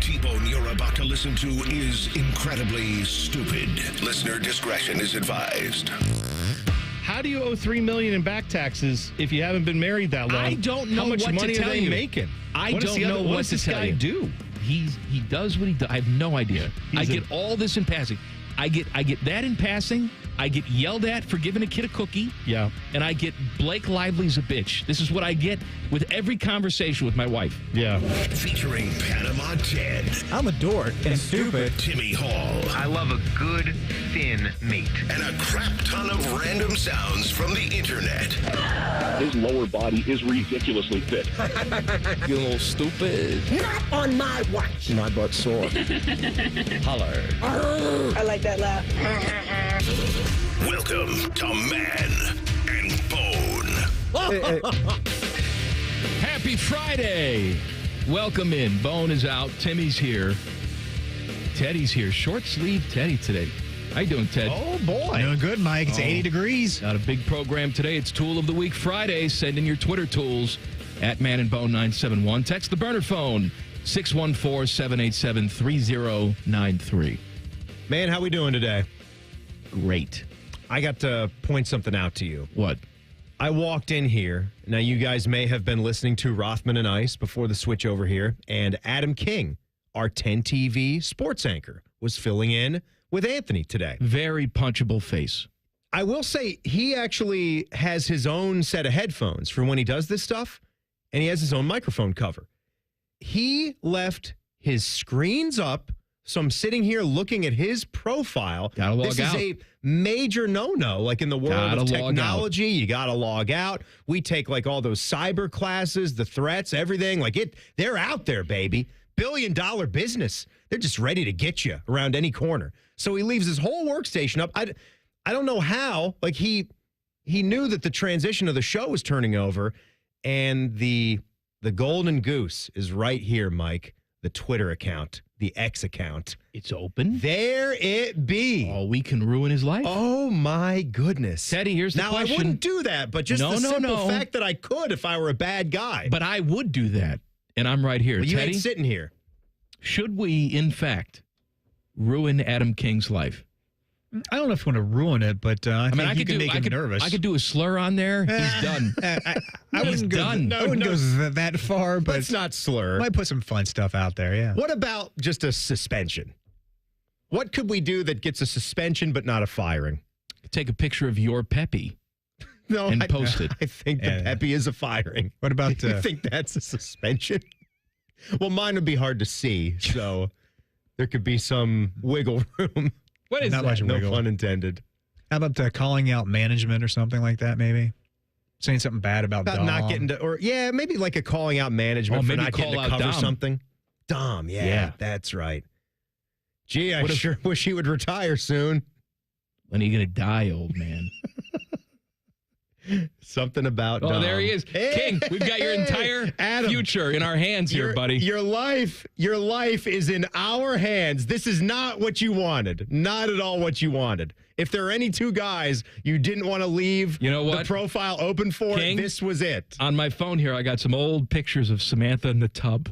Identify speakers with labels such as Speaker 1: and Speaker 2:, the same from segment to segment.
Speaker 1: T-Bone you're about to listen to is incredibly stupid. Listener discretion is advised.
Speaker 2: How do you owe $3 million in back taxes if you haven't been married that long?
Speaker 3: I don't know
Speaker 2: How much
Speaker 3: what
Speaker 2: money
Speaker 3: to tell
Speaker 2: are they
Speaker 3: you.
Speaker 2: making?
Speaker 3: I
Speaker 2: What
Speaker 3: don't know what
Speaker 2: does
Speaker 3: to
Speaker 2: this
Speaker 3: tell
Speaker 2: guy
Speaker 3: you.
Speaker 2: do?
Speaker 3: He does what he does. I have no idea. I
Speaker 2: He's
Speaker 3: get all this in passing. I get that in passing. I get yelled at for giving a kid a cookie.
Speaker 2: Yeah.
Speaker 3: And I get Blake Lively's a bitch. This is what I get with every conversation with my wife.
Speaker 2: Yeah.
Speaker 1: Featuring Panama Ted,
Speaker 4: I'm a dork and stupid.
Speaker 1: Timmy Hall,
Speaker 5: I love a good, thin meat.
Speaker 1: and a crap ton of random sounds from the internet.
Speaker 6: His lower body is ridiculously fit.
Speaker 3: You're a little stupid.
Speaker 7: Not on my watch.
Speaker 4: My butt's sore.
Speaker 3: Holler.
Speaker 7: I like that laugh.
Speaker 1: Welcome to Man and Bone.
Speaker 3: Happy Friday. Welcome in. Bone is out. Timmy's here. Teddy's here. Short sleeve Teddy today. How you doing, Ted?
Speaker 2: Oh, boy.
Speaker 4: Doing good, Mike. It's 80 degrees.
Speaker 3: Got a big program today. It's Tool of the Week Friday. Send in your Twitter tools at Man and Bone 971. Text the burner phone 614-787-3093.
Speaker 4: Man, how we doing today?
Speaker 3: Great.
Speaker 4: I got to point something out to you.
Speaker 3: What?
Speaker 4: I walked in here. Now, you guys may have been listening to Rothman and Ice before the switch over here, and Adam King, our 10 TV sports anchor, was filling in with Anthony today.
Speaker 3: Very punchable face.
Speaker 4: I will say he actually has his own set of headphones for when he does this stuff, and he has his own microphone cover. He left his screens up, so I'm sitting here looking at his profile.
Speaker 3: Gotta log
Speaker 4: this
Speaker 3: out.
Speaker 4: is a major no-no, like in the world
Speaker 3: Gotta
Speaker 4: of
Speaker 3: log out.
Speaker 4: technology. You got to log out. We take like all those cyber classes, the threats, everything. They're out there, baby. Billion-dollar business. They're just ready to get you around any corner. So he leaves his whole workstation up. I don't know how. Like he knew that the transition of the show was turning over, and the golden goose is right here, Mike. The Twitter account, the X account.
Speaker 3: It's open.
Speaker 4: There it be.
Speaker 3: Oh, we can ruin his life.
Speaker 4: Oh my goodness.
Speaker 3: Teddy, here's the
Speaker 4: now,
Speaker 3: question.
Speaker 4: I wouldn't do that, but just the simple fact that I could if I were a bad guy.
Speaker 3: But I would do that, and I'm right here.
Speaker 4: But you
Speaker 3: Teddy,
Speaker 4: ain't sitting here.
Speaker 3: should we, in fact, ruin Adam King's life?
Speaker 8: I don't know if you want to ruin it, but I think you
Speaker 3: could
Speaker 8: can make him nervous.
Speaker 3: I could do a slur on there. He's done.
Speaker 8: I
Speaker 3: He's
Speaker 8: wouldn't
Speaker 3: done.
Speaker 8: I wouldn't go that far, but
Speaker 4: Let's not slur.
Speaker 8: might put some fun stuff out there, yeah.
Speaker 4: What about just a suspension? What could we do that gets a suspension but not a firing?
Speaker 3: Take a picture of your Peppy
Speaker 4: No,
Speaker 3: and post it.
Speaker 4: I think the Peppy is a firing.
Speaker 8: What about
Speaker 4: You think that's a suspension? Well, mine would be hard to see, so there could be some wiggle room.
Speaker 3: What is
Speaker 8: Not
Speaker 3: that?
Speaker 8: much
Speaker 4: No
Speaker 8: wiggle.
Speaker 4: pun intended.
Speaker 8: How about calling out management or something like that, maybe? Saying something bad about
Speaker 4: About
Speaker 8: Dom.
Speaker 4: not getting to, or yeah, maybe like a calling out management for
Speaker 3: maybe
Speaker 4: not getting
Speaker 3: call
Speaker 4: to
Speaker 3: out
Speaker 4: cover
Speaker 3: Dom.
Speaker 4: something. Dom,
Speaker 3: Yeah.
Speaker 4: that's right. Gee, I sure wish he would retire soon.
Speaker 3: When are you going to die, old man?
Speaker 4: Something about
Speaker 3: Oh,
Speaker 4: Dom.
Speaker 3: there he is. King, we've got your entire
Speaker 4: Adam,
Speaker 3: future in our hands here, buddy.
Speaker 4: Your life is in our hands. This is not what you wanted. Not at all what you wanted. If there are any two guys you didn't want to leave
Speaker 3: You know what?
Speaker 4: the profile open for,
Speaker 3: King?
Speaker 4: this was it.
Speaker 3: On my phone here, I got some old pictures of Samantha in the tub.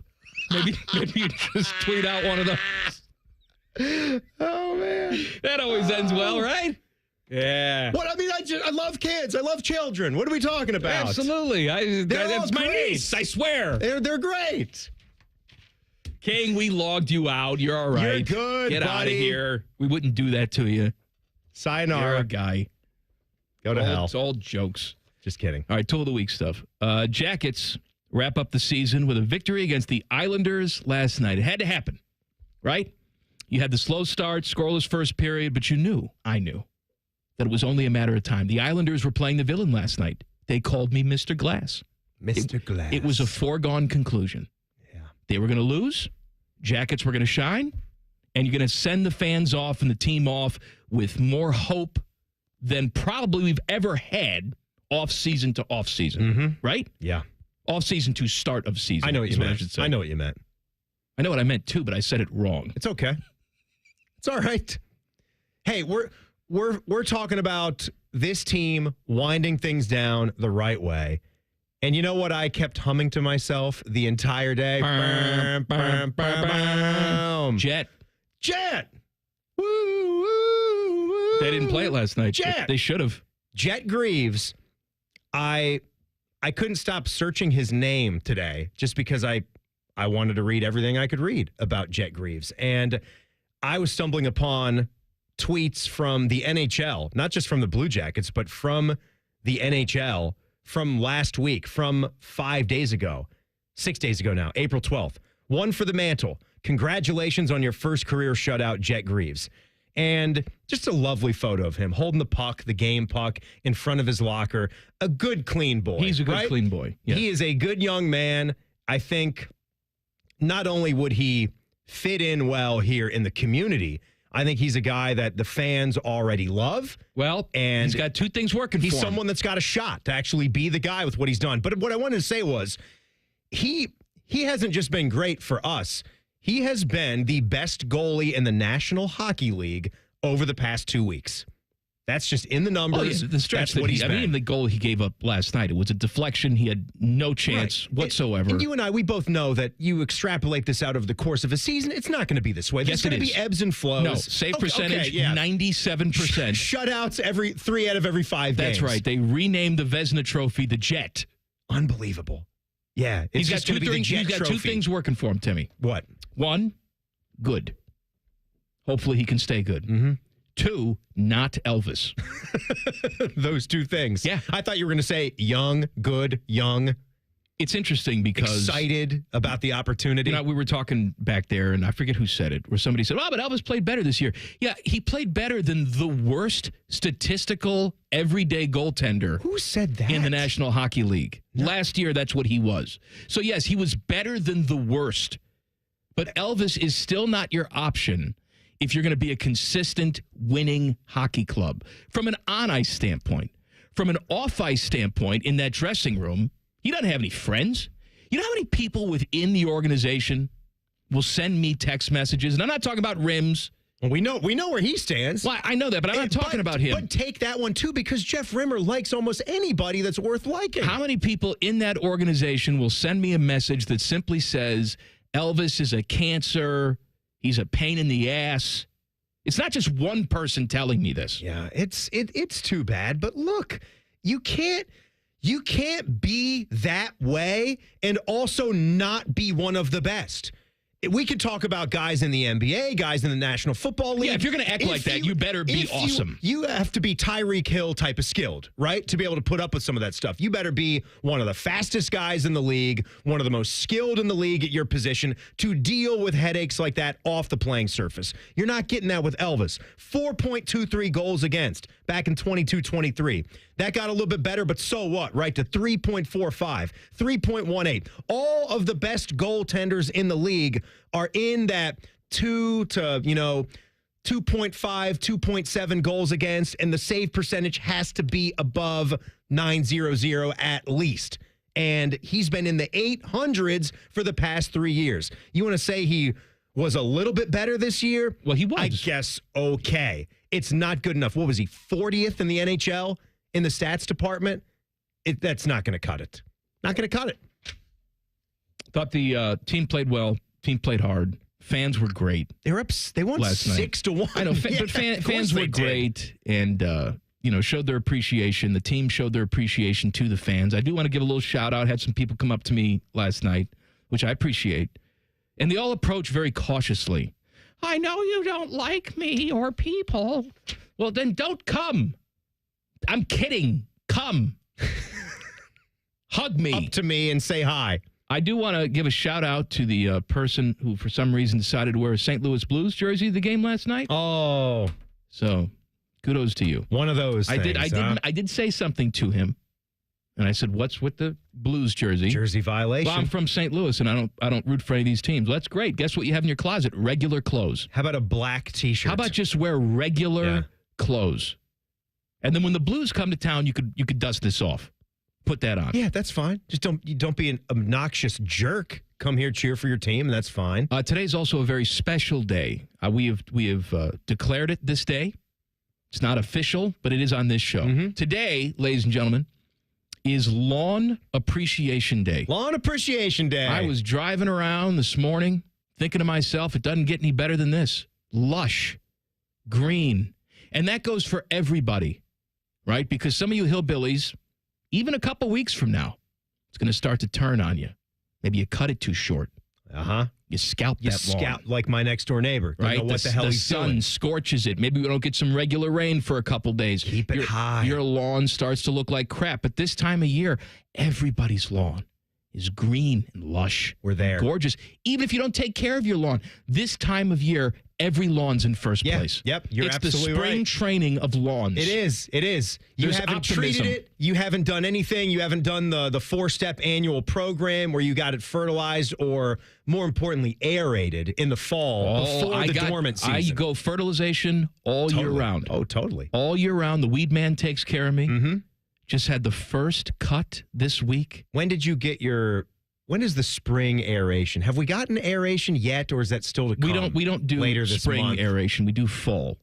Speaker 3: Maybe you just tweet out one of those.
Speaker 4: Oh, man.
Speaker 3: That always ends well, right? Yeah.
Speaker 4: What? I mean, I love kids. I love children. What are we talking about?
Speaker 3: Absolutely. That's
Speaker 4: all
Speaker 3: my
Speaker 4: great.
Speaker 3: niece. I swear.
Speaker 4: They're great.
Speaker 3: King, we logged you out. You're all right.
Speaker 4: You're good,
Speaker 3: Get out of
Speaker 4: buddy.
Speaker 3: here. We wouldn't do that to you. You're
Speaker 4: Sayonara.
Speaker 3: a guy.
Speaker 4: Go to hell.
Speaker 3: It's all jokes.
Speaker 4: Just kidding.
Speaker 3: All right, Tool of the Week stuff. Jackets wrap up the season with a victory against the Islanders last night. It had to happen, right? You had the slow start, scoreless first period, but I knew, that it was only a matter of time. The Islanders were playing the villain last night. They called me Mr. Glass.
Speaker 4: Mr. Glass.
Speaker 3: It was a foregone conclusion.
Speaker 4: Yeah.
Speaker 3: They were going to lose. Jackets were going to shine. And you're going to send the fans off and the team off with more hope than probably we've ever had off-season to off-season. Right?
Speaker 4: Yeah.
Speaker 3: Off-season to start of season.
Speaker 4: I know what you
Speaker 3: is I
Speaker 4: meant.
Speaker 3: should say.
Speaker 4: I know what you meant.
Speaker 3: I know what I meant, too, but I said it wrong.
Speaker 4: It's okay. It's all right. Hey, we're talking about this team winding things down the right way. And you know what I kept humming to myself the entire day?
Speaker 3: Jet.
Speaker 4: Woo, woo, woo.
Speaker 3: They didn't play it last night.
Speaker 4: Jet.
Speaker 3: They should have.
Speaker 4: Jet Greaves. I couldn't stop searching his name today just because I wanted to read everything I could read about Jet Greaves. And I was stumbling upon tweets from the NHL, not just from the Blue Jackets, but from the NHL from last week, from 5 days ago, 6 days ago now, April 12th. One for the mantle. Congratulations on your first career shutout, Jet Greaves. And just a lovely photo of him holding the puck, the game puck, in front of his locker. A good, clean boy.
Speaker 3: He's a good,
Speaker 4: right?
Speaker 3: clean boy. Yes.
Speaker 4: He is a good young man. I think not only would he fit in well here in the community, I think he's a guy that the fans already love.
Speaker 3: Well,
Speaker 4: and
Speaker 3: he's got two things working for him.
Speaker 4: He's someone that's got a shot to actually be the guy with what he's done. But what I wanted to say was he hasn't just been great for us. He has been the best goalie in the National Hockey League over the past 2 weeks. That's just in the numbers.
Speaker 3: The stretch
Speaker 4: that's what he's been.
Speaker 3: I mean, the goal he gave up last night, it was a deflection. He had no chance whatsoever.
Speaker 4: And you and I, we both know that you extrapolate this out over the course of a season, it's not going to be this way. There's going to be ebbs and flows.
Speaker 3: No, save percentage, 97%.
Speaker 4: Shutouts 3 out of every 5 games.
Speaker 3: That's right. They renamed the Vezina Trophy the Jet.
Speaker 4: Unbelievable. Yeah.
Speaker 3: He's got two things working for him, Timmy.
Speaker 4: What?
Speaker 3: One, good. Hopefully he can stay good.
Speaker 4: Mm-hmm.
Speaker 3: 2, not Elvis.
Speaker 4: Those two things.
Speaker 3: Yeah.
Speaker 4: I thought you were going to say young, good, young.
Speaker 3: It's interesting because...
Speaker 4: Excited about the opportunity.
Speaker 3: You know, we were talking back there, and I forget who said it, where somebody said, but Elvis played better this year. Yeah, he played better than the worst statistical everyday goaltender.
Speaker 4: Who said that?
Speaker 3: In the National Hockey League. No. Last year, that's what he was. So, yes, he was better than the worst. But Elvis is still not your option if you're going to be a consistent winning hockey club. From an on-ice standpoint, from an off-ice standpoint, in that dressing room, he doesn't have any friends. You know how many people within the organization will send me text messages? And I'm not talking about rims.
Speaker 4: Well, we know where he stands.
Speaker 3: Well, I know that, but I'm not talking about him.
Speaker 4: But take that one, too, because Jeff Rimmer likes almost anybody that's worth liking.
Speaker 3: How many people in that organization will send me a message that simply says, Elvis is a cancer, he's a pain in the ass? It's not just one person telling me this.
Speaker 4: Yeah, it's too bad. But look, you can't be that way and also not be one of the best. We could talk about guys in the NBA, guys in the National Football League.
Speaker 3: Yeah, if you're going to act like that, you better be awesome.
Speaker 4: You have to be Tyreek Hill type of skilled, right? To be able to put up with some of that stuff. You better be one of the fastest guys in the league, one of the most skilled in the league at your position to deal with headaches like that off the playing surface. You're not getting that with Elvis. 4.23 goals against back in 22-23. That got a little bit better, but so what, right? To 3.45, 3.18. All of the best goaltenders in the league are in that 2 to, 2.5, 2.7 goals against, and the save percentage has to be above 900 at least. And he's been in the 800s for the past 3 years. You want to say he was a little bit better this year?
Speaker 3: Well, he was.
Speaker 4: I guess okay. It's not good enough. What was he, 40th in the NHL in the stats department? That's not going to cut it. Not going to cut it.
Speaker 3: Thought the team played well. Team played hard. Fans were great.
Speaker 4: They won
Speaker 3: last night.
Speaker 4: 6-1.
Speaker 3: I know, but fans were great and showed their appreciation. The team showed their appreciation to the fans. I do want to give a little shout out. Had some people come up to me last night, which I appreciate, and they all approach very cautiously. I know you don't like me or people. Well, then don't come. I'm kidding. Come. Hug me.
Speaker 4: Up to me and say hi.
Speaker 3: I do want to give a shout out to the person who, for some reason, decided to wear a St. Louis Blues jersey at the game last night.
Speaker 4: Oh,
Speaker 3: so kudos to you.
Speaker 4: One of those. I
Speaker 3: did say something to him, and I said, "What's with the Blues jersey?
Speaker 4: Jersey violation."
Speaker 3: Well, I'm from St. Louis, and I don't root for any of these teams. Well, that's great. Guess what you have in your closet? Regular clothes.
Speaker 4: How about a black T-shirt?
Speaker 3: How about just wear regular clothes? And then when the Blues come to town, you could dust this off. Put that on.
Speaker 4: Yeah, that's fine. Just don't be an obnoxious jerk. Come here, cheer for your team. That's fine.
Speaker 3: Today's also a very special day. We have declared it this day. It's not official, but it is on this show. Mm-hmm. Today, ladies and gentlemen, is Lawn Appreciation Day.
Speaker 4: Lawn Appreciation Day.
Speaker 3: I was driving around this morning thinking to myself, it doesn't get any better than this. Lush, green. And that goes for everybody, right? Because some of you hillbillies, even a couple weeks from now, it's going to start to turn on you. Maybe you cut it too short.
Speaker 4: Uh-huh.
Speaker 3: You scalp
Speaker 4: You
Speaker 3: that lawn.
Speaker 4: scalp like my next door neighbor. Don't
Speaker 3: Right?
Speaker 4: know what the hell
Speaker 3: the
Speaker 4: he's
Speaker 3: sun
Speaker 4: doing.
Speaker 3: scorches it. Maybe we don't get some regular rain for a couple days.
Speaker 4: Keep it high.
Speaker 3: Your lawn starts to look like crap. But this time of year, everybody's lawn is green and lush.
Speaker 4: We're there.
Speaker 3: Gorgeous. Even if you don't take care of your lawn, this time of year, every lawn's in first place.
Speaker 4: Yep, you're
Speaker 3: it's
Speaker 4: absolutely
Speaker 3: the spring
Speaker 4: right.
Speaker 3: training of lawns.
Speaker 4: It is. It is. You
Speaker 3: There's
Speaker 4: haven't
Speaker 3: optimism.
Speaker 4: treated it. You haven't done anything. You haven't done the 4-step annual program where you got it fertilized or, more importantly, aerated in the fall before the dormant season.
Speaker 3: I go fertilization all year round.
Speaker 4: Oh, totally.
Speaker 3: All year round. The weed man takes care of me.
Speaker 4: Mm-hmm.
Speaker 3: Just had the first cut this week.
Speaker 4: When did you get when is the spring aeration? Have we gotten aeration yet, or is that still to come?
Speaker 3: We don't do
Speaker 4: later this
Speaker 3: spring
Speaker 4: month?
Speaker 3: Aeration. We do fall.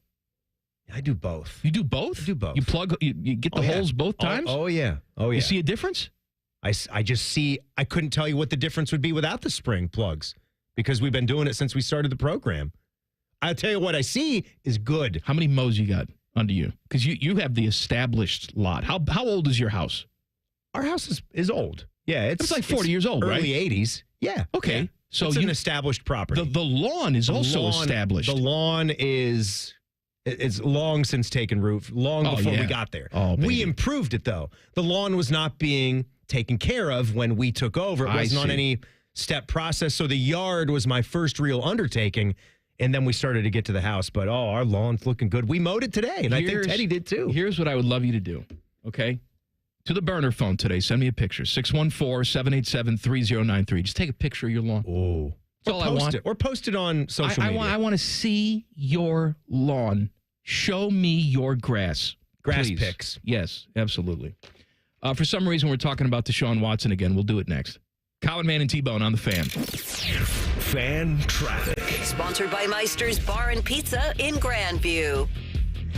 Speaker 4: I do both.
Speaker 3: You do both?
Speaker 4: I do both.
Speaker 3: You plug. You get the
Speaker 4: Oh, yeah.
Speaker 3: holes both times.
Speaker 4: Oh yeah. Oh yeah.
Speaker 3: You see a difference?
Speaker 4: I just see. I couldn't tell you what the difference would be without the spring plugs because we've been doing it since we started the program. I'll tell you what I see is good.
Speaker 3: How many mows you got under you? Because you have the established lot. How old is your house?
Speaker 4: Our house is old. Yeah,
Speaker 3: It's like 40 years old, right?
Speaker 4: early 80s. Yeah.
Speaker 3: Okay.
Speaker 4: Yeah.
Speaker 3: So
Speaker 4: it's an established property.
Speaker 3: The lawn is also established.
Speaker 4: The lawn is it's long since taken root, long before we got there.
Speaker 3: Oh, baby.
Speaker 4: We improved it, though. The lawn was not being taken care of when we took over. It wasn't on any step process. So the yard was my first real undertaking. And then we started to get to the house. But, our lawn's looking good. We mowed it today, and I think Teddy did, too.
Speaker 3: Here's what I would love you to do, okay? To the burner phone today, send me a picture, 614-787-3093. Just take a picture of your lawn.
Speaker 4: Oh.
Speaker 3: That's all I want.
Speaker 4: Or post it on social media.
Speaker 3: I want to see your lawn. Show me your grass.
Speaker 4: Grass
Speaker 3: please.
Speaker 4: pics.
Speaker 3: Yes, absolutely. For some reason, we're talking about Deshaun Watson again. We'll do it next. Colin, Man, and T-Bone on the Fan.
Speaker 1: Fan traffic.
Speaker 9: Sponsored by Meister's Bar and Pizza in Grandview.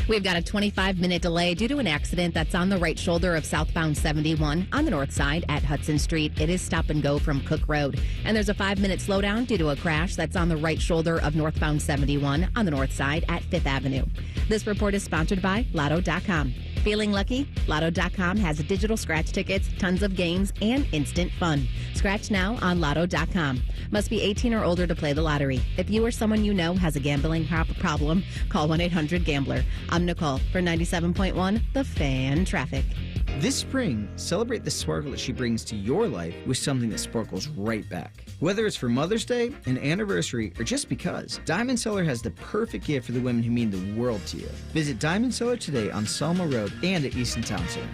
Speaker 10: We've got a 25-minute delay due to an accident that's on the right shoulder of southbound 71 on the north side at Hudson Street. It is stop and go from Cook Road. And there's a 5-minute slowdown due to a crash that's on the right shoulder of northbound 71 on the north side at 5th Avenue. This report is sponsored by Lotto.com. Feeling lucky? Lotto.com has digital scratch tickets, tons of games, and instant fun. Scratch now on Lotto.com. Must be 18 or older to play the lottery. If you or someone you know has a gambling problem, call 1-800-GAMBLER. I'm Nicole for 97.1 The Fan Traffic.
Speaker 11: This spring, celebrate the sparkle that she brings to your life with something that sparkles right back. Whether it's for Mother's Day, an anniversary, or just because, Diamond Cellar has the perfect gift for the women who mean the world to you. Visit Diamond Cellar today on Selma Road and at Easton Town Center.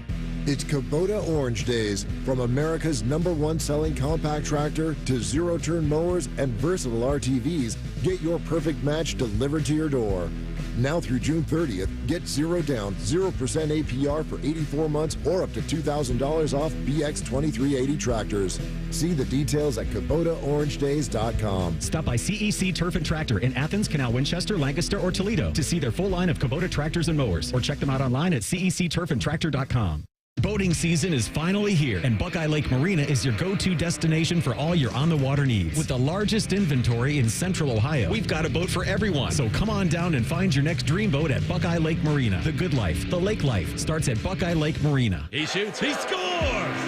Speaker 12: It's Kubota Orange Days. From America's #1 selling compact tractor to zero-turn mowers and versatile RTVs, get your perfect match delivered to your door. Now through June 30th, get 0 down, 0% APR for 84 months or up to $2,000 off BX 2380 tractors. See the details at KubotaOrangeDays.com.
Speaker 13: Stop by CEC Turf and Tractor in Athens, Canal, Winchester, Lancaster, or Toledo to see their full line of Kubota tractors and mowers, or check them out online at CECTurfandTractor.com. Boating season is finally here, and Buckeye Lake Marina is your go-to destination for all your on-the-water needs. With the largest inventory in Central Ohio, we've got a boat for everyone. So come on down and find your next dream boat at Buckeye Lake Marina. The good life, the lake life, starts at Buckeye Lake Marina.
Speaker 14: He shoots, he scores!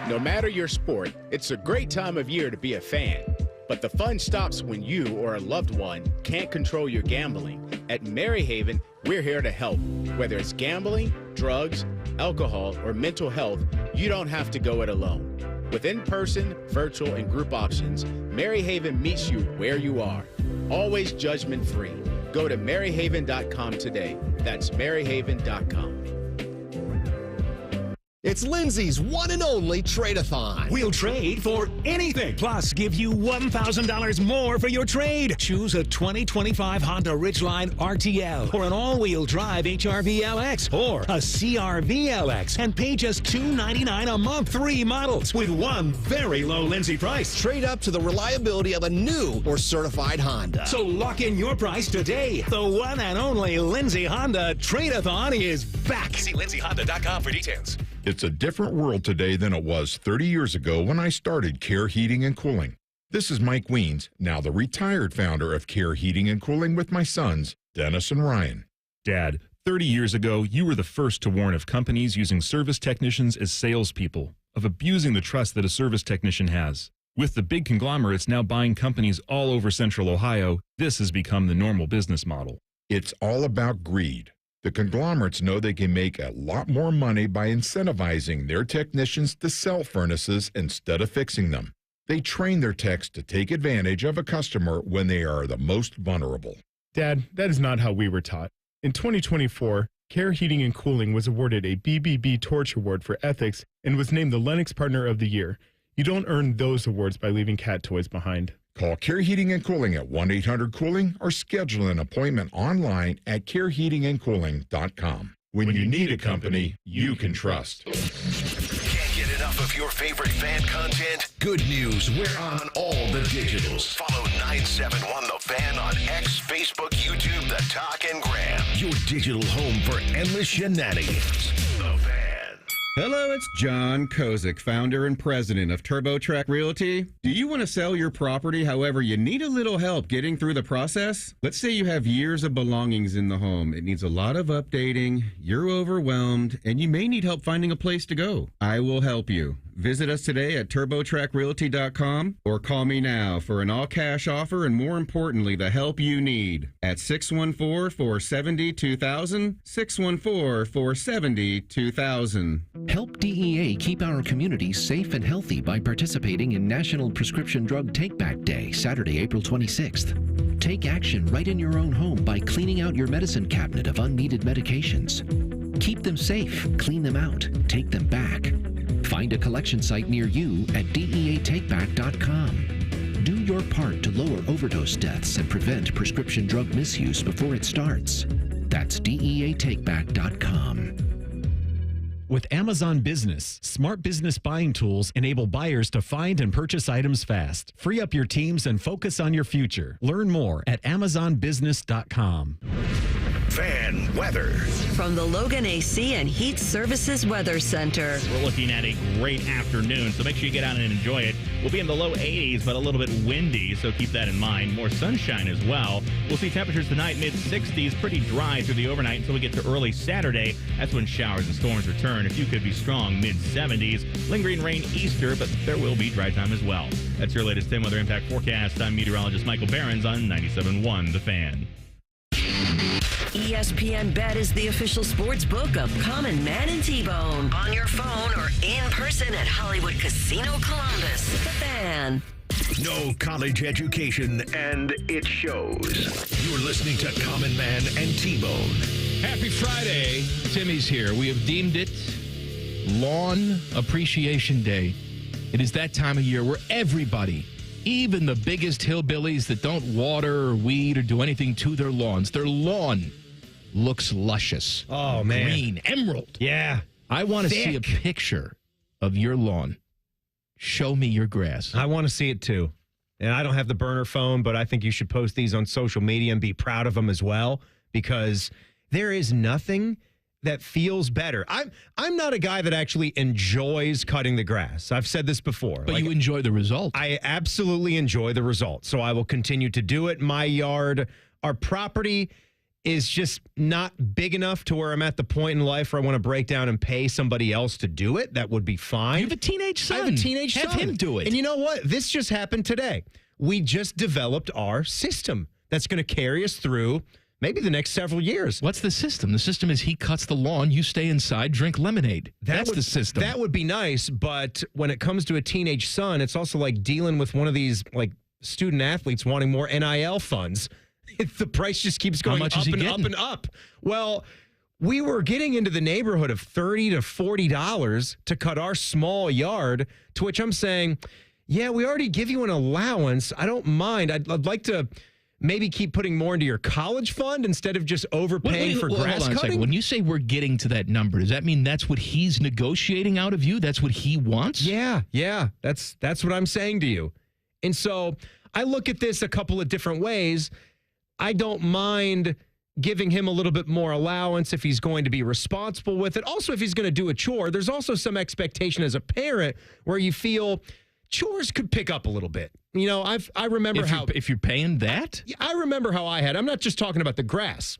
Speaker 14: No matter your sport, it's a great time of year to be a fan. But the fun stops when you or a loved one can't control your gambling. At Maryhaven, we're here to help. Whether it's gambling, drugs, alcohol, or mental health, you don't have to go it alone. With in-person, virtual, and group options, Maryhaven meets you where you are. Always judgment-free. Go to maryhaven.com today. That's maryhaven.com.
Speaker 15: It's Lindsay's one and only trade-a-thon.
Speaker 16: We'll trade for anything. Plus, give you $1,000 more for your trade. Choose a 2025 Honda Ridgeline RTL or an all-wheel drive HRV LX or a CRV LX and pay just $299 a month. 3 models with one very low Lindsay price.
Speaker 15: Trade up to the reliability of a new or certified Honda.
Speaker 16: So lock in your price today. The one and only Lindsay Honda Trade-a-thon is back. See lindsayhonda.com for details.
Speaker 17: It's a different world today than it was 30 years ago when I started Care Heating and Cooling. This is Mike Weens, now the retired founder of Care Heating and Cooling with my sons, Dennis and Ryan.
Speaker 18: Dad, 30 years ago, you were the first to warn of companies using service technicians as salespeople, of abusing the trust that a service technician has. With the big conglomerates now buying companies all over Central Ohio, this has become the normal business model.
Speaker 17: It's all about greed. The conglomerates know they can make a lot more money by incentivizing their technicians to sell furnaces instead of fixing them. They train their techs to take advantage of a customer when they are the most vulnerable.
Speaker 19: Dad, that is not how we were taught. In 2024, Care Heating and Cooling was awarded a BBB Torch Award for ethics and was named the Lennox Partner of the Year. You don't earn those awards by leaving cat toys behind.
Speaker 17: Call Care Heating and Cooling at 1-800-COOLING or schedule an appointment online at careheatingandcooling.com. When you need a company you can trust.
Speaker 1: Can't get enough of your favorite fan content? Good news, we're on all the digitals. Follow 971 The Fan on X, Facebook, YouTube, The Talk, and Gram. Your digital home for endless shenanigans. The Fan.
Speaker 20: Hello, it's John Kozik, founder and president of TurboTrack Realty. Do you want to sell your property, however, you need a little help getting through the process? Let's say you have years of belongings in the home. It needs a lot of updating, you're overwhelmed, and you may need help finding a place to go. I will help you. Visit us today at TurboTrackRealty.com or call me now for an all-cash offer and, more importantly, the help you need at 614-470-2000, 614-470-2000.
Speaker 21: Help DEA keep our communities safe and healthy by participating in National Prescription Drug Take-Back Day, Saturday, April 26th. Take action right in your own home by cleaning out your medicine cabinet of unneeded medications. Keep them safe, clean them out, take them back. Find a collection site near you at DEATakeback.com. Do your part to lower overdose deaths and prevent prescription drug misuse before it starts. That's DEATakeback.com.
Speaker 13: With Amazon Business, smart business buying tools enable buyers to find and purchase items fast. Free up your teams and focus on your future. Learn more at AmazonBusiness.com.
Speaker 1: Fan weather.
Speaker 9: From the Logan AC and Heat Services Weather Center.
Speaker 22: We're looking at a great afternoon, so make sure you get out and enjoy it. We'll be in the low 80s, but a little bit windy, so keep that in mind. More sunshine as well. We'll see temperatures tonight, mid-60s, pretty dry through the overnight until we get to early Saturday. That's when showers and storms return. A few could be strong, mid-70s. Lingering rain Easter, but there will be dry time as well. That's your latest 10 weather impact forecast. I'm meteorologist Michael Behrens on 97.1 The Fan.
Speaker 9: ESPN Bet is the official sports book of Common Man and T-Bone. On your phone or in person at Hollywood Casino Columbus. The Fan.
Speaker 1: No college education, and it shows. You're listening to Common Man and T-Bone.
Speaker 3: Happy Friday. Timmy's here. We have deemed it Lawn Appreciation Day. It is that time of year where everybody, even the biggest hillbillies that don't water or weed or do anything to their lawn looks luscious.
Speaker 4: Oh, man.
Speaker 3: Green, emerald.
Speaker 4: Yeah.
Speaker 3: I want to see a picture of your lawn. Show me your grass.
Speaker 4: I want to see it too. And I don't have the burner phone, but I think you should post these on social media and be proud of them as well, because there is nothing that feels better. I'm not a guy that actually enjoys cutting the grass. I've said this before.
Speaker 3: But you enjoy the result.
Speaker 4: I absolutely enjoy the result. So I will continue to do it. My yard, our property is just not big enough to where I'm at the point in life where I want to break down and pay somebody else to do it. That would be fine.
Speaker 3: You have a teenage son.
Speaker 4: I have a teenage son.
Speaker 3: Have him do it.
Speaker 4: And you know what? This just happened today. We just developed our system that's going to carry us through maybe the next several years.
Speaker 3: What's the system? The system is he cuts the lawn, you stay inside, drink lemonade. That's the system.
Speaker 4: That would be nice, but when it comes to a teenage son, it's also like dealing with one of these like student athletes wanting more NIL funds. The price just keeps going up and up and up. Well, we were getting into the neighborhood of $30 to $40 to cut our small yard, to which I'm saying, yeah, we already give you an allowance. I don't mind. I'd like to maybe keep putting more into your college fund instead of just overpaying for grass
Speaker 3: hold on
Speaker 4: cutting.
Speaker 3: A second. When you say we're getting to that number, does that mean that's what he's negotiating out of you? That's what he wants?
Speaker 4: Yeah. That's what I'm saying to you. And so I look at this a couple of different ways. I don't mind giving him a little bit more allowance if he's going to be responsible with it. Also, if he's going to do a chore, there's also some expectation as a parent where you feel chores could pick up a little bit. You know, I remember
Speaker 3: if you're paying that?
Speaker 4: I remember how I had. I'm not just talking about the grass.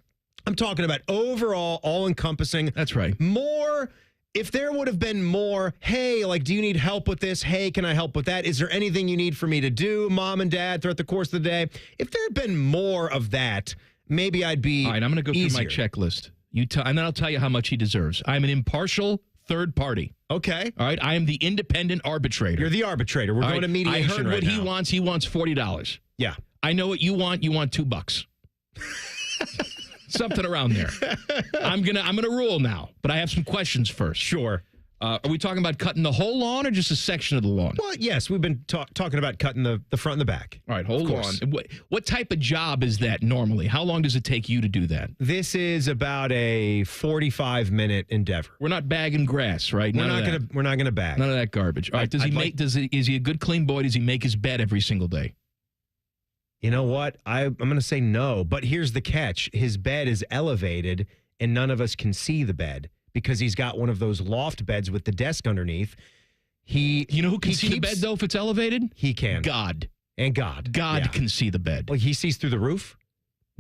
Speaker 4: I'm talking about overall, all-encompassing.
Speaker 3: That's right.
Speaker 4: More, if there would have been more, hey, like, do you need help with this? Hey, can I help with that? Is there anything you need for me to do, mom and dad, throughout the course of the day? If there had been more of that, maybe I'd be
Speaker 3: All right, I'm going to go through my checklist. And then I'll tell you how much he deserves. I'm an impartial third party.
Speaker 4: Okay.
Speaker 3: All right. I am the independent arbitrator.
Speaker 4: You're the arbitrator. We're going to mediation.
Speaker 3: I heard what he wants. He wants $40.
Speaker 4: Yeah.
Speaker 3: I know what you want. You want $2. Something around there. I'm gonna rule now, but I have some questions first.
Speaker 4: Sure.
Speaker 3: Are we talking about cutting the whole lawn or just a section of the lawn?
Speaker 4: Well, yes, we've been talking about cutting the front and the back.
Speaker 3: All right, hold on. What type of job is that normally? How long does it take you to do that?
Speaker 4: This is about a 45-minute endeavor.
Speaker 3: We're not bagging grass, right?
Speaker 4: We're not gonna bag.
Speaker 3: None of that garbage. All right. Is he a good clean boy? Does he make his bed every single day?
Speaker 4: You know what? I'm going to say no, but here's the catch. His bed is elevated, and none of us can see the bed because he's got one of those loft beds with the desk underneath.
Speaker 3: You know who can see the bed, though, if it's elevated?
Speaker 4: He can.
Speaker 3: God.
Speaker 4: And God.
Speaker 3: God can see the bed.
Speaker 4: Well, he sees through the roof?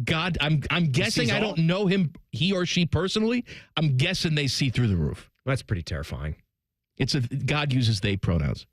Speaker 3: God, I'm guessing, I don't know him, he or she personally. I'm guessing they see through the roof.
Speaker 4: That's pretty terrifying.
Speaker 3: God uses they pronouns.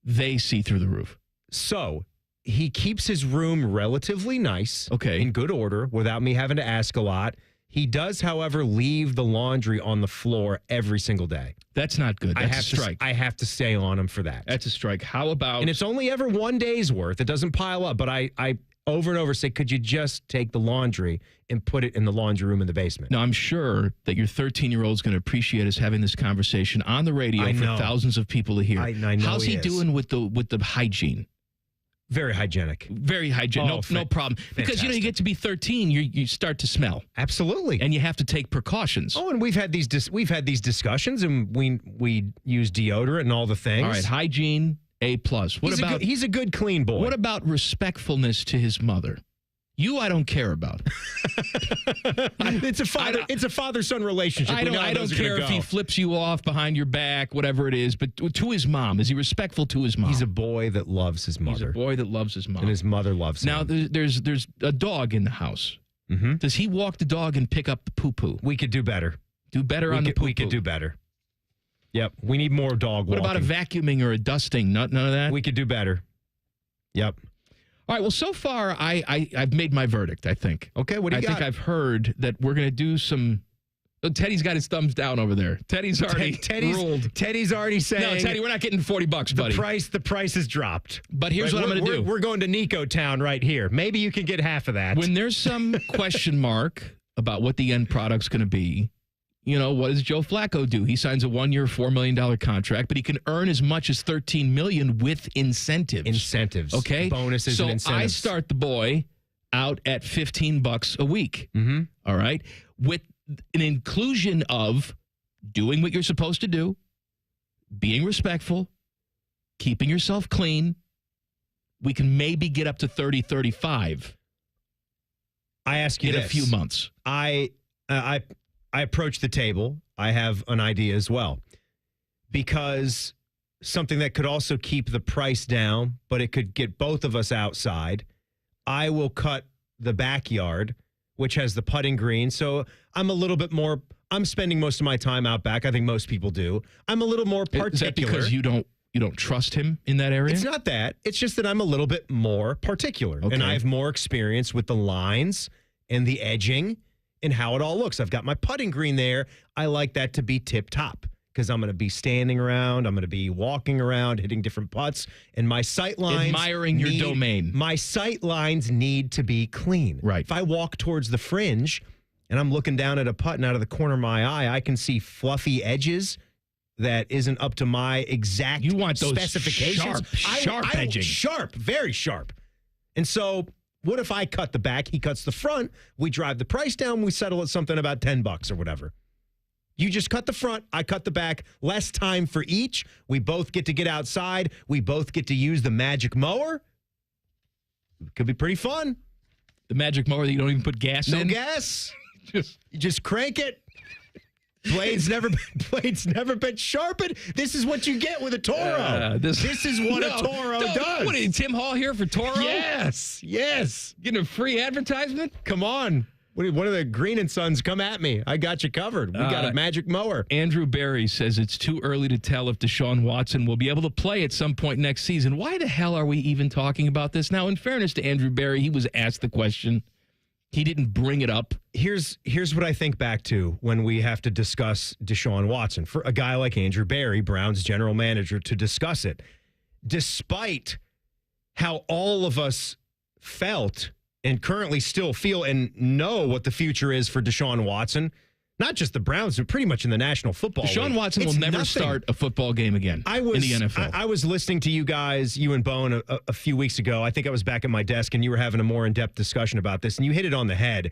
Speaker 3: They see through the roof.
Speaker 4: So he keeps his room relatively nice, in good order, without me having to ask a lot. He does, however, leave the laundry on the floor every single day.
Speaker 3: That's not good. That's a strike.
Speaker 4: I have to stay on him for that.
Speaker 3: That's a strike. How about...
Speaker 4: And it's only ever one day's worth. It doesn't pile up. But I over and over say, could you just take the laundry and put it in the laundry room in the basement?
Speaker 3: Now, I'm sure that your 13-year-old is going to appreciate us having this conversation on the radio for thousands of people to hear.
Speaker 4: I know.
Speaker 3: How's he doing with the hygiene?
Speaker 4: Very hygienic.
Speaker 3: Very hygienic. No problem. Because, you get to be 13, you start to smell.
Speaker 4: Absolutely.
Speaker 3: And you have to take precautions.
Speaker 4: Oh, and we've had these discussions, and we use deodorant and all the things.
Speaker 3: All right, hygiene, A+.
Speaker 4: He's a good clean boy.
Speaker 3: What about respectfulness to his mother? I don't care about.
Speaker 4: It's a father-son relationship.
Speaker 3: I don't care if he flips you off behind your back, whatever it is. But to his mom, is he respectful to his mom?
Speaker 4: He's a boy that loves his mother.
Speaker 3: He's a boy that loves his mom,
Speaker 4: and his mother loves him.
Speaker 3: Now there's a dog in the house.
Speaker 4: Mm-hmm.
Speaker 3: Does he walk the dog and pick up the poo-poo?
Speaker 4: We could do better.
Speaker 3: On the poo-poo.
Speaker 4: We could do better. Yep. We need more dog walking.
Speaker 3: What about a vacuuming or a dusting? None of that?
Speaker 4: We could do better. Yep.
Speaker 3: All right, well, so far, I've made my verdict, I think.
Speaker 4: Okay, what do you got?
Speaker 3: I think I've heard that we're going to do some... Oh, Teddy's got his thumbs down over there. Teddy's already ruled.
Speaker 4: Teddy's already saying...
Speaker 3: No, Teddy, we're not getting $40, buddy.
Speaker 4: The price has dropped.
Speaker 3: But here's what I'm going to do.
Speaker 4: We're going to Nico Town right here. Maybe you can get half of that.
Speaker 3: When there's some question mark about what the end product's going to be, what does Joe Flacco do? He signs a 1-year, $4 million contract, but he can earn as much as $13 million with incentives. Okay?
Speaker 4: Bonuses and incentives.
Speaker 3: So I start the boy out at $15 a week.
Speaker 4: Mm-hmm.
Speaker 3: All right? With an inclusion of doing what you're supposed to do, being respectful, keeping yourself clean. We can maybe get up to 30, 35.
Speaker 4: I ask you
Speaker 3: in
Speaker 4: this.
Speaker 3: a few months.
Speaker 4: I approach the table. I have an idea as well. Because something that could also keep the price down, but it could get both of us outside. I will cut the backyard, which has the putting green. So I'm spending most of my time out back. I think most people do. I'm a little more particular.
Speaker 3: Is that because you don't trust him in that area?
Speaker 4: It's not that. It's just that I'm a little bit more particular.
Speaker 3: Okay.
Speaker 4: And I have more experience with the lines and the edging and how it all looks. I've got my putting green there. I like that to be tip-top because I'm going to be standing around. I'm going to be walking around, hitting different putts. And my sight lines...
Speaker 3: Admiring your domain.
Speaker 4: My sight lines need to be clean.
Speaker 3: Right.
Speaker 4: If I walk towards the fringe and I'm looking down at a putt and out of the corner of my eye, I can see fluffy edges that isn't up to my exact specifications.
Speaker 3: Sharp edging.
Speaker 4: Sharp, very sharp. And so... what if I cut the back, he cuts the front, we drive the price down, we settle at something about $10 or whatever. You just cut the front, I cut the back, less time for each. We both get to get outside. We both get to use the magic mower. Could be pretty fun.
Speaker 3: The magic mower that you don't even put gas in?
Speaker 4: No gas. You just crank it. Blade's never been sharpened. This is what you get with a Toro. This is what a Toro does.
Speaker 3: What is Tim Hall here for Toro?
Speaker 4: Yes.
Speaker 3: Getting a free advertisement?
Speaker 4: Come on. One of the Green and Sons, come at me. I got you covered. We got a magic mower.
Speaker 3: Andrew Barry says it's too early to tell if Deshaun Watson will be able to play at some point next season. Why the hell are we even talking about this? Now, in fairness to Andrew Barry, he was asked the question. He didn't bring it up.
Speaker 4: Here's what I think back to when we have to discuss Deshaun Watson. For a guy like Andrew Barry, Brown's general manager, to discuss it, despite how all of us felt and currently still feel and know what the future is for Deshaun Watson, not just the Browns, but pretty much in the National Football League.
Speaker 3: Deshaun Watson will never start a football game again in the NFL.
Speaker 4: I was listening to you guys, you and Bone, a few weeks ago. I think I was back at my desk, and you were having a more in-depth discussion about this, and you hit it on the head.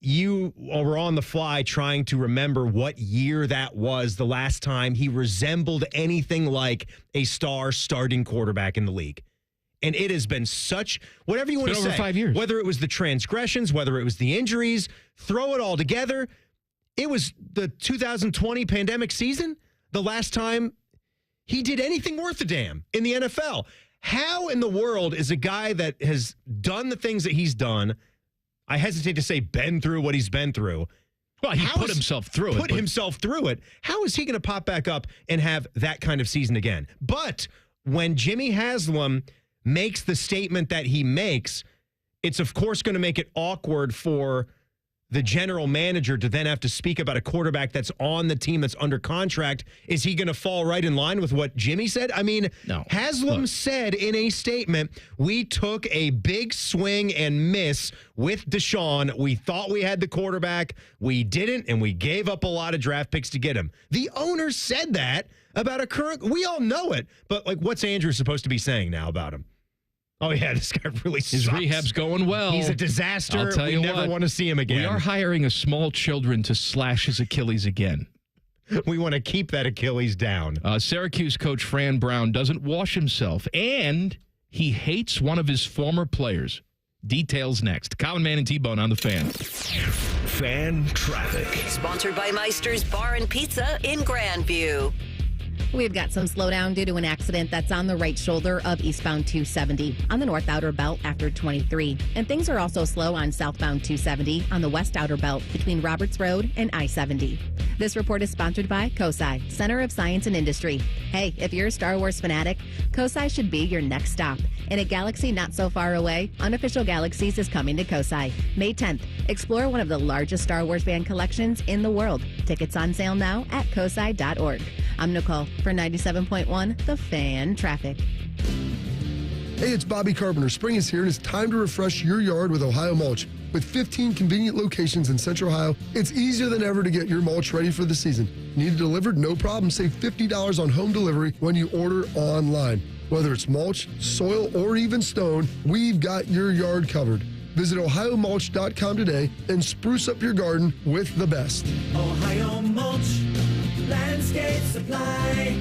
Speaker 4: You were on the fly trying to remember what year that was the last time he resembled anything like a star starting quarterback in the league. And it has been such, whatever you want to say.
Speaker 3: Over 5 years.
Speaker 4: Whether it was the transgressions, whether it was the injuries, throw it all together. It was the 2020 pandemic season, the last time he did anything worth a damn in the NFL. How in the world is a guy that has done the things that he's done, I hesitate to say been through what he's been through.
Speaker 3: Well, he put himself through it.
Speaker 4: Put himself through it. How is he going to pop back up and have that kind of season again? But when Jimmy Haslam makes the statement that he makes, it's of course going to make it awkward for the general manager to then have to speak about a quarterback that's on the team that's under contract. Is he going to fall right in line with what Jimmy said? I mean,
Speaker 3: no.
Speaker 4: Haslam said in a statement, we took a big swing and miss with Deshaun. We thought we had the quarterback. We didn't, and we gave up a lot of draft picks to get him. The owner said that about a current, we all know it, but like, what's Andrew supposed to be saying now about him? Oh, yeah, this guy really sucks.
Speaker 3: His rehab's going well.
Speaker 4: He's a disaster.
Speaker 3: I'll tell you
Speaker 4: we never want to see him again.
Speaker 3: We are hiring a small children to slash his Achilles again.
Speaker 4: We want to keep that Achilles down.
Speaker 3: Syracuse coach Fran Brown doesn't wash himself, and he hates one of his former players. Details next. Common Man and T-Bone on the Fan.
Speaker 1: Fan Traffic.
Speaker 9: Sponsored by Meister's Bar and Pizza in Grandview.
Speaker 10: We've got some slowdown due to an accident that's on the right shoulder of eastbound 270 on the north outer belt after 23. And things are also slow on southbound 270 on the west outer belt between Roberts Road and I-70. This report is sponsored by COSI, Center of Science and Industry. Hey, if you're a Star Wars fanatic, COSI should be your next stop. In a galaxy not so far away, Unofficial Galaxies is coming to COSI. May 10th, explore one of the largest Star Wars fan collections in the world. Tickets on sale now at cosi.org. I'm Nicole for 97.1 The Fan Traffic.
Speaker 5: Hey, it's Bobby Carpenter. Spring is here and it's time to refresh your yard with Ohio Mulch. With 15 convenient locations in Central Ohio, it's easier than ever to get your mulch ready for the season. Need it delivered? No problem. Save $50 on home delivery when you order online. Whether it's mulch, soil, or even stone, we've got your yard covered. Visit OhioMulch.com today and spruce up your garden with the best.
Speaker 6: Ohio Mulch, landscape supply,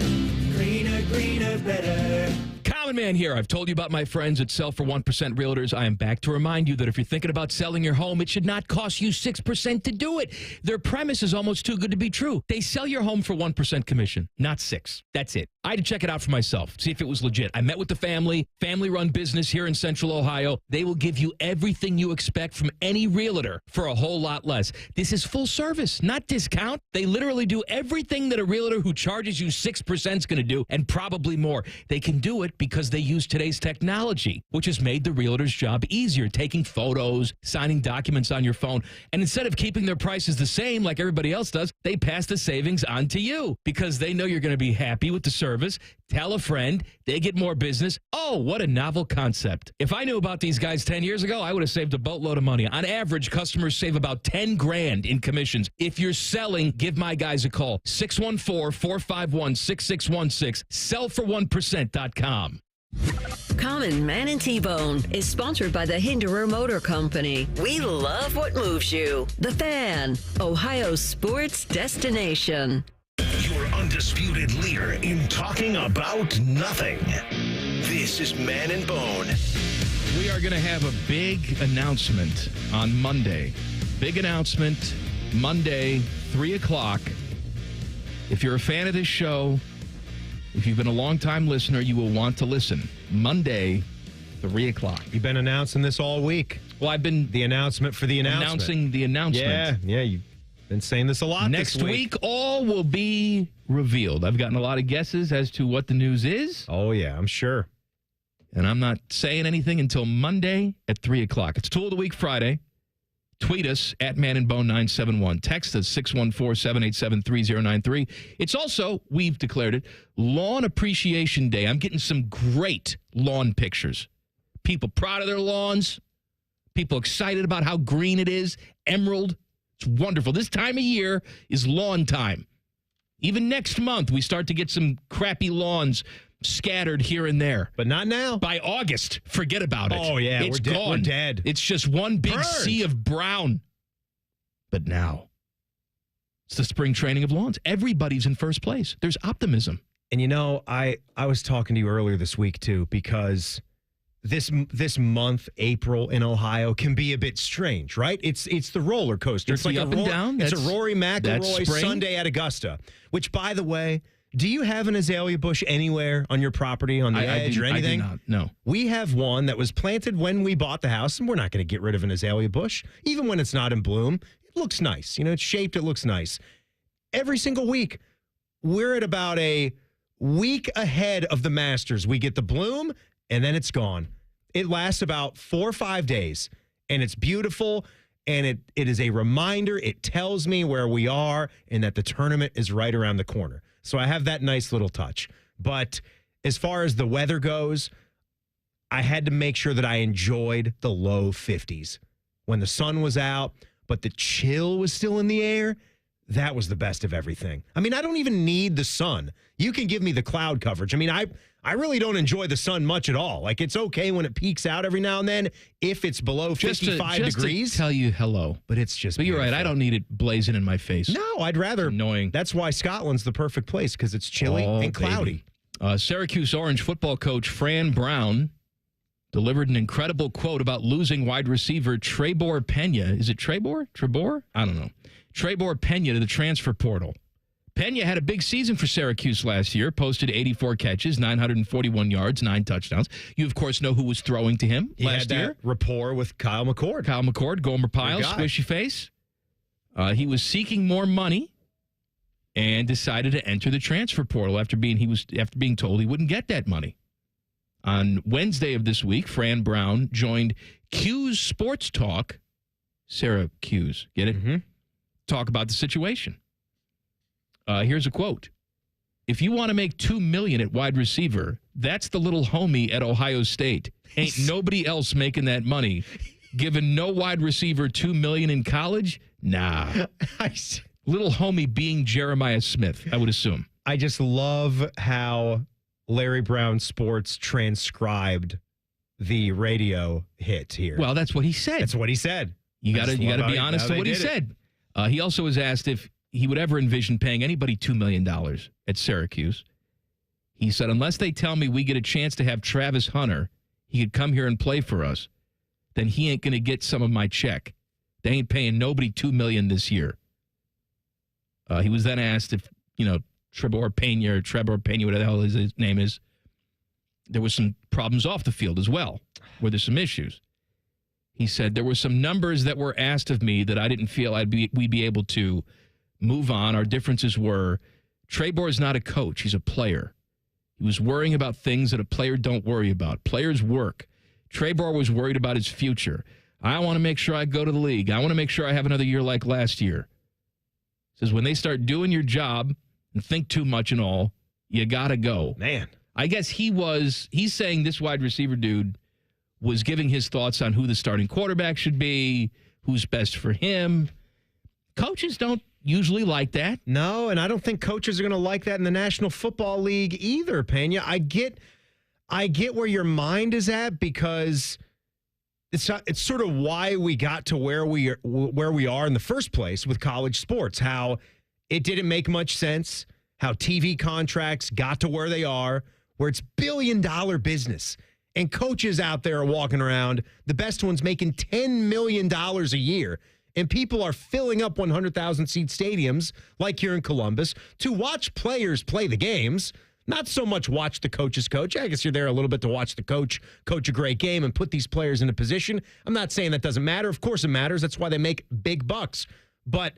Speaker 6: greener, greener, better.
Speaker 3: Common Man here. I've told you about my friends at Sell for 1% Realtors. I am back to remind you that if you're thinking about selling your home, it should not cost you 6% to do it. Their premise is almost too good to be true. They sell your home for 1% commission, not 6%. That's it. I had to check it out for myself, see if it was legit. I met with the family-run business here in Central Ohio. They will give you everything you expect from any realtor for a whole lot less. This is full service, not discount. They literally do everything that a realtor who charges you 6% is going to do, and probably more. They can do it because they use today's technology, which has made the realtor's job easier, taking photos, signing documents on your phone. And instead of keeping their prices the same like everybody else does, they pass the savings on to you because they know you're going to be happy with the service. Tell a friend, they get more business. Oh, what a novel concept. If I knew about these guys 10 years ago, I would have saved a boatload of money. On average, customers save about $10,000 in commissions. If you're selling, give my guys a call. 614-451-6616. Sellfor1%.com.
Speaker 9: Common Man and T-Bone is sponsored by the Hinderer Motor Company. We love what moves you. The Fan, Ohio's sports destination.
Speaker 1: Your undisputed leader in talking about nothing. This is Man and Bone.
Speaker 3: We are going to have a big announcement on Monday. Big announcement Monday, 3 o'clock. If you're a fan of this show, if you've been a long-time listener, you will want to listen. Monday, 3 o'clock.
Speaker 4: You've been announcing this all week.
Speaker 3: Well, I've been...
Speaker 4: The announcement for the announcement.
Speaker 3: Announcing the announcement.
Speaker 4: Yeah, you've been saying this a lot
Speaker 3: Next
Speaker 4: this week.
Speaker 3: All will be revealed. I've gotten a lot of guesses as to what the news is.
Speaker 4: Oh, yeah, I'm sure.
Speaker 3: And I'm not saying anything until Monday at 3 o'clock. It's Tool of the Week Friday. Tweet us at ManandBone971. Text us 614-787-3093. It's also, we've declared it, Lawn Appreciation Day. I'm getting some great lawn pictures. People proud of their lawns. People excited about how green it is. Emerald. It's wonderful. This time of year is lawn time. Even next month, we start to get some crappy lawns scattered here and there.
Speaker 4: But not now.
Speaker 3: By August, forget about it.
Speaker 4: Oh, yeah.
Speaker 3: It's gone.
Speaker 4: We're dead.
Speaker 3: It's just one big
Speaker 4: Burned.
Speaker 3: sea of brown. But now, it's the spring training of lawns. Everybody's in first place. There's optimism.
Speaker 4: And you know, I was talking to you earlier this week, too, because this month, April in Ohio, can be a bit strange, right? It's the roller coaster.
Speaker 3: It's like
Speaker 4: like
Speaker 3: up and down.
Speaker 4: It's
Speaker 3: That's-
Speaker 4: a Rory
Speaker 3: that's
Speaker 4: McIlroy
Speaker 3: spring.
Speaker 4: Sunday at Augusta, which, by the way, do you have an azalea bush anywhere on your property, on the edge or anything?
Speaker 3: I do not, no.
Speaker 4: We have one that was planted when we bought the house, and we're not going to get rid of an azalea bush. Even when it's not in bloom, it looks nice. You know, it's shaped, it looks nice. Every single week, we're at about a week ahead of the Masters. We get the bloom, and then it's gone. It lasts about 4 or 5 days, and it's beautiful, and it is a reminder. It tells me where we are and that the tournament is right around the corner. So I have that nice little touch. But as far as the weather goes, I had to make sure that I enjoyed the low 50s. When the sun was out, but the chill was still in the air, that was the best of everything. I mean, I don't even need the sun. You can give me the cloud coverage. I mean, I really don't enjoy the sun much at all. Like, it's okay when it peaks out every now and then if it's below 55 degrees.
Speaker 3: To tell you hello.
Speaker 4: But it's just
Speaker 3: But you're right. I don't need it blazing in my face.
Speaker 4: No, I'd rather.
Speaker 3: It's annoying.
Speaker 4: That's why Scotland's the perfect place, because it's chilly and cloudy.
Speaker 3: Syracuse Orange football coach Fran Brown delivered an incredible quote about losing wide receiver Trebor Pena. Is it Trebor? I don't know. Trebor Pena to the transfer portal. Pena had a big season for Syracuse last year, posted 84 catches, 941 yards, 9 touchdowns. You, of course, know who was throwing to him last year.
Speaker 4: Rapport with Kyle McCord.
Speaker 3: Gomer Pyle, squishy face. He was seeking more money and decided to enter the transfer portal after being told he wouldn't get that money. On Wednesday of this week, Fran Brown joined Q's Sports Talk. Sarah Q's, get it?
Speaker 4: Mm-hmm.
Speaker 3: Talk about the situation. Here's a quote. If you want to make $2 million at wide receiver, that's the little homie at Ohio State. Ain't nobody else making that money. Giving no wide receiver $2 million in college? Nah. Little homie being Jeremiah Smith, I would assume.
Speaker 4: I just love how Larry Brown Sports transcribed the radio hit here.
Speaker 3: Well, that's what he said.
Speaker 4: That's what he said.
Speaker 3: You got to be honest with what he said. He also was asked if he would ever envision paying anybody $2 million at Syracuse. He said, unless they tell me we get a chance to have Travis Hunter, he could come here and play for us, then he ain't going to get some of my check. They ain't paying nobody $2 million this year. He was then asked if, Trebor Pena, whatever the hell his name is, there was some problems off the field as well, where there's some issues. He said, there were some numbers that were asked of me that I didn't feel we'd be able to move on. Our differences were, Trebor is not a coach. He's a player. He was worrying about things that a player don't worry about. Players work. Trebor was worried about his future. I want to make sure I go to the league. I want to make sure I have another year like last year. Says, when they start doing your job and think too much and all, you got to go.
Speaker 4: Man.
Speaker 3: I guess he's saying this wide receiver dude was giving his thoughts on who the starting quarterback should be, who's best for him. Coaches don't usually like that.
Speaker 4: No, and I don't think coaches are going to like that in the National Football League either, Pena. I get where your mind is at, because it's sort of why we got to where we are in the first place with college sports, how it didn't make much sense, how TV contracts got to where they are, where it's billion-dollar business. and coaches out there are walking around, the best ones making $10 million a year. And people are filling up 100,000-seat stadiums like here in Columbus to watch players play the games, not so much watch the coach's coach. I guess you're there a little bit to watch the coach a great game and put these players in a position. I'm not saying that doesn't matter. Of course it matters. That's why they make big bucks. But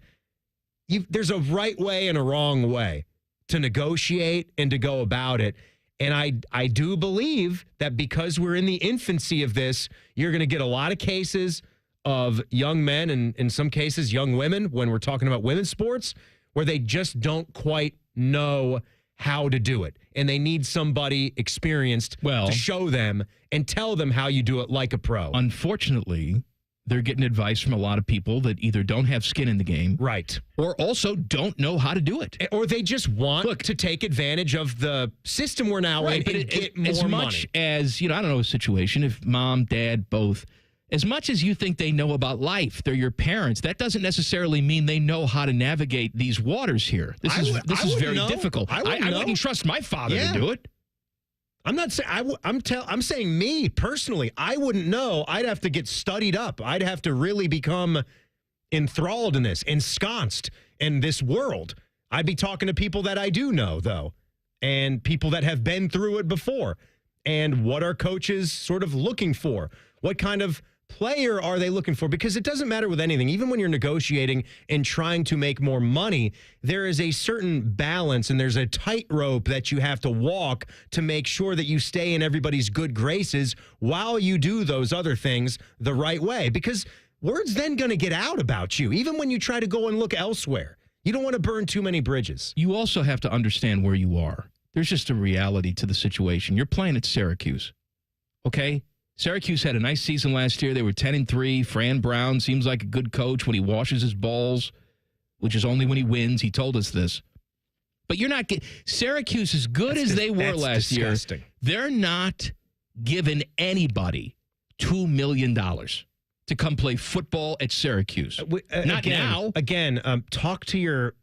Speaker 4: there's a right way and a wrong way to negotiate and to go about it. And I do believe that because we're in the infancy of this, you're going to get a lot of cases of young men and in some cases young women when we're talking about women's sports where they just don't quite know how to do it. And they need somebody experienced to show them and tell them how you do it like a pro.
Speaker 3: Unfortunately, they're getting advice from a lot of people that either don't have skin in the game.
Speaker 4: Right.
Speaker 3: Or also don't know how to do it.
Speaker 4: Or they just want to take advantage of the system we're now in and get more
Speaker 3: as much
Speaker 4: money.
Speaker 3: As, I don't know a situation, if mom, dad, both, as much as you think they know about life, they're your parents, that doesn't necessarily mean they know how to navigate these waters here. This is very difficult. I wouldn't trust my father to do it.
Speaker 4: I'm not saying I'm saying me personally, I wouldn't know. I'd have to get studied up. I'd have to really become enthralled in this, ensconced in this world. I'd be talking to people that I do know, though, and people that have been through it before. And what are coaches sort of looking for? What kind of player are they looking for? Because it doesn't matter with anything. Even when you're negotiating and trying to make more money, there is a certain balance and there's a tightrope that you have to walk to make sure that you stay in everybody's good graces while you do those other things the right way. Because word's then going to get out about you, even when you try to go and look elsewhere. You don't want to burn too many bridges.
Speaker 3: You also have to understand where you are. There's just a reality to the situation. You're playing at Syracuse, okay? Syracuse had a nice season last year. They were 10-3. Fran Brown seems like a good coach when he washes his balls, which is only when he wins. He told us this. But you're not Syracuse, as good as they were last year, they're not giving anybody $2 million to come play football at Syracuse. Not now.
Speaker 4: Again, talk to your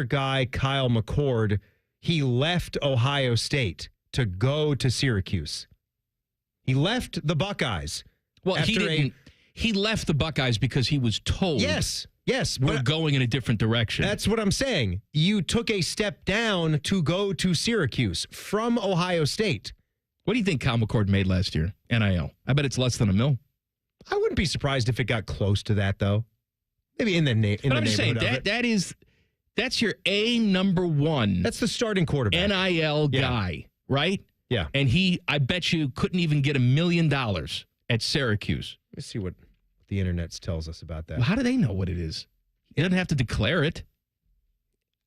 Speaker 4: guy, Kyle McCord. He left Ohio State to go to Syracuse. He left the Buckeyes.
Speaker 3: Well, he didn't. He left the Buckeyes because he was told.
Speaker 4: Yes.
Speaker 3: We're going in a different direction.
Speaker 4: That's what I'm saying. You took a step down to go to Syracuse from Ohio State.
Speaker 3: What do you think Kyle McCord made last year? NIL. I bet it's less than $1 million.
Speaker 4: I wouldn't be surprised if it got close to that, though. Maybe in the neighborhood.
Speaker 3: But I'm just saying that's your number one.
Speaker 4: That's the starting quarterback.
Speaker 3: NIL guy, right?
Speaker 4: Yeah.
Speaker 3: And I bet you couldn't even get $1 million at Syracuse.
Speaker 4: Let's see what the internet tells us about that.
Speaker 3: Well, how do they know what it is? He doesn't have to declare it.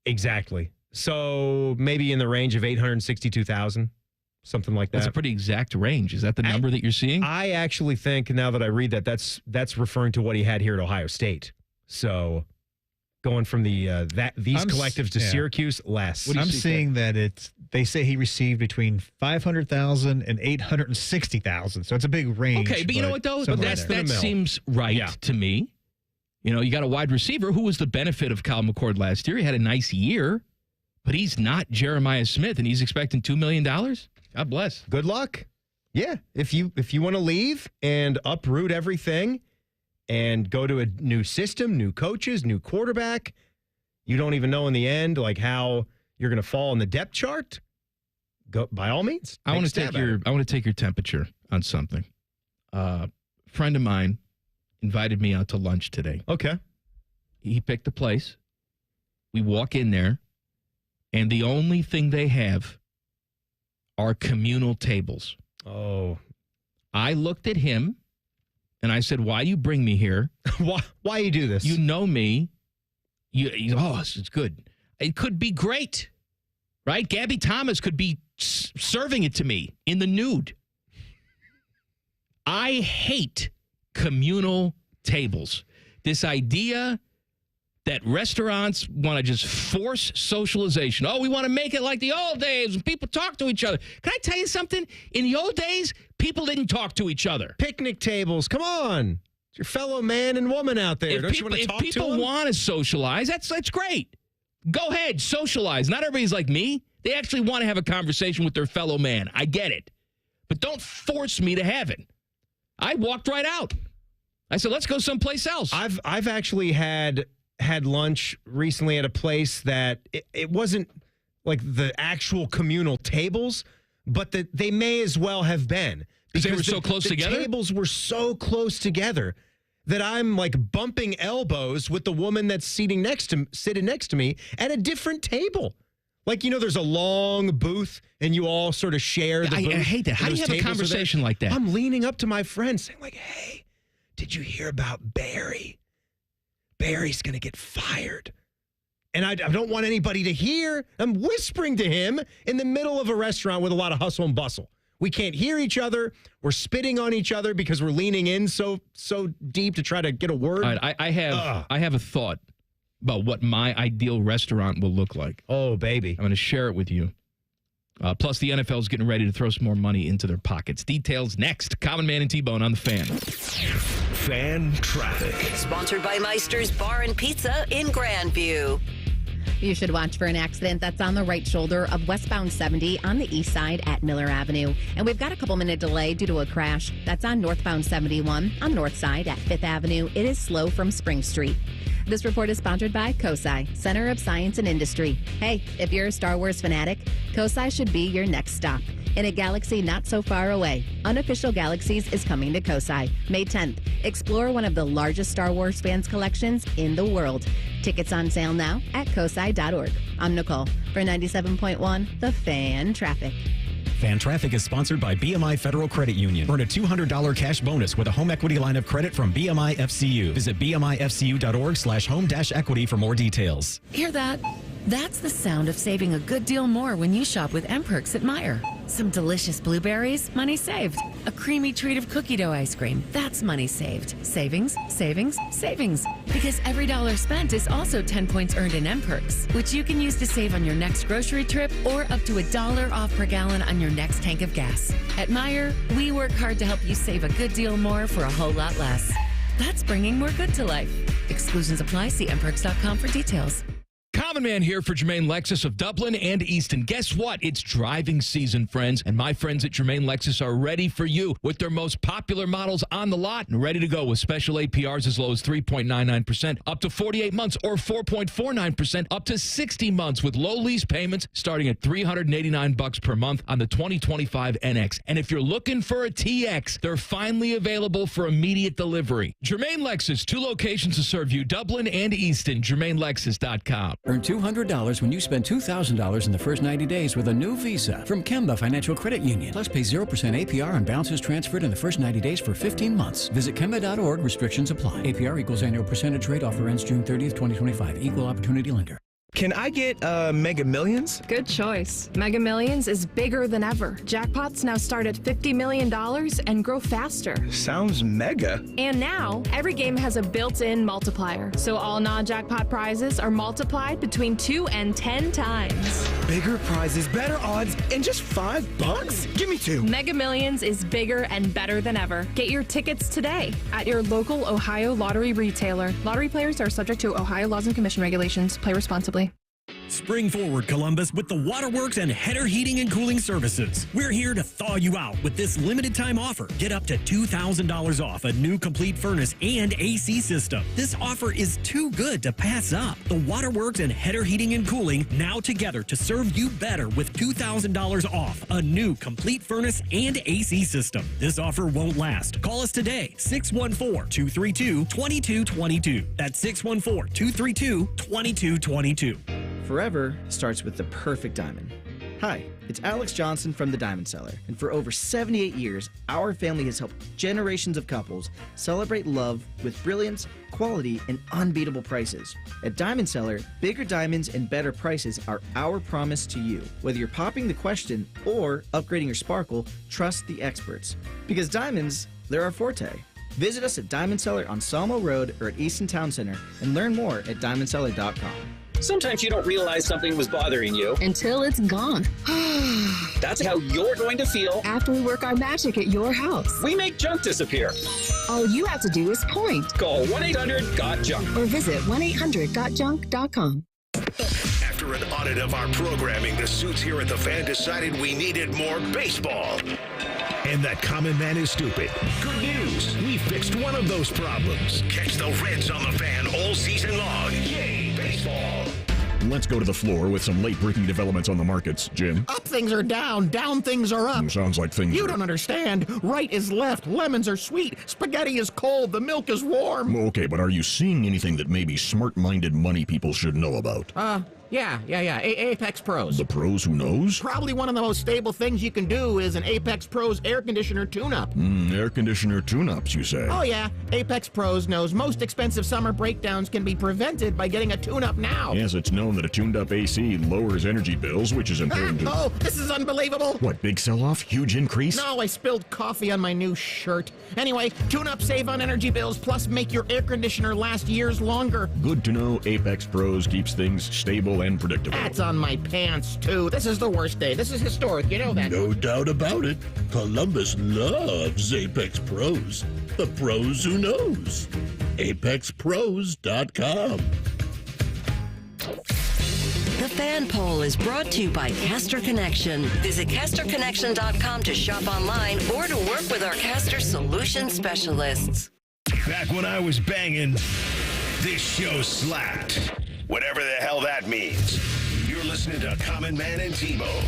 Speaker 4: Exactly. So maybe in the range of $862,000, something like that.
Speaker 3: That's a pretty exact range. Is that the number that you're seeing?
Speaker 4: I actually think now that I read that's referring to what he had here at Ohio State. So going from these collectives to Syracuse, less.
Speaker 8: I'm seeing that they say he received between $500,000 and $860,000. So it's a big range.
Speaker 3: Okay, but you know what though? But that seems right to me. You got a wide receiver who was the benefit of Kyle McCord last year. He had a nice year, but he's not Jeremiah Smith, and he's expecting $2 million. God bless.
Speaker 4: Good luck. Yeah, if you want to leave and uproot everything and go to a new system, new coaches, new quarterback, you don't even know in the end like how you're going to fall in the depth chart. Go by all means.
Speaker 3: I want to take your temperature on something. A friend of mine invited me out to lunch today.
Speaker 4: Okay.
Speaker 3: He picked a place. We walk in there, and the only thing they have are communal tables.
Speaker 4: Oh.
Speaker 3: I looked at him, and I said, why you bring me here?
Speaker 4: Why you do this?
Speaker 3: You know me. It's good. It could be great, right? Gabby Thomas could be serving it to me in the nude. I hate communal tables. This idea that restaurants want to just force socialization. Oh, we want to make it like the old days when people talk to each other. Can I tell you something? In the old days, people didn't talk to each other.
Speaker 4: Picnic tables, come on. It's your fellow man and woman out there. Don't you want to talk to them?
Speaker 3: If people want to socialize, that's great. Go ahead, socialize. Not everybody's like me. They actually want to have a conversation with their fellow man. I get it. but don't force me to have it. I walked right out. I said, let's go someplace else.
Speaker 4: I've actually had lunch recently at a place that it wasn't like the actual communal tables, but they may as well have been.
Speaker 3: Because they were so close together?
Speaker 4: The tables were so close together that I'm like bumping elbows with the woman that's sitting next to me at a different table. Like, there's a long booth and you all sort of share the booth.
Speaker 3: I hate that. How do you have a conversation like that?
Speaker 4: I'm leaning up to my friend saying like, hey, did you hear about Barry? Barry's going to get fired. And I don't want anybody to hear. I'm whispering to him in the middle of a restaurant with a lot of hustle and bustle. We can't hear each other. We're spitting on each other because we're leaning in so deep to try to get a word.
Speaker 3: All right, I have a thought about what my ideal restaurant will look like.
Speaker 4: Oh, baby.
Speaker 3: I'm going to share it with you. Plus, the NFL is getting ready to throw some more money into their pockets. Details next. Common Man and T-Bone on the Fan.
Speaker 1: Fan Traffic.
Speaker 9: Sponsored by Meister's Bar and Pizza in Grandview.
Speaker 10: You should watch for an accident that's on the right shoulder of westbound 70 on the east side at Miller Avenue. And we've got a couple-minute delay due to a crash that's on northbound 71 on north side at 5th Avenue. It is slow from Spring Street. This report is sponsored by COSI, Center of Science and Industry. Hey, if you're a Star Wars fanatic, COSI should be your next stop. In a galaxy not so far away, Unofficial Galaxies is coming to COSI May 10th. Explore one of the largest Star Wars fans collections in the world. Tickets on sale now at cosi.org. I'm Nicole for 97.1 The Fan Traffic.
Speaker 13: Fan Traffic is sponsored by BMI Federal Credit Union. Earn a $200 cash bonus with a home equity line of credit from BMI FCU. Visit bmifcu.org/home-equity for more details.
Speaker 2: Hear that? That's the sound of saving a good deal more when you shop with M-Perks at Meijer. Some delicious blueberries, money saved. A creamy treat of cookie dough ice cream, that's money saved. Savings, savings, savings. Because every dollar spent is also 10 points earned in M-Perks, which you can use to save on your next grocery trip or up to $1 off per gallon on your next tank of gas. At Meijer, we work hard to help you save a good deal more for a whole lot less. That's bringing more good to life. Exclusions apply. See mperks.com for details.
Speaker 3: Common Man here for Germain Lexus of Dublin and Easton. Guess what? It's driving season, friends, and my friends at Germain Lexus are ready for you with their most popular models on the lot and ready to go with special APRs as low as 3.99% up to 48 months or 4.49% up to 60 months with low lease payments starting at $389 per month on the 2025 NX. And if you're looking for a TX, they're finally available for immediate delivery. Germain Lexus, 2 locations to serve you, Dublin and Easton, germainlexus.com.
Speaker 7: Earn $200 when you spend $2,000 in the first 90 days with a new Visa from Kemba Financial Credit Union. Plus, pay 0% APR on balances transferred in the first 90 days for 15 months. Visit Kemba.org. Restrictions apply. APR equals annual percentage rate. Offer ends June 30th, 2025. Equal opportunity lender.
Speaker 23: Can I get Mega Millions?
Speaker 24: Good choice. Mega Millions is bigger than ever. Jackpots now start at $50 million and grow faster.
Speaker 23: Sounds mega.
Speaker 24: And now, every game has a built-in multiplier, so all non-jackpot prizes are multiplied between 2 and 10 times.
Speaker 23: Bigger prizes, better odds, and just $5? Give me 2.
Speaker 24: Mega Millions is bigger and better than ever. Get your tickets today at your local Ohio lottery retailer. Lottery players are subject to Ohio laws and commission regulations. Play responsibly.
Speaker 13: Spring forward, Columbus, with the Waterworks and Header Heating and Cooling Services. We're here to thaw you out with this limited time offer. Get up to $2,000 off a new complete furnace and AC system. This offer is too good to pass up. The Waterworks and Header Heating and Cooling now together to serve you better with $2,000 off a new complete furnace and AC system. This offer won't last. Call us today, 614-232-2222. That's 614-232-2222.
Speaker 11: Forever starts with the perfect diamond. Hi, it's Alex Johnson from The Diamond Cellar, and for over 78 years, our family has helped generations of couples celebrate love with brilliance, quality, and unbeatable prices. At Diamond Cellar, bigger diamonds and better prices are our promise to you. Whether you're popping the question or upgrading your sparkle, trust the experts. Because diamonds, they're our forte. Visit us at Diamond Cellar on Sawmill Road or at Easton Town Center and learn more at diamondcellar.com.
Speaker 25: Sometimes you don't realize something was bothering you
Speaker 26: until it's gone.
Speaker 25: That's how you're going to feel
Speaker 26: after we work our magic at your house.
Speaker 25: We make junk disappear.
Speaker 26: All you have to do is point.
Speaker 25: Call 1-800-GOT-JUNK
Speaker 26: or visit 1-800-GOT-JUNK.com.
Speaker 1: After an audit of our programming, the suits here at The Fan decided we needed more baseball. and that common man is stupid. Good news. We fixed one of those problems. Catch the Reds on the Fan all season long. Yay, baseball.
Speaker 12: Let's go to the floor with some late-breaking developments on the markets. Jim?
Speaker 14: Up things are down things are up.
Speaker 12: Sounds like things
Speaker 14: You
Speaker 12: are...
Speaker 14: don't understand. Right is left, lemons are sweet, spaghetti is cold, the milk is warm.
Speaker 12: Okay, but are you seeing anything that maybe smart-minded money people should know about?
Speaker 14: Yeah. Apex Pros.
Speaker 12: The pros who knows?
Speaker 14: Probably one of the most stable things you can do is an Apex Pros air conditioner tune-up.
Speaker 12: Air conditioner tune-ups, you say?
Speaker 14: Oh yeah, Apex Pros knows most expensive summer breakdowns can be prevented by getting a tune-up now.
Speaker 12: Yes, it's known that a tuned-up AC lowers energy bills, which is important to...
Speaker 14: Oh, this is unbelievable.
Speaker 12: What, big sell-off? Huge increase?
Speaker 14: No, I spilled coffee on my new shirt. Anyway, tune-up save on energy bills, plus make your air conditioner last years longer.
Speaker 12: Good to know Apex Pros keeps things stable and predictable.
Speaker 14: That's on my pants, too. This is the worst day. This is historic. You know that.
Speaker 15: No doubt about it. Columbus loves Apex Pros. The pros who knows. ApexPros.com.
Speaker 9: The Fan Poll is brought to you by Caster Connection. Visit CasterConnection.com to shop online or to work with our Caster Solution specialists.
Speaker 1: Back when I was banging, this show slapped. Whatever the hell that means. You're listening to Common Man and T-Bone.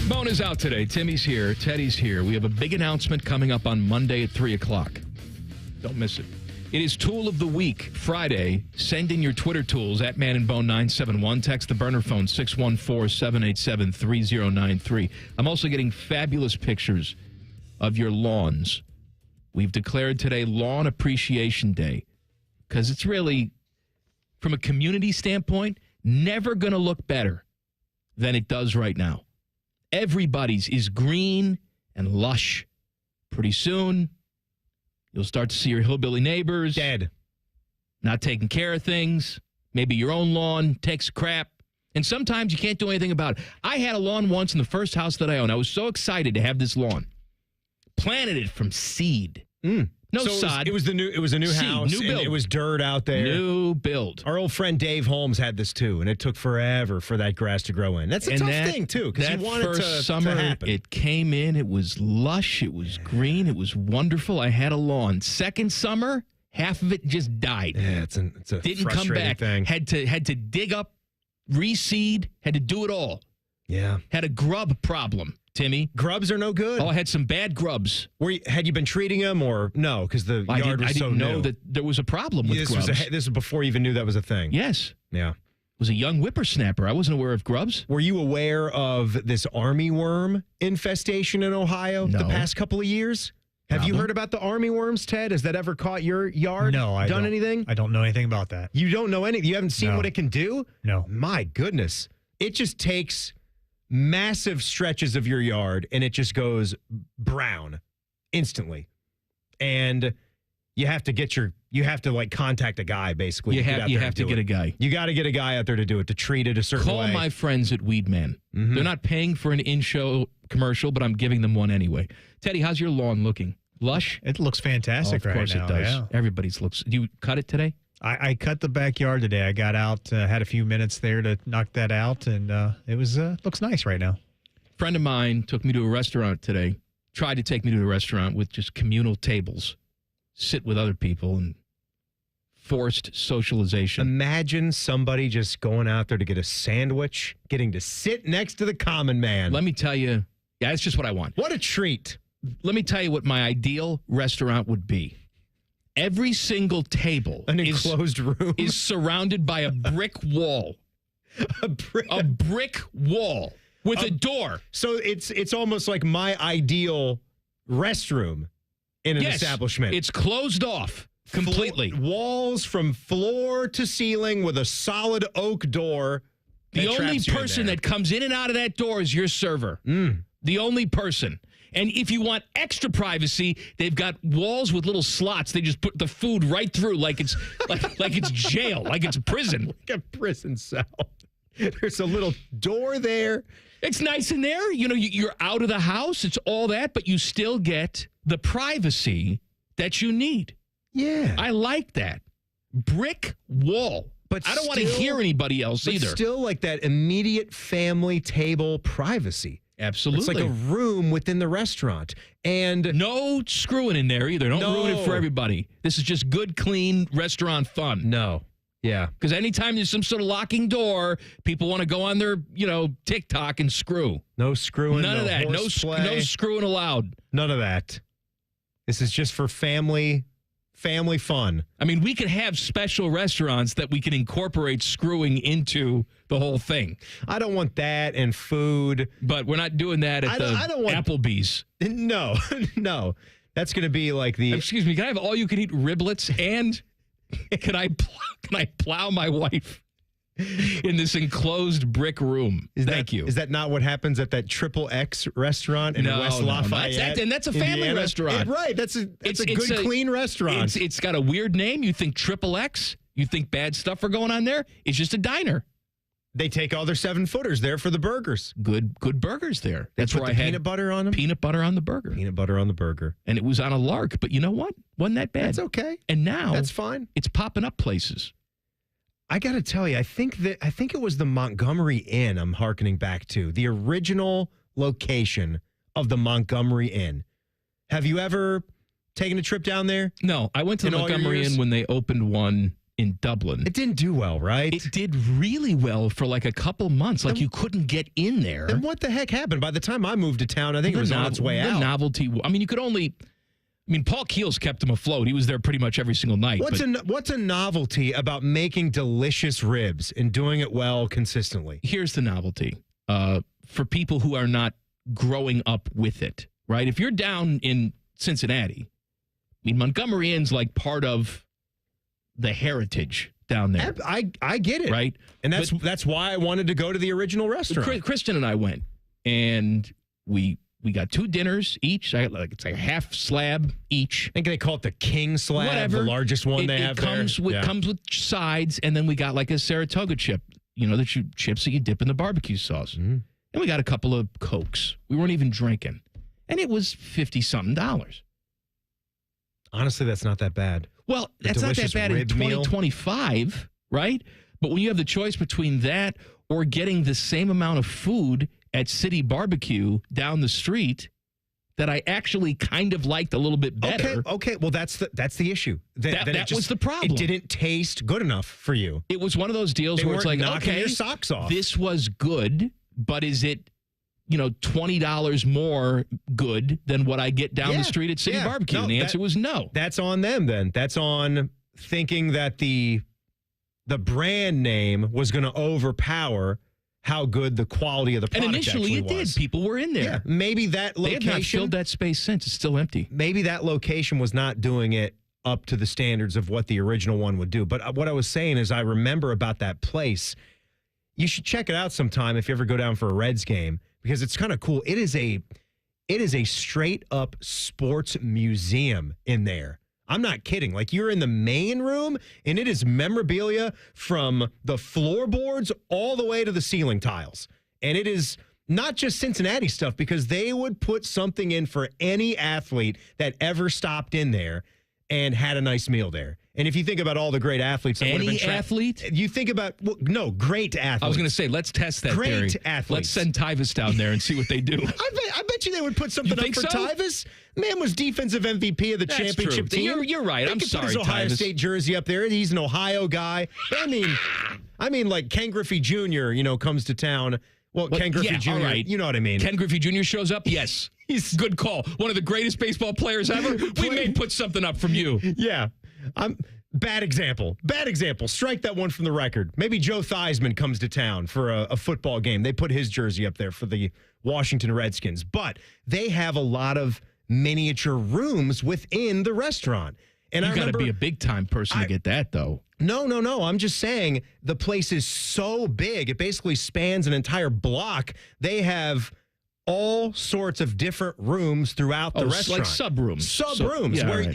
Speaker 3: Bone is out today. Timmy's here. Teddy's here. We have a big announcement coming up on Monday at 3 o'clock. Don't miss it. It is Tool of the Week, Friday. Send in your Twitter tools at Man and Bone 971. Text the burner phone 614-787-3093. I'm also getting fabulous pictures of your lawns. We've declared today Lawn Appreciation Day because it's really, from a community standpoint, never going to look better than it does right now. Everybody's is green and lush. Pretty soon, you'll start to see your hillbilly neighbors.
Speaker 4: Dead.
Speaker 3: Not taking care of things. Maybe your own lawn takes crap. And sometimes you can't do anything about it. I had a lawn once in the first house that I owned. I was so excited to have this lawn. Planted it from seed. No
Speaker 4: so
Speaker 3: sod.
Speaker 4: It was a new
Speaker 3: seed,
Speaker 4: house.
Speaker 3: new build.
Speaker 4: It was dirt out there.
Speaker 3: New build.
Speaker 4: Our old friend Dave Holmes had this too, and it took forever for that grass to grow in. That's a tough thing too, because you want it to happen.
Speaker 3: It came in. It was lush. It was green. It was wonderful. I had a lawn. Second summer, half of it just died.
Speaker 4: Yeah, it's a
Speaker 3: didn't come back.
Speaker 4: Thing.
Speaker 3: Had to dig up, reseed. Had to do it all.
Speaker 4: Yeah.
Speaker 3: Had a grub problem. Timmy.
Speaker 4: Grubs are no good.
Speaker 3: Oh, I had some bad grubs.
Speaker 4: Had you been treating them or no? Because the yard was so new. I didn't
Speaker 3: know that there was a problem with grubs.
Speaker 4: This was before you even knew that was a thing.
Speaker 3: Yes.
Speaker 4: Yeah.
Speaker 3: Was a young whippersnapper. I wasn't aware of grubs.
Speaker 4: Were you aware of this army worm infestation in Ohio the past couple of years? Have you heard about the army worms, Ted? Has that ever caught your yard?
Speaker 8: No, I don't.
Speaker 4: Anything?
Speaker 8: I don't know anything about that.
Speaker 4: You don't know anything? You haven't seen what it can do?
Speaker 8: No.
Speaker 4: My goodness. It just takes massive stretches of your yard and it just goes brown instantly. And you have to like contact a guy basically.
Speaker 3: You have to get a guy.
Speaker 4: You got to get a guy out there to do it, to treat it a certain way.
Speaker 3: Call my friends at Weedman. Mm-hmm. They're not paying for an in-show commercial, but I'm giving them one anyway. Teddy, how's your lawn looking? Lush?
Speaker 8: It looks fantastic right now.
Speaker 3: Of course it does.
Speaker 8: Yeah.
Speaker 3: Everybody's looks. Do you cut it today?
Speaker 8: I cut the backyard today. I got out, had a few minutes there to knock that out, and it was looks nice right now.
Speaker 3: Friend of mine took me to a restaurant today. Tried to take me to a restaurant with just communal tables, sit with other people, and forced socialization.
Speaker 4: Imagine somebody just going out there to get a sandwich, getting to sit next to the common man.
Speaker 3: Let me tell you, yeah, it's just what I want.
Speaker 4: What a treat.
Speaker 3: Let me tell you what my ideal restaurant would be. Every single table,
Speaker 4: an enclosed room,
Speaker 3: is surrounded by a brick wall. A brick wall with a door.
Speaker 4: So it's almost like my ideal restroom in an establishment.
Speaker 3: It's closed off completely.
Speaker 4: Walls from floor to ceiling with a solid oak door.
Speaker 3: The only person that comes in and out of that door is your server. The only person. And if you want extra privacy, they've got walls with little slots. They just put the food right through like it's like it's jail, like it's prison.
Speaker 4: Like a prison cell. There's a little door there.
Speaker 3: It's nice in there. You know, you're out of the house. It's all that, but you still get the privacy that you need.
Speaker 4: Yeah.
Speaker 3: I like that. Brick wall. But I don't want to hear anybody else either.
Speaker 4: Still like that immediate family table privacy.
Speaker 3: Absolutely.
Speaker 4: It's like a room within the restaurant. And
Speaker 3: no screwing in there either. Don't ruin it for everybody. This is just good, clean restaurant fun.
Speaker 4: No. Yeah.
Speaker 3: Because anytime there's some sort of locking door, people want to go on their, TikTok and screw.
Speaker 4: No screwing.
Speaker 3: None of that. No screwing allowed.
Speaker 4: None of that. This is just for family fun.
Speaker 3: I mean, we could have special restaurants that we can incorporate screwing into the whole thing.
Speaker 4: I don't want that and food.
Speaker 3: But we're not doing that at the Applebee's.
Speaker 4: No, no. That's going to be like the...
Speaker 3: Excuse me, can I have all-you-can-eat riblets and can I plow my wife in this enclosed brick room? Thank you.
Speaker 4: Is that not what happens at that Triple X restaurant in West Lafayette?
Speaker 3: And that's a family
Speaker 4: Indiana?
Speaker 3: restaurant.
Speaker 4: Right. That's a good, clean restaurant.
Speaker 3: It's got a weird name. You think Triple X? You think bad stuff are going on there? It's just a diner.
Speaker 4: They take all their 7-footers there for the burgers.
Speaker 3: Good burgers there. That's where I had
Speaker 4: peanut butter on them.
Speaker 3: Peanut butter on the burger.
Speaker 4: Peanut butter on the burger.
Speaker 3: And it was on a lark. But you know what? Wasn't that bad.
Speaker 4: That's okay.
Speaker 3: And now
Speaker 4: that's fine.
Speaker 3: It's popping up places.
Speaker 4: I got to tell you, I think it was the Montgomery Inn I'm hearkening back to, the original location of the Montgomery Inn. Have you ever taken a trip down there?
Speaker 3: No, I went to the Montgomery Inn when they opened one in Dublin.
Speaker 4: It didn't do well, right?
Speaker 3: It did really well for like a couple months. Like you couldn't get in there.
Speaker 4: And what the heck happened? By the time I moved to town, I think it was on its way out.
Speaker 3: The novelty. I mean, you could only... Paul Keels kept him afloat. He was there pretty much every single night.
Speaker 4: What's a novelty about making delicious ribs and doing it well consistently?
Speaker 3: Here's the novelty for people who are not growing up with it, right? If you're down in Cincinnati, Montgomery Inn's like part of the heritage down there.
Speaker 4: I get it.
Speaker 3: Right?
Speaker 4: And that's why I wanted to go to the original restaurant.
Speaker 3: Kristen and I went, and we got 2 dinners each. It's like a half slab each.
Speaker 4: I think they call it the king slab,
Speaker 3: whatever.
Speaker 4: The largest one they have
Speaker 3: comes
Speaker 4: there.
Speaker 3: With, comes with sides, and then we got like a Saratoga chip, the chips that you dip in the barbecue sauce. Mm-hmm. And we got a couple of Cokes. We weren't even drinking. And it was $50-something.
Speaker 4: Honestly, that's not that bad.
Speaker 3: Well, that's not that bad in 2025, right? But when you have the choice between that or getting the same amount of food at City Barbecue down the street that I actually kind of liked a little bit better.
Speaker 4: Okay. Well, that's the issue.
Speaker 3: That was the problem.
Speaker 4: It didn't taste good enough for you.
Speaker 3: It was one of those deals where it's like,
Speaker 4: knocking
Speaker 3: okay,
Speaker 4: your socks off.
Speaker 3: This was good, but is it, $20 more good than what I get down the street at City Barbecue?
Speaker 4: No,
Speaker 3: and the answer was no.
Speaker 4: That's on them then. That's on thinking that the brand name was going to overpower how good the quality of the product
Speaker 3: was. And initially it did. People were in there.
Speaker 4: Yeah, maybe that location...
Speaker 3: They have not filled that space since. It's still empty.
Speaker 4: Maybe that location was not doing it up to the standards of what the original one would do. But what I was saying is I remember about that place. You should check it out sometime if you ever go down for a Reds game, because it's kind of cool. It is a straight up sports museum in there. I'm not kidding. Like, you're in the main room, and it is memorabilia from the floorboards all the way to the ceiling tiles. And it is not just Cincinnati stuff, because they would put something in for any athlete that ever stopped in there and had a nice meal there. And if you think about all the great athletes...
Speaker 3: Any athlete?
Speaker 4: You think about... great athletes.
Speaker 3: I was going to say, let's test that
Speaker 4: great
Speaker 3: theory.
Speaker 4: Athletes.
Speaker 3: Let's send Tyvis down there and see what they do.
Speaker 4: I bet you they would put something up for Tyvis. Man was defensive MVP of the championship team.
Speaker 3: You're right. I'm sorry,
Speaker 4: put his Ohio
Speaker 3: Tyvis.
Speaker 4: State jersey up there. He's an Ohio guy. I mean, like Ken Griffey Jr., comes to town. Well, Ken Griffey Jr.,
Speaker 3: all right.
Speaker 4: You know what I mean.
Speaker 3: Ken Griffey Jr. shows up? Yes. He's good call. One of the greatest baseball players ever. We may put something up from you.
Speaker 4: Yeah. Bad example. Strike that one from the record. Maybe Joe Theismann comes to town for a football game. They put his jersey up there for the Washington Redskins. But they have a lot of miniature rooms within the restaurant. And
Speaker 3: You've got to be a big-time person to get that, though.
Speaker 4: No. I'm just saying the place is so big. It basically spans an entire block. They have all sorts of different rooms throughout the restaurant.
Speaker 3: Like sub-rooms.
Speaker 4: Where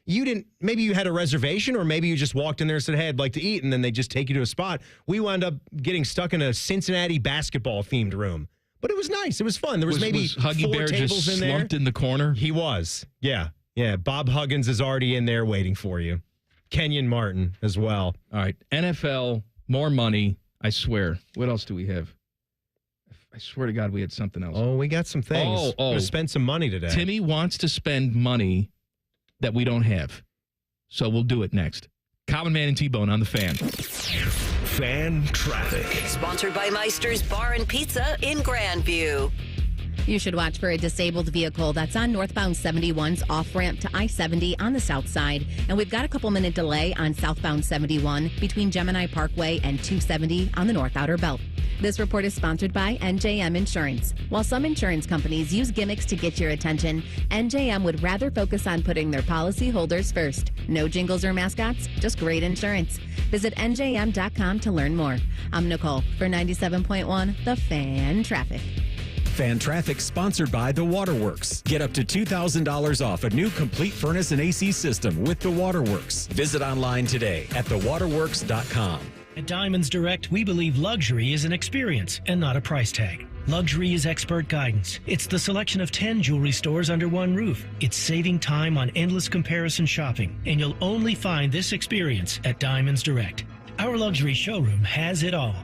Speaker 4: you didn't, maybe you had a reservation, or maybe you just walked in there and said, hey, I'd like to eat, and then they just take you to a spot. We wound up getting stuck in a Cincinnati basketball-themed room. But it was nice. It was fun. There was maybe
Speaker 3: Huggy
Speaker 4: 4
Speaker 3: Bear
Speaker 4: tables
Speaker 3: just
Speaker 4: in there.
Speaker 3: slumped in the corner?
Speaker 4: He was. Yeah. Bob Huggins is already in there waiting for you. Kenyon Martin as well.
Speaker 3: All right. NFL, more money, I swear. What else do we have? I swear to God, we had something else.
Speaker 4: Oh, we got some things.
Speaker 3: Oh.
Speaker 4: We're gonna spend some money today.
Speaker 3: Timmy wants to spend money that we don't have. So we'll do it next. Common Man and T-Bone on the Fan.
Speaker 1: Fan traffic.
Speaker 9: Sponsored by Meister's Bar and Pizza in Grandview.
Speaker 10: You should watch for a disabled vehicle that's on northbound 71's off-ramp to I-70 on the south side. And we've got a couple-minute delay on southbound 71 between Gemini Parkway and 270 on the north outer belt. This report is sponsored by NJM Insurance. While some insurance companies use gimmicks to get your attention, NJM would rather focus on putting their policyholders first. No jingles or mascots, just great insurance. Visit NJM.com to learn more. I'm Nicole for 97.1 The Fan Traffic.
Speaker 13: Fan Traffic sponsored by The Waterworks. Get up to $2,000 off a new complete furnace and AC system with The Waterworks. Visit online today at thewaterworks.com.
Speaker 16: At Diamonds Direct, we believe luxury is an experience and not a price tag. Luxury is expert guidance. It's the selection of 10 jewelry stores under one roof. It's saving time on endless comparison shopping, and you'll only find this experience at Diamonds Direct. Our luxury showroom has it all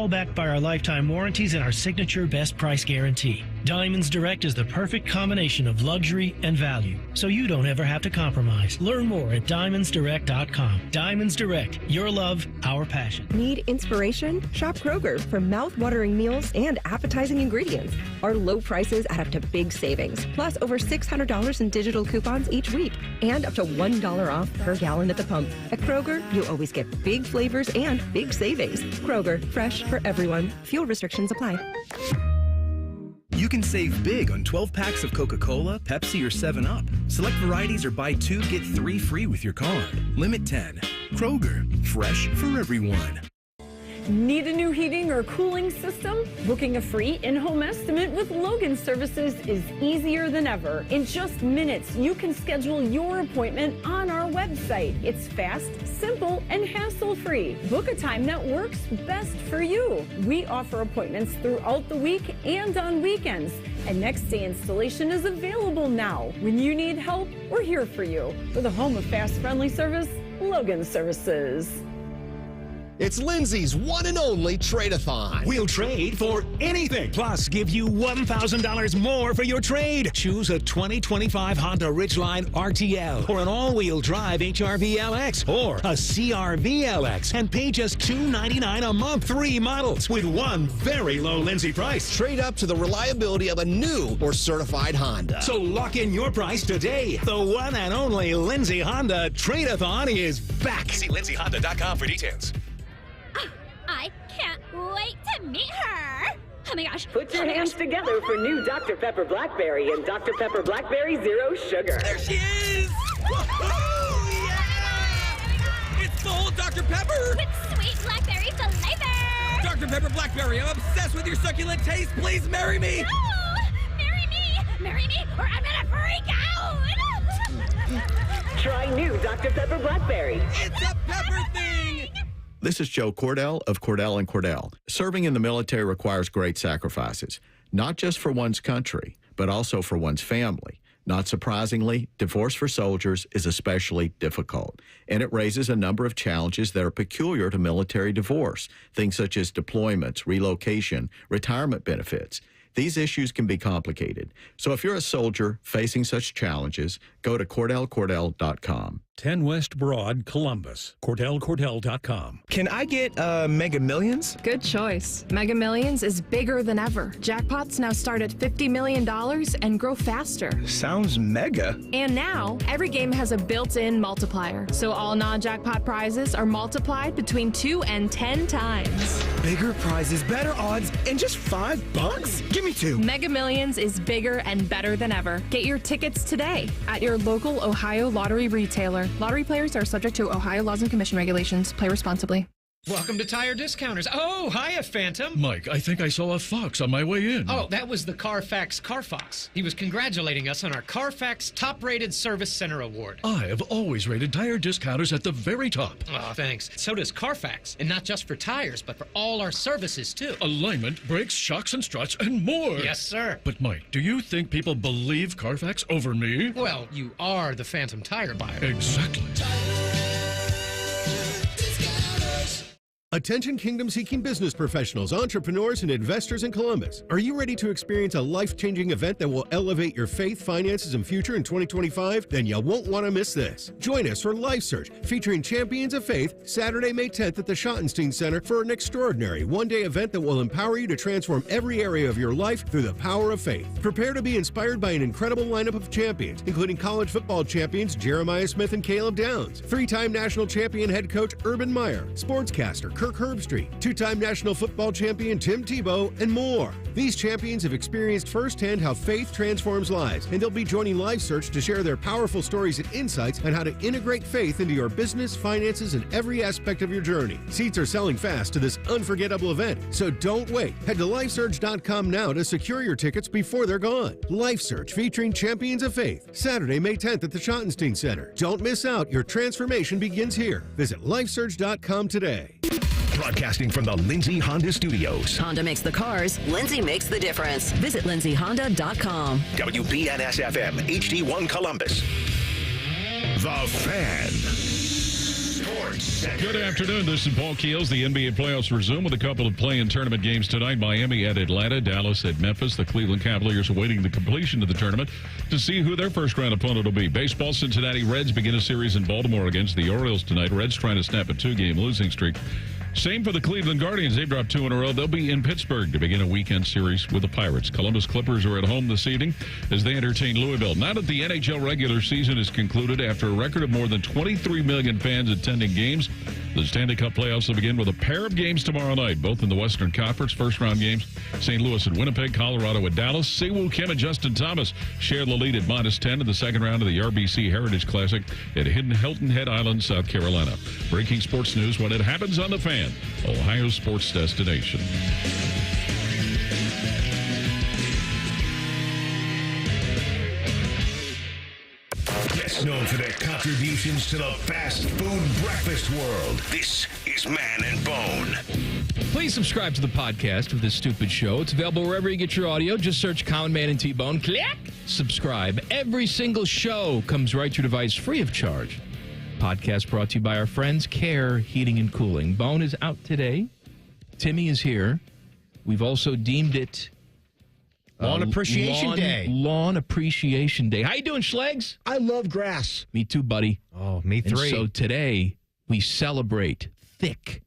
Speaker 16: backed by our lifetime warranties and our signature best price guarantee. Diamonds Direct is the perfect combination of luxury and value, so you don't ever have to compromise. Learn more at diamondsdirect.com. Diamonds Direct, your love, our passion.
Speaker 17: Need inspiration? Shop Kroger for mouth-watering meals and appetizing ingredients. Our low prices add up to big savings, plus over $600 in digital coupons each week, and up to $1 off per gallon at the pump. At Kroger, you always get big flavors and big savings. Kroger, fresh for everyone. Fuel restrictions apply.
Speaker 18: You can save big on 12 packs of Coca-Cola, Pepsi, or 7-Up. Select varieties or buy 2, get 3 free with your card. Limit 10. Kroger, fresh for everyone.
Speaker 19: Need a new heating or cooling system? Booking a free in-home estimate with Logan Services is easier than ever. In just minutes, you can schedule your appointment on our website. It's fast, simple, and hassle-free. Book a time that works best for you. We offer appointments throughout the week and on weekends. And next-day installation is available now. When you need help, we're here for you. For the home of fast, friendly service, Logan Services.
Speaker 20: It's Lindsay's one and only trade-a-thon.
Speaker 21: We'll trade for anything. Plus, give you $1,000 more for your trade. Choose a 2025 Honda Ridgeline RTL or an all-wheel drive HRV LX or a CRV LX and pay just $299 a month. 3 models with one very low Lindsay price.
Speaker 20: Trade up to the reliability of a new or certified Honda.
Speaker 21: So lock in your price today. The one and only Lindsay Honda Trade-a-thon is back. See lindsayhonda.com for details.
Speaker 27: I can't wait to meet her. Oh my gosh.
Speaker 28: Put your hands together for new Dr. Pepper Blackberry and Dr. Pepper Blackberry Zero Sugar.
Speaker 29: There she is! Woohoo! Yeah! It's full of Dr. Pepper!
Speaker 27: With sweet blackberry flavor!
Speaker 29: Dr. Pepper Blackberry, I'm obsessed with your succulent taste. Please marry me!
Speaker 27: No! Marry me! Marry me, or I'm gonna freak out!
Speaker 28: Try new Dr. Pepper Blackberry.
Speaker 29: It's a pepper thing!
Speaker 12: This is Joe Cordell of Cordell & Cordell. Serving in the military requires great sacrifices, not just for one's country, but also for one's family. Not surprisingly, divorce for soldiers is especially difficult, and it raises a number of challenges that are peculiar to military divorce, things such as deployments, relocation, retirement benefits. These issues can be complicated. So if you're a soldier facing such challenges, go to CordellCordell.com.
Speaker 30: 10 West Broad, Columbus. CordellCordell.com.
Speaker 23: Can I get Mega Millions?
Speaker 24: Good choice. Mega Millions is bigger than ever. Jackpots now start at $50 million and grow faster.
Speaker 23: Sounds mega.
Speaker 24: And now, every game has a built-in multiplier. So all non-jackpot prizes are multiplied between 2 and 10 times.
Speaker 23: Bigger prizes, better odds, and just $5? Give me 2.
Speaker 24: Mega Millions is bigger and better than ever. Get your tickets today at your local Ohio lottery retailer. Lottery players are subject to Ohio laws and commission regulations. Play responsibly.
Speaker 31: Welcome to Tire Discounters. Oh, hiya, Phantom.
Speaker 15: Mike, I think I saw a fox on my way in.
Speaker 31: Oh, that was the Carfax Carfox. He was congratulating us on our Carfax Top-Rated Service Center Award.
Speaker 15: I have always rated Tire Discounters at the very top.
Speaker 31: Oh, thanks. So does Carfax. And not just for tires, but for all our services, too.
Speaker 15: Alignment, brakes, shocks, and struts, and more.
Speaker 31: Yes, sir.
Speaker 15: But, Mike, do you think people believe Carfax over me?
Speaker 31: Well, you are the Phantom tire buyer.
Speaker 15: Exactly.
Speaker 1: A
Speaker 20: Attention kingdom-seeking business professionals, entrepreneurs, and investors in Columbus. Are you ready to experience a life-changing event that will elevate your faith, finances, and future in 2025? Then you won't want to miss this. Join us for Life Search, featuring Champions of Faith, Saturday, May 10th at the Schottenstein Center for an extraordinary one-day event that will empower you to transform every area of your life through the power of faith. Prepare to be inspired by an incredible lineup of champions, including college football champions Jeremiah Smith and Caleb Downs, three-time national champion head coach Urban Meyer, sportscaster Kirk Herbstreit, two-time national football champion Tim Tebow, and more. These champions have experienced firsthand how faith transforms lives, and they'll be joining Life Search to share their powerful stories and insights on how to integrate faith into your business, finances, and every aspect of your journey. Seats are selling fast to this unforgettable event, so don't wait. Head to lifesearch.com now to secure your tickets before they're gone. Life Search featuring Champions of Faith, Saturday, May 10th at the Schottenstein Center. Don't miss out. Your transformation begins here. Visit lifesearch.com today.
Speaker 1: Broadcasting from the Lindsay Honda Studios.
Speaker 9: Honda makes the cars. Lindsay makes the difference. Visit lindsayhonda.com.
Speaker 1: WBNS-FM, HD1 Columbus. The Fan. Sports Center.
Speaker 2: Good afternoon. This is Paul Keels. The NBA playoffs resume with a couple of play-in tournament games tonight. Miami at Atlanta, Dallas at Memphis. The Cleveland Cavaliers awaiting the completion of the tournament to see who their first-round opponent will be. Baseball, Cincinnati Reds begin a series in Baltimore against the Orioles tonight. Reds trying to snap a two-game losing streak. Same for the Cleveland Guardians. They've dropped 2 in a row. They'll be in Pittsburgh to begin a weekend series with the Pirates. Columbus Clippers are at home this evening as they entertain Louisville. Now that the NHL regular season is concluded, after a record of more than 23 million fans attending games, the Stanley Cup playoffs will begin with a pair of games tomorrow night, both in the Western Conference. First-round games, St. Louis at Winnipeg, Colorado at Dallas. Siwoo Kim and Justin Thomas share the lead at -10 in the second round of the RBC Heritage Classic at Hilton Head Island, South Carolina. Breaking sports news when it happens on The Fan, Ohio sports destination.
Speaker 1: Best known for their contributions to the fast food breakfast world. This is Man and Bone.
Speaker 3: Please subscribe to the podcast of this stupid show. It's available wherever you get your audio. Just search Common Man and T-Bone. Click. Subscribe. Every single show comes right to your device free of charge. Podcast brought to you by our friends Care Heating and Cooling. Bone is out today. Timmy is here. We've also deemed it
Speaker 4: Lawn Appreciation Day.
Speaker 3: Lawn Appreciation Day. How you doing, Schlegs?
Speaker 4: I love grass.
Speaker 3: Me too, buddy.
Speaker 4: Oh, me three.
Speaker 3: And so today we celebrate thick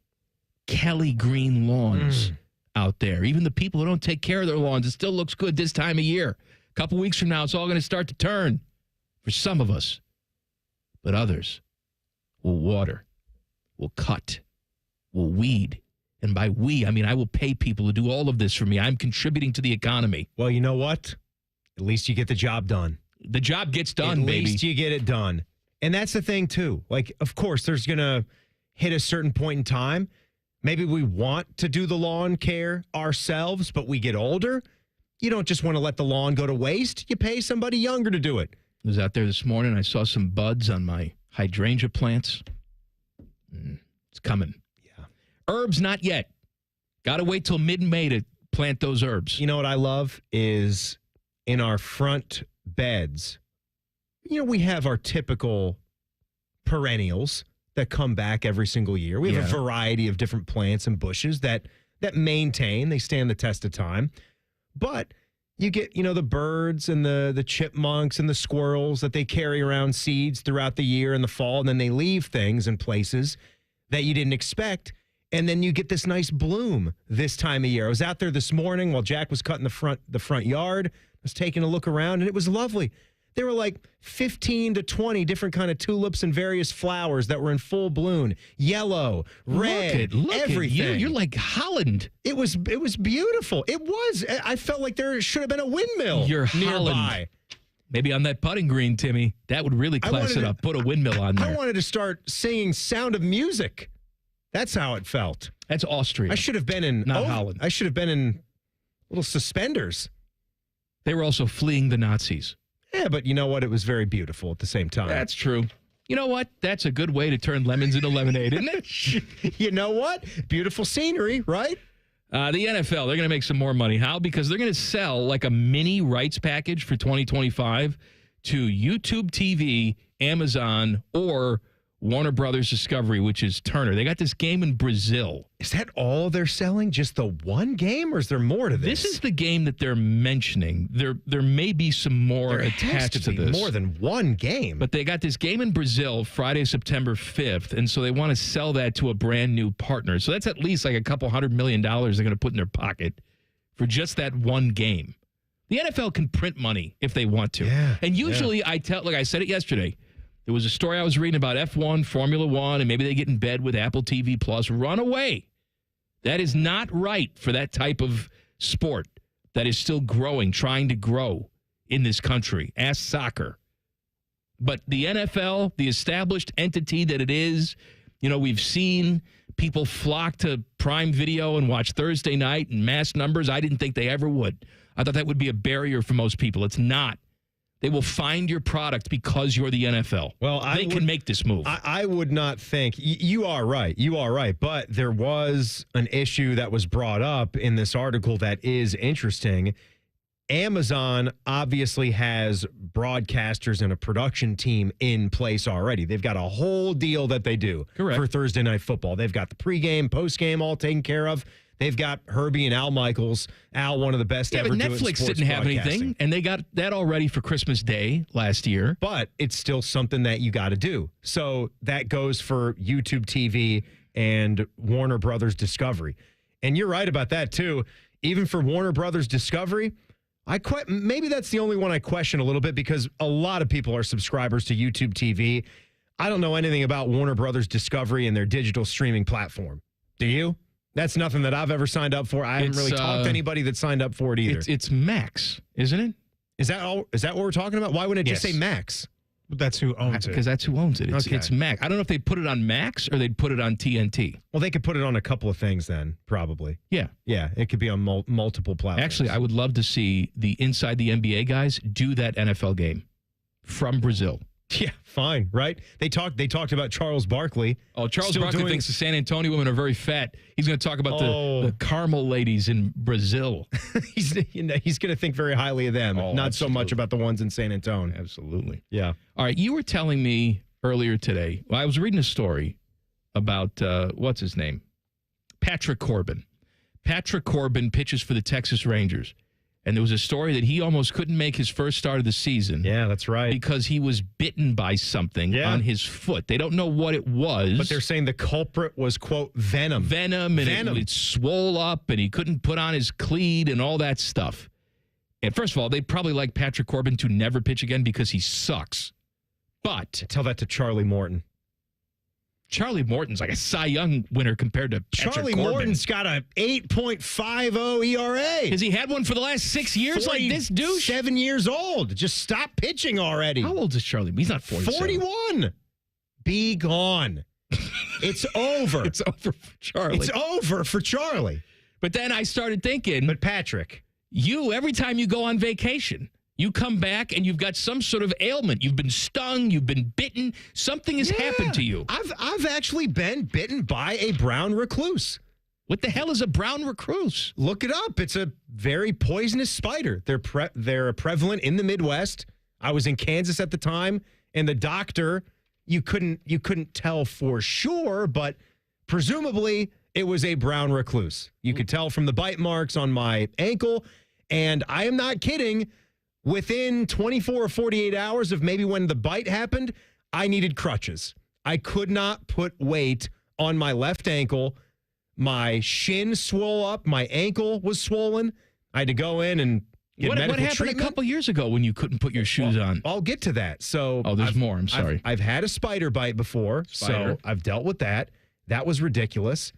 Speaker 3: Kelly green lawns out there. Even the people who don't take care of their lawns, it still looks good this time of year. A couple weeks from now, it's all going to start to turn for some of us. But others will water, will cut, will weed. And by we, I mean I will pay people to do all of this for me. I'm contributing to the economy.
Speaker 4: Well, you know what? At least you get the job done.
Speaker 3: The job gets done, baby.
Speaker 4: At least you get it done. And that's the thing, too. Like, of course, there's going to hit a certain point in time. Maybe we want to do the lawn care ourselves, but we get older. You don't just want to let the lawn go to waste. You pay somebody younger to do it.
Speaker 3: I was out there this morning. I saw some buds on my hydrangea plants. It's coming.
Speaker 4: Yeah.
Speaker 3: Herbs, not yet. Got to wait till mid-May to plant those herbs.
Speaker 4: You know what I love is in our front beds, you know, we have our typical perennials that come back every single year. We have a variety of different plants and bushes that maintain. They stand the test of time. But you get, you know, the birds and the chipmunks and the squirrels that they carry around seeds throughout the year in the fall, and then they leave things in places that you didn't expect. And then you get this nice bloom this time of year. I was out there this morning while Jack was cutting the front yard. I was taking a look around, and it was lovely. There were like 15 to 20 different kind of tulips and various flowers that were in full bloom. Yellow, red,
Speaker 3: look
Speaker 4: everything.
Speaker 3: At you. You're like Holland.
Speaker 4: It was beautiful. It was. I felt like there should have been a windmill
Speaker 3: You're
Speaker 4: nearby.
Speaker 3: Holland. Maybe on that putting green, Timmy. That would really class it up. Put a windmill on there.
Speaker 4: I wanted to start singing Sound of Music. That's how it felt.
Speaker 3: That's Austria.
Speaker 4: I should have been in
Speaker 3: Holland.
Speaker 4: I should have been in little suspenders.
Speaker 3: They were also fleeing the Nazis.
Speaker 4: Yeah, but you know what? It was very beautiful at the same time.
Speaker 3: That's true. You know what? That's a good way to turn lemons into lemonade, isn't it?
Speaker 4: You know what? Beautiful scenery, right?
Speaker 3: The NFL, they're going to make some more money. How? Because they're going to sell like a mini rights package for 2025 to YouTube TV, Amazon, or Warner Brothers Discovery, which is Turner. They got this game in Brazil.
Speaker 4: Is that all they're selling? Just the one game, or is there more to this?
Speaker 3: This is the game that they're mentioning. There may be some more attached to this.
Speaker 4: More than one game.
Speaker 3: But they got this game in Brazil Friday, September 5th, and so they want to sell that to a brand new partner. So that's at least like a couple $100 million they're going to put in their pocket for just that one game. The NFL can print money if they want to.
Speaker 4: Yeah,
Speaker 3: and usually I said it yesterday. There was a story I was reading about F1, Formula One, and maybe they get in bed with Apple TV Plus. Run away. That is not right for that type of sport that is still growing, trying to grow in this country. Ask soccer. But the NFL, the established entity that it is, we've seen people flock to Prime Video and watch Thursday night in mass numbers. I didn't think they ever would. I thought that would be a barrier for most people. It's not. They will find your product because you're the NFL.
Speaker 4: Well,
Speaker 3: they can make this move.
Speaker 4: I would not think. You are right. You are right. But there was an issue that was brought up in this article that is interesting. Amazon obviously has broadcasters and a production team in place already. They've got a whole deal that they do for Thursday Night Football. They've got the pregame, postgame all taken care of. They've got Herbie and Al Michaels. Al, one of the best ever doing sports
Speaker 3: broadcasting. Netflix didn't have anything, and they got that all ready for Christmas Day last year.
Speaker 4: But it's still something that you got to do. So that goes for YouTube TV and Warner Brothers Discovery. And you're right about that, too. Even for Warner Brothers Discovery, maybe that's the only one I question a little bit because a lot of people are subscribers to YouTube TV. I don't know anything about Warner Brothers Discovery and their digital streaming platform. Do you? That's nothing that I've ever signed up for. I haven't really talked to anybody that signed up for it either.
Speaker 3: It's Max, isn't it?
Speaker 4: Is that all? Is that what we're talking about? Why wouldn't it just say Max?
Speaker 5: But that's who owns it.
Speaker 3: Because that's who owns it. It's Max. I don't know if they'd put it on Max or they'd put it on TNT.
Speaker 4: Well, they could put it on a couple of things then, probably.
Speaker 3: Yeah.
Speaker 4: Yeah, it could be on multiple platforms.
Speaker 3: Actually, I would love to see the Inside the NBA guys do that NFL game from Brazil.
Speaker 4: Yeah, fine, right? They talked about Charles Barkley.
Speaker 3: Oh, Charles Barkley thinks the San Antonio women are very fat. He's going to talk about the Carmel ladies in Brazil.
Speaker 4: He's going to think very highly of them, not so much about the ones in San Antonio.
Speaker 3: Absolutely.
Speaker 4: Yeah.
Speaker 3: All right, you were telling me earlier today, I was reading a story about, what's his name? Patrick Corbin. Patrick Corbin pitches for the Texas Rangers. And there was a story that he almost couldn't make his first start of the season.
Speaker 4: Yeah, that's right.
Speaker 3: Because he was bitten by something on his foot. They don't know what it was.
Speaker 4: But they're saying the culprit was, quote, venom.
Speaker 3: Venom, and it swole up, and he couldn't put on his cleat and all that stuff. And first of all, they'd probably like Patrick Corbin to never pitch again because he sucks. But
Speaker 4: tell that to Charlie Morton.
Speaker 3: Charlie Morton's like a Cy Young winner compared to Patrick
Speaker 4: Charlie
Speaker 3: Corbin.
Speaker 4: Morton's got a 8.50 ERA.
Speaker 3: Has he had one for the last 6 years like this douche?
Speaker 4: 7 years old. Just stop pitching already.
Speaker 3: How old is Charlie? He's not 47.
Speaker 4: 41. Be gone. It's over.
Speaker 3: It's over for Charlie.
Speaker 4: It's over for Charlie.
Speaker 3: But then I started thinking.
Speaker 4: But Patrick.
Speaker 3: Every time you go on vacation, you come back and you've got some sort of ailment. You've been stung. You've been bitten. Something has happened to you.
Speaker 4: I've actually been bitten by a brown recluse.
Speaker 3: What the hell is a brown recluse?
Speaker 4: Look it up. It's a very poisonous spider. They're prevalent in the Midwest. I was in Kansas at the time, and the doctor, you couldn't tell for sure, but presumably it was a brown recluse. You could tell from the bite marks on my ankle, and I am not kidding. Within 24 or 48 hours of maybe when the bite happened, I needed crutches. I could not put weight on my left ankle. My shin swole up. My ankle was swollen. I had to go in and get medical treatment.
Speaker 3: What happened a couple years ago when you couldn't put your shoes on?
Speaker 4: I'll get to that. So,
Speaker 3: there's more. I'm sorry.
Speaker 4: I've had a spider bite before, so I've dealt with that. That was ridiculous.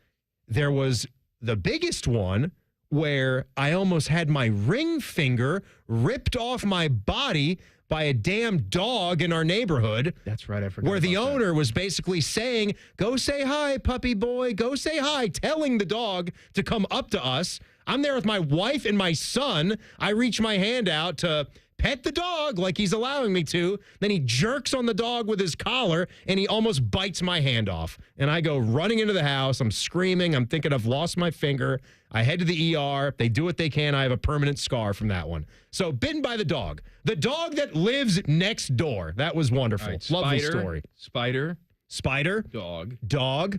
Speaker 4: There was the biggest one where I almost had my ring finger ripped off my body by a damn dog in our neighborhood.
Speaker 3: That's right, I forgot.
Speaker 4: Where the owner was basically saying, "Go say hi, puppy boy, go say hi," telling the dog to come up to us. I'm there with my wife and my son. I reach my hand out to pet the dog like he's allowing me to. Then he jerks on the dog with his collar, and he almost bites my hand off. And I go running into the house. I'm screaming. I'm thinking I've lost my finger. I head to the ER. They do what they can. I have a permanent scar from that one. So bitten by the dog. The dog that lives next door. That was wonderful.
Speaker 3: Right,
Speaker 4: Lovely story.
Speaker 3: Spider.
Speaker 4: spider, dog.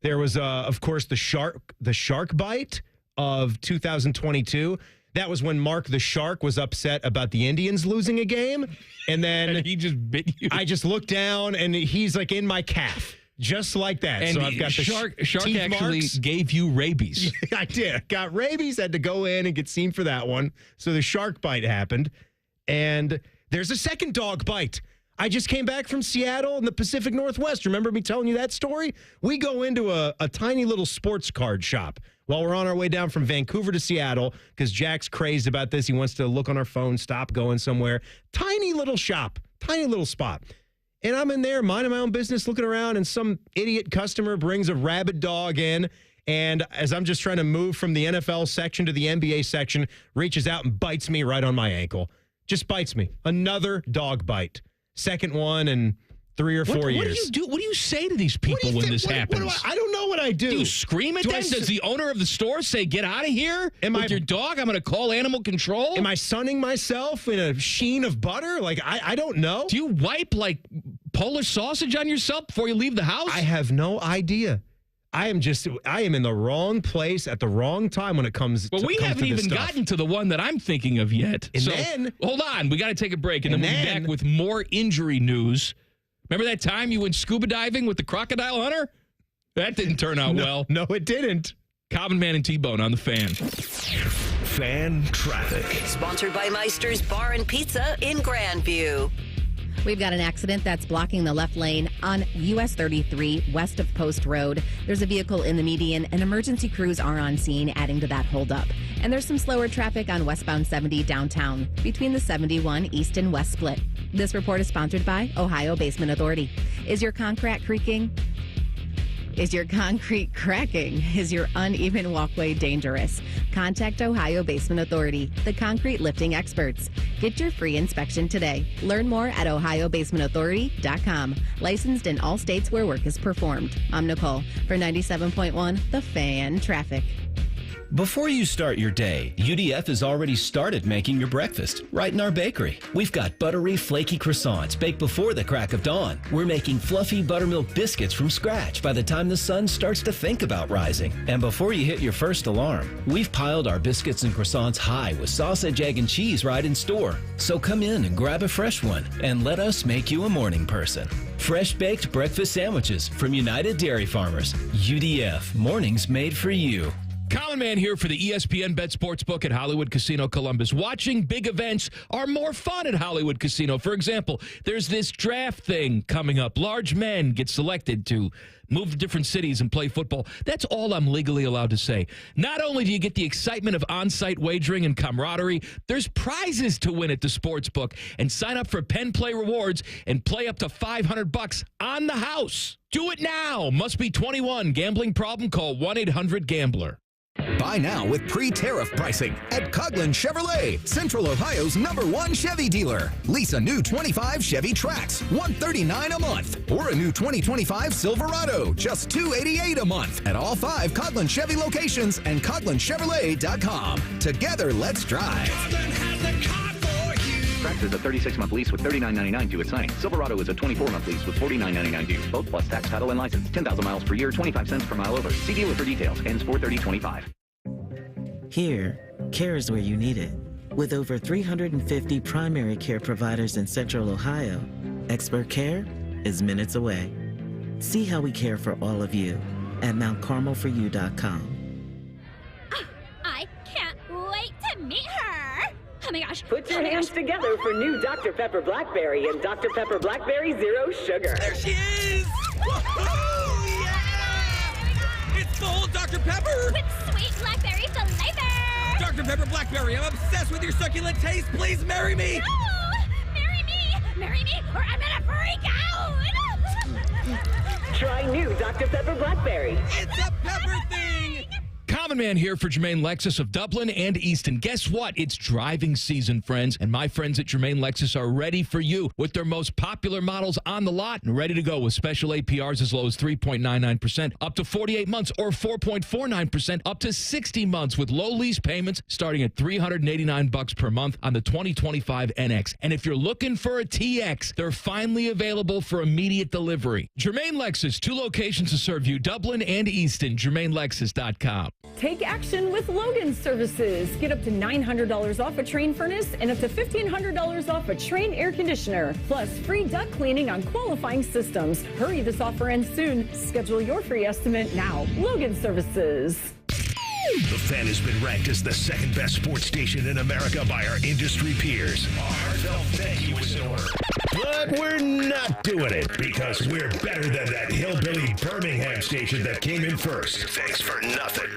Speaker 4: There was, of course, the shark bite of 2022. That was when Mark the Shark was upset about the Indians losing a game. And then
Speaker 3: he just bit you.
Speaker 4: I just looked down and he's like in my calf. Just like that.
Speaker 3: And
Speaker 4: so I've got the
Speaker 3: shark
Speaker 4: teeth
Speaker 3: actually
Speaker 4: marks.
Speaker 3: gave you rabies.
Speaker 4: Yeah, I did. Got rabies, had to go in and get seen for that one. So the shark bite happened. And there's a second dog bite. I just came back from Seattle in the Pacific Northwest. Remember me telling you that story? We go into a tiny little sports card shop while we're on our way down from Vancouver to Seattle because Jack's crazed about this. He wants to look on our phone, stop going somewhere. Tiny little shop, tiny little spot. And I'm in there minding my own business, looking around, and some idiot customer brings a rabid dog in. And as I'm just trying to move from the NFL section to the NBA section, reaches out and bites me right on my ankle. Just bites me. Another dog bite. Second one in 3 or 4 years.
Speaker 3: What do you do? What do you say to these people when this happens?
Speaker 4: I don't know what I do.
Speaker 3: Do you scream at them? Does the owner of the store say, get out of here with your dog? I'm going to call animal control?
Speaker 4: Am I sunning myself in a sheen of butter? Like, I don't know.
Speaker 3: Do you wipe, like, Polish sausage on yourself before you leave the house?
Speaker 4: I have no idea. I am in the wrong place at the wrong time when it comes to
Speaker 3: Well, we haven't even gotten to the one that I'm thinking of yet.
Speaker 4: And
Speaker 3: so,
Speaker 4: then,
Speaker 3: hold on. We got to take a break, and then we'll be back with more injury news. Remember that time you went scuba diving with the crocodile hunter? That didn't turn out well.
Speaker 4: No, it didn't.
Speaker 3: Common Man and T-Bone on the Fan.
Speaker 1: Fan Traffic.
Speaker 9: Sponsored by Meister's Bar and Pizza in Grandview.
Speaker 5: We've got an accident that's blocking the left lane on US 33 west of Post Road. There's a vehicle in the median and emergency crews are on scene, adding to that holdup. And there's some slower traffic on westbound 70 downtown between the 71 east and west split. This report is sponsored by Ohio Basement Authority. Is your concrete creaking? Is your concrete cracking? Is your uneven walkway dangerous? Contact Ohio Basement Authority, the concrete lifting experts. Get your free inspection today. Learn more at ohiobasementauthority.com. Licensed in all states where work is performed. I'm Nicole for 97.1 The Fan Traffic.
Speaker 6: Before you start your day, UDF has already started making your breakfast right in our bakery. We've got buttery, flaky croissants baked before the crack of dawn. We're making fluffy buttermilk biscuits from scratch by the time the sun starts to think about rising. And before you hit your first alarm, we've piled our biscuits and croissants high with sausage, egg, and cheese right in store. So come in and grab a fresh one and let us make you a morning person. Fresh baked breakfast sandwiches from United Dairy Farmers. UDF, mornings made for you.
Speaker 3: Common Man here for the ESPN Bet Sportsbook at Hollywood Casino Columbus. Watching big events are more fun at Hollywood Casino. For example, there's this draft thing coming up. Large men get selected to move to different cities and play football. That's all I'm legally allowed to say. Not only do you get the excitement of on-site wagering and camaraderie, there's prizes to win at the Sportsbook. And sign up for Penn Play Rewards and play up to $500 on the house. Do it now. Must be 21. Gambling problem? Call 1-800-GAMBLER.
Speaker 7: Buy now with pre-tariff pricing at Coughlin Chevrolet, Central Ohio's #1 Chevy dealer. Lease a new 25 Chevy Trax, $139 a month, or a new 2025 Silverado, just $288 a month at all 5 Coughlin Chevy locations and CoughlinChevrolet.com. Together, let's drive.
Speaker 8: Trax is a 36-month lease with $39.99 due at signing. Silverado is a 24-month lease with $49.99 due. Both plus tax, title, and license. 10,000 miles per year, 25 cents per mile over. See dealer for details. Ends 4/30/25.
Speaker 10: Here, care is where you need it. With over 350 primary care providers in Central Ohio, expert care is minutes away. See how we care for all of you at mountcarmelforyou.com.
Speaker 27: I can't wait to meet her. Oh my gosh.
Speaker 28: Put your hands together for new Dr. Pepper Blackberry and Dr. Pepper Blackberry Zero Sugar.
Speaker 29: There she is! Woohoo! Yeah! It's full Dr. Pepper!
Speaker 27: With sweet blackberry flavor!
Speaker 29: Dr. Pepper Blackberry, I'm obsessed with your succulent taste. Please marry me!
Speaker 27: No! Marry me! Marry me, or I'm gonna freak out!
Speaker 28: Try new Dr. Pepper Blackberry.
Speaker 29: It's a pepper thing!
Speaker 3: Common Man here for Germain Lexus of Dublin and Easton. Guess what? It's driving season, friends, and my friends at Germain Lexus are ready for you with their most popular models on the lot and ready to go with special APRs as low as 3.99% up to 48 months or 4.49% up to 60 months with low lease payments starting at $389 per month on the 2025 NX. And if you're looking for a TX, they're finally available for immediate delivery. Germain Lexus, 2 locations to serve you, Dublin and Easton, GermainLexus.com.
Speaker 11: Take action with Logan Services. Get up to $900 off a Train furnace and up to $1,500 off a Train air conditioner. Plus, free duct cleaning on qualifying systems. Hurry, this offer ends soon. Schedule your free estimate now. Logan Services.
Speaker 1: The Fan has been ranked as the second best sports station in America by our industry peers. Our heartfelt thank you is in order. But we're not doing it because we're better than that hillbilly Birmingham station that came in first. Thanks for nothing.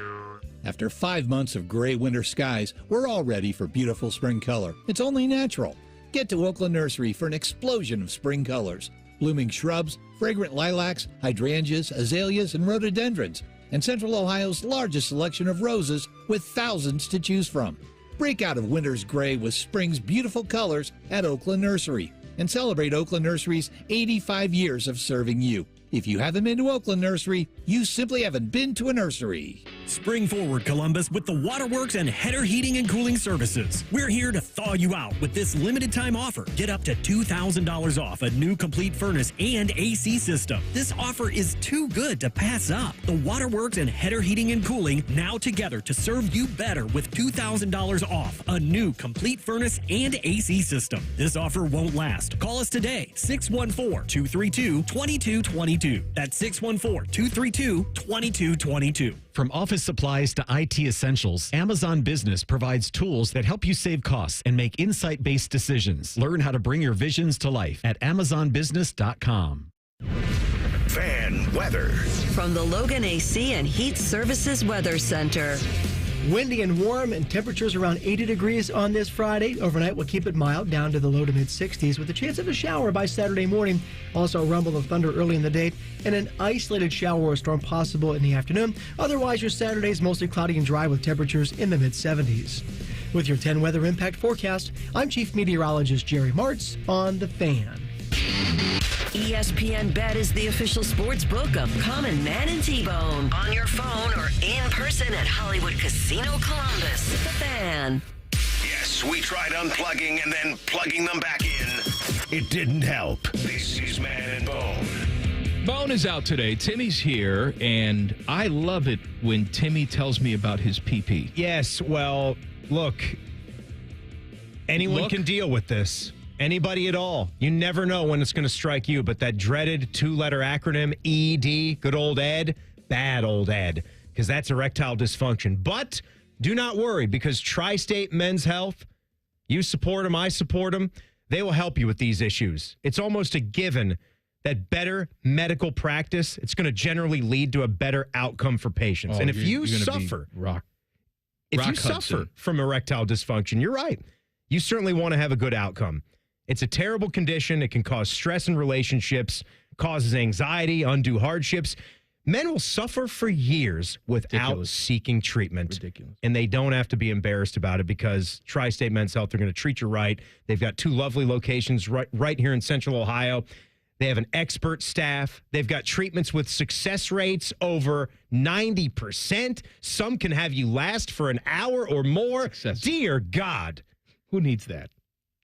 Speaker 13: After 5 months of gray winter skies, we're all ready for beautiful spring color. It's only natural. Get to Oakland Nursery for an explosion of spring colors. Blooming shrubs, fragrant lilacs, hydrangeas, azaleas, and rhododendrons, and Central Ohio's largest selection of roses with thousands to choose from. Break out of winter's gray with spring's beautiful colors at Oakland Nursery and celebrate Oakland Nursery's 85 years of serving you. If you haven't been to Oakland Nursery, you simply haven't been to a nursery.
Speaker 14: Spring forward, Columbus, with the Waterworks and Header Heating and Cooling Services. We're here to thaw you out with this limited time offer. Get up to $2,000 off a new complete furnace and AC system. This offer is too good to pass up. The Waterworks and Header Heating and Cooling now together to serve you better with $2,000 off a new complete furnace and AC system. This offer won't last. Call us today, 614-232-2222. That's 614-232-2222.
Speaker 16: From office supplies to IT essentials, Amazon Business provides tools that help you save costs and make insight-based decisions. Learn how to bring your visions to life at AmazonBusiness.com.
Speaker 1: Fan weather.
Speaker 9: From the Logan AC and Heat Services Weather Center.
Speaker 17: Windy and warm, and temperatures around 80 degrees on this Friday. Overnight, we'll keep it mild, down to the low to mid-60s, with a chance of a shower by Saturday morning. Also, a rumble of thunder early in the day, and an isolated shower or storm possible in the afternoon. Otherwise, your Saturday is mostly cloudy and dry with temperatures in the mid-70s. With your 10 weather impact forecast, I'm Chief Meteorologist Jerry Martz on The Fan.
Speaker 9: ESPN Bet is the official sports book of Common Man and T-Bone. On your phone or in person at Hollywood Casino Columbus. The Fan.
Speaker 1: Yes, we tried unplugging and then plugging them back in. It didn't help. This is Man and Bone.
Speaker 3: Bone is out today. Timmy's here, and I love it when Timmy tells me about his pee-pee.
Speaker 4: Yes, well, look, anyone can deal with this. Anybody at all. You never know when it's going to strike you, but that dreaded 2-letter acronym, ED, good old Ed, bad old Ed, because that's erectile dysfunction. But do not worry, because Tri-State Men's Health, you support them, I support them, they will help you with these issues. It's almost a given that better medical practice, it's going to generally lead to a better outcome for patients. And if you suffer, suffer from erectile dysfunction, you're right. You certainly want to have a good outcome. It's a terrible condition. It can cause stress in relationships, causes anxiety, undue hardships. Men will suffer for years without seeking treatment.
Speaker 3: Ridiculous.
Speaker 4: And they don't have to be embarrassed about it because Tri-State Men's Health, they're going to treat you right. They've got 2 lovely locations right here in Central Ohio. They have an expert staff. They've got treatments with success rates over 90%. Some can have you last for an hour or more. Dear God.
Speaker 3: Who needs that?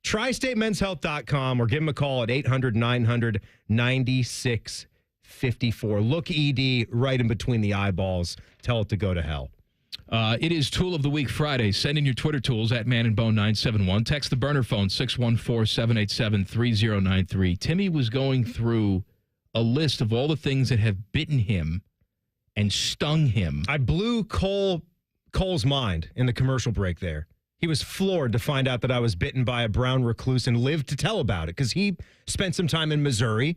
Speaker 4: TriStateMen'sHealth.com or give them a call at 800-900-9654. Look ED right in between the eyeballs. Tell it to go to hell.
Speaker 3: It is Tool of the Week Friday. Send in your Twitter tools at Man and Bone 971. Text the burner phone 614-787-3093. Timmy was going through a list of all the things that have bitten him and stung him.
Speaker 4: I blew Cole's mind in the commercial break there. He was floored to find out that I was bitten by a brown recluse and lived to tell about it because he spent some time in Missouri,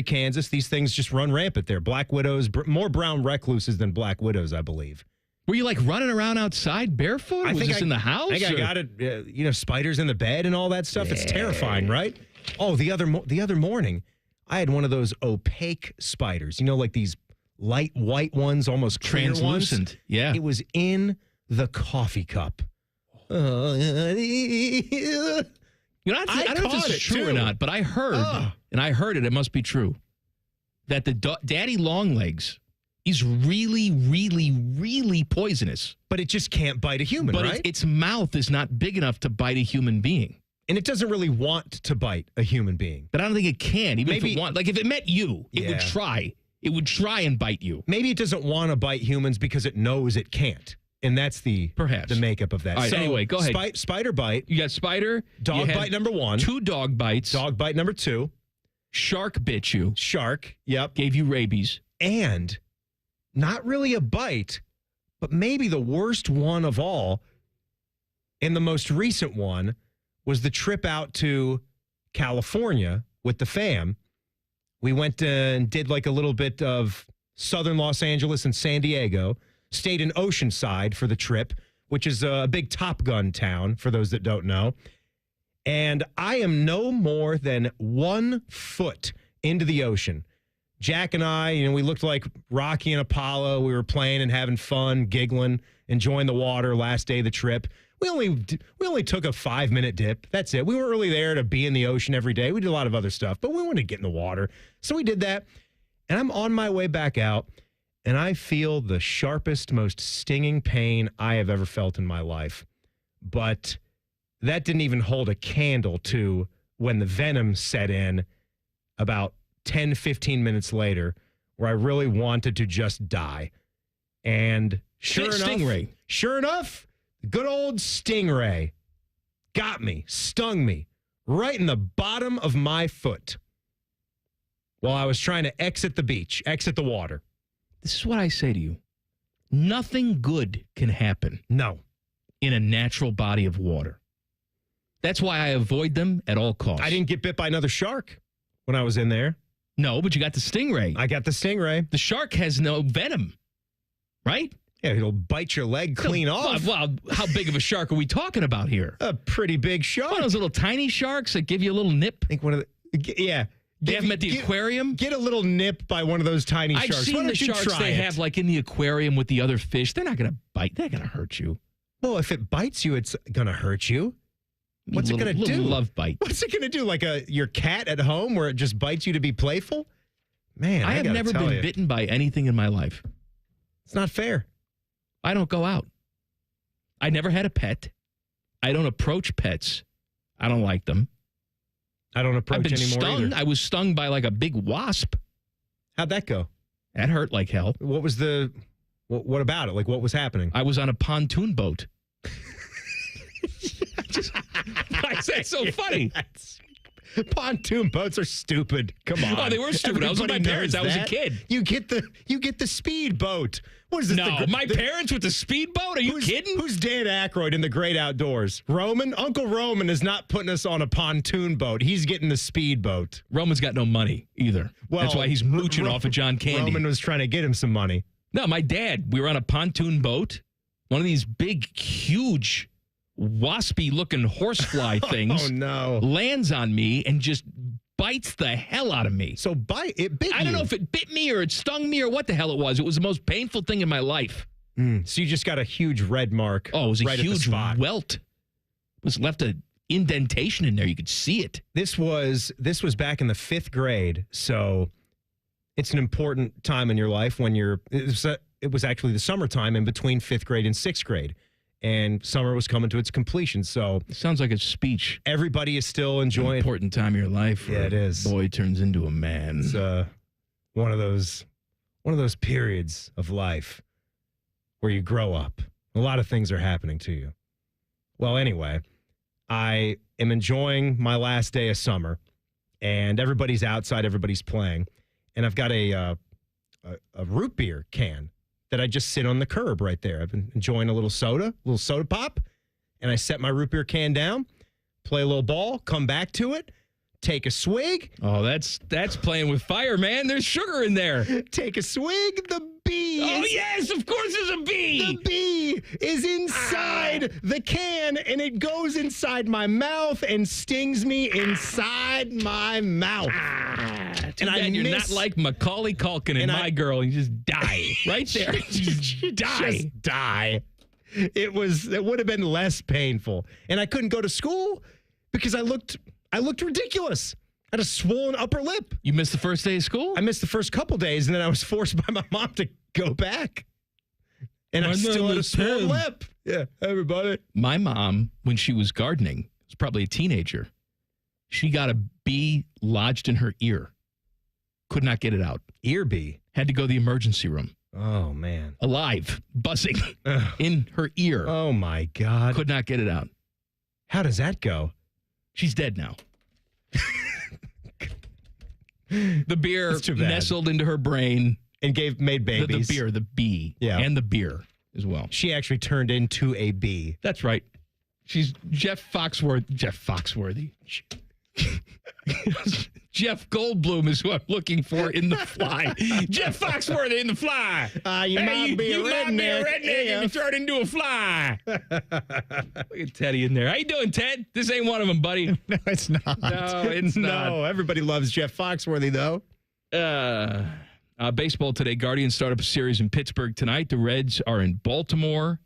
Speaker 4: Kansas. These things just run rampant there. Black widows, more brown recluses than black widows, I believe.
Speaker 3: Were you like running around outside barefoot? Was this in the house?
Speaker 4: I think I got it. Spiders in the bed and all that stuff. Yeah. It's terrifying, right? Oh, the other morning, I had one of those opaque spiders. Like these light white ones, almost clear
Speaker 3: translucent.
Speaker 4: Ones.
Speaker 3: Yeah.
Speaker 4: It was in the coffee cup.
Speaker 3: I don't know if this is true or not, but I heard, it must be true, that the daddy long legs is really, really, really poisonous.
Speaker 4: But it just can't bite a human, right?
Speaker 3: But its mouth is not big enough to bite a human being.
Speaker 4: And it doesn't really want to bite a human being.
Speaker 3: But I don't think it can, even if it wants. Like, if it met you, it would try. It would try and bite you.
Speaker 4: Maybe it doesn't want to bite humans because it knows it can't. And that's the makeup of that.
Speaker 3: All right, anyway, go ahead.
Speaker 4: Spider bite.
Speaker 3: You got spider.
Speaker 4: Dog bite number 1.
Speaker 3: 2 dog bites.
Speaker 4: Dog bite number 2.
Speaker 3: Shark bit you.
Speaker 4: Shark, yep.
Speaker 3: Gave you rabies.
Speaker 4: And not really a bite, but maybe the worst one of all, and the most recent one, was the trip out to California with the fam. We went and did like a little bit of southern Los Angeles and San Diego. Stayed in Oceanside for the trip, which is a big Top Gun town, for those that don't know. And I am no more than 1 foot into the ocean. Jack and I, we looked like Rocky and Apollo. We were playing and having fun, giggling, enjoying the water last day of the trip. We only took a 5-minute dip. That's it. We weren't really there to be in the ocean every day. We did a lot of other stuff, but we wanted to get in the water. So we did that. And I'm on my way back out. And I feel the sharpest, most stinging pain I have ever felt in my life. But that didn't even hold a candle to when the venom set in about 10, 15 minutes later, where I really wanted to just die. And sure enough, good old stingray got me, stung me right in the bottom of my foot while I was trying to exit the water.
Speaker 3: This is what I say to you. Nothing good can happen.
Speaker 4: No.
Speaker 3: In a natural body of water. That's why I avoid them at all costs.
Speaker 4: I didn't get bit by another shark when I was in there.
Speaker 3: No, but you got the stingray.
Speaker 4: I got the stingray.
Speaker 3: The shark has no venom, right?
Speaker 4: Yeah, it'll bite your leg clean off.
Speaker 3: Well, how big of a shark are we talking about here?
Speaker 4: A pretty big shark.
Speaker 3: One of those little tiny sharks that give you a little nip?
Speaker 4: I think one of the... Yeah.
Speaker 3: They have them at the aquarium?
Speaker 4: Get a little nip by one of those tiny sharks.
Speaker 3: I've seen the sharks they have like in the aquarium with the other fish. They're not going to bite. They're going to hurt you.
Speaker 4: Well, if it bites you, it's going to hurt you. What's it going to do?
Speaker 3: Love bite.
Speaker 4: What's it going to do? Like your cat at home where it just bites you to be playful? Man,
Speaker 3: I have never been bitten by anything in my life.
Speaker 4: It's not fair.
Speaker 3: I don't go out. I never had a pet. I don't approach pets. I don't like them.
Speaker 4: I don't approach anymore either.
Speaker 3: I was stung by like a big wasp.
Speaker 4: How'd that go?
Speaker 3: That hurt like hell.
Speaker 4: What was what about it? Like, what was happening?
Speaker 3: I was on a pontoon boat. Why is that so funny?
Speaker 4: Pontoon boats are stupid. Come on.
Speaker 3: Oh, they were stupid. I was with my parents. I was a kid.
Speaker 4: You get the speed boat. What is this?
Speaker 3: No, my parents with the speedboat? Are you kidding?
Speaker 4: Who's Dan Aykroyd in The Great Outdoors? Roman? Uncle Roman is not putting us on a pontoon boat. He's getting the speedboat.
Speaker 3: Roman's got no money either. Well, that's why he's mooching off of John Candy.
Speaker 4: Roman was trying to get him some money.
Speaker 3: No, my dad, we were on a pontoon boat. One of these big, huge, waspy-looking horsefly things.
Speaker 4: Oh, no.
Speaker 3: Lands on me and just bites the hell out of me.
Speaker 4: So it bit you?
Speaker 3: I don't know if it bit me or it stung me or what the hell it was. It was the most painful thing in my life.
Speaker 4: So you just got a huge red mark.
Speaker 3: Oh, it was a
Speaker 4: right
Speaker 3: huge welt. It was left an indentation in there. You could see it.
Speaker 4: This was back in the 5th grade. So it's an important time in your life when it was actually the summertime in between 5th grade and 6th grade. And summer was coming to its completion. So
Speaker 3: it sounds like a speech.
Speaker 4: Everybody is still enjoying.
Speaker 3: Important time of your life.
Speaker 4: Yeah, it is.
Speaker 3: Boy turns into a man.
Speaker 4: It's one of those periods of life where you grow up. A lot of things are happening to you. Well, anyway, I am enjoying my last day of summer, and everybody's outside, everybody's playing, and I've got a root beer can that I just sit on the curb right there. I've been enjoying a little soda pop, and I set my root beer can down, play a little ball, come back to it, take a swig.
Speaker 3: Oh, that's playing with fire, man. There's sugar in there.
Speaker 4: Take a swig. The bee.
Speaker 3: Oh, yes, of course there's a bee.
Speaker 4: The bee is inside the can, and it goes inside my mouth and stings me inside my mouth.
Speaker 3: Too bad you're not like Macaulay Culkin and My Girl. And you just die right there. Just die.
Speaker 4: Just die. It would have been less painful. And I couldn't go to school because I looked ridiculous. I had a swollen upper lip.
Speaker 3: You missed the first day of school?
Speaker 4: I missed the first couple days, and then I was forced by my mom to go back. And I still had a swollen lip. Yeah, everybody.
Speaker 3: My mom, when she was gardening, was probably a teenager. She got a bee lodged in her ear. Could not get it out.
Speaker 4: Ear bee?
Speaker 3: Had to go to the emergency room.
Speaker 4: Oh, man.
Speaker 3: Alive, buzzing in her ear.
Speaker 4: Oh, my God.
Speaker 3: Could not get it out.
Speaker 4: How does that go?
Speaker 3: She's dead now. The beer nestled into her brain.
Speaker 4: And made babies.
Speaker 3: The bee.
Speaker 4: Yeah.
Speaker 3: And the beer as well.
Speaker 4: She actually turned into a bee.
Speaker 3: That's right. She's Jeff Foxworthy. Jeff Goldblum is who I'm looking for in The Fly. Jeff Foxworthy in The Fly.
Speaker 4: You might be a redneck
Speaker 3: and you turn into a fly. Look at Teddy in there. How you doing, Ted? This ain't one of them, buddy.
Speaker 16: No, it's not.
Speaker 3: No, it's not.
Speaker 4: No, everybody loves Jeff Foxworthy, though.
Speaker 3: Baseball today. Guardians start up a series in Pittsburgh tonight. The Reds are in Baltimore.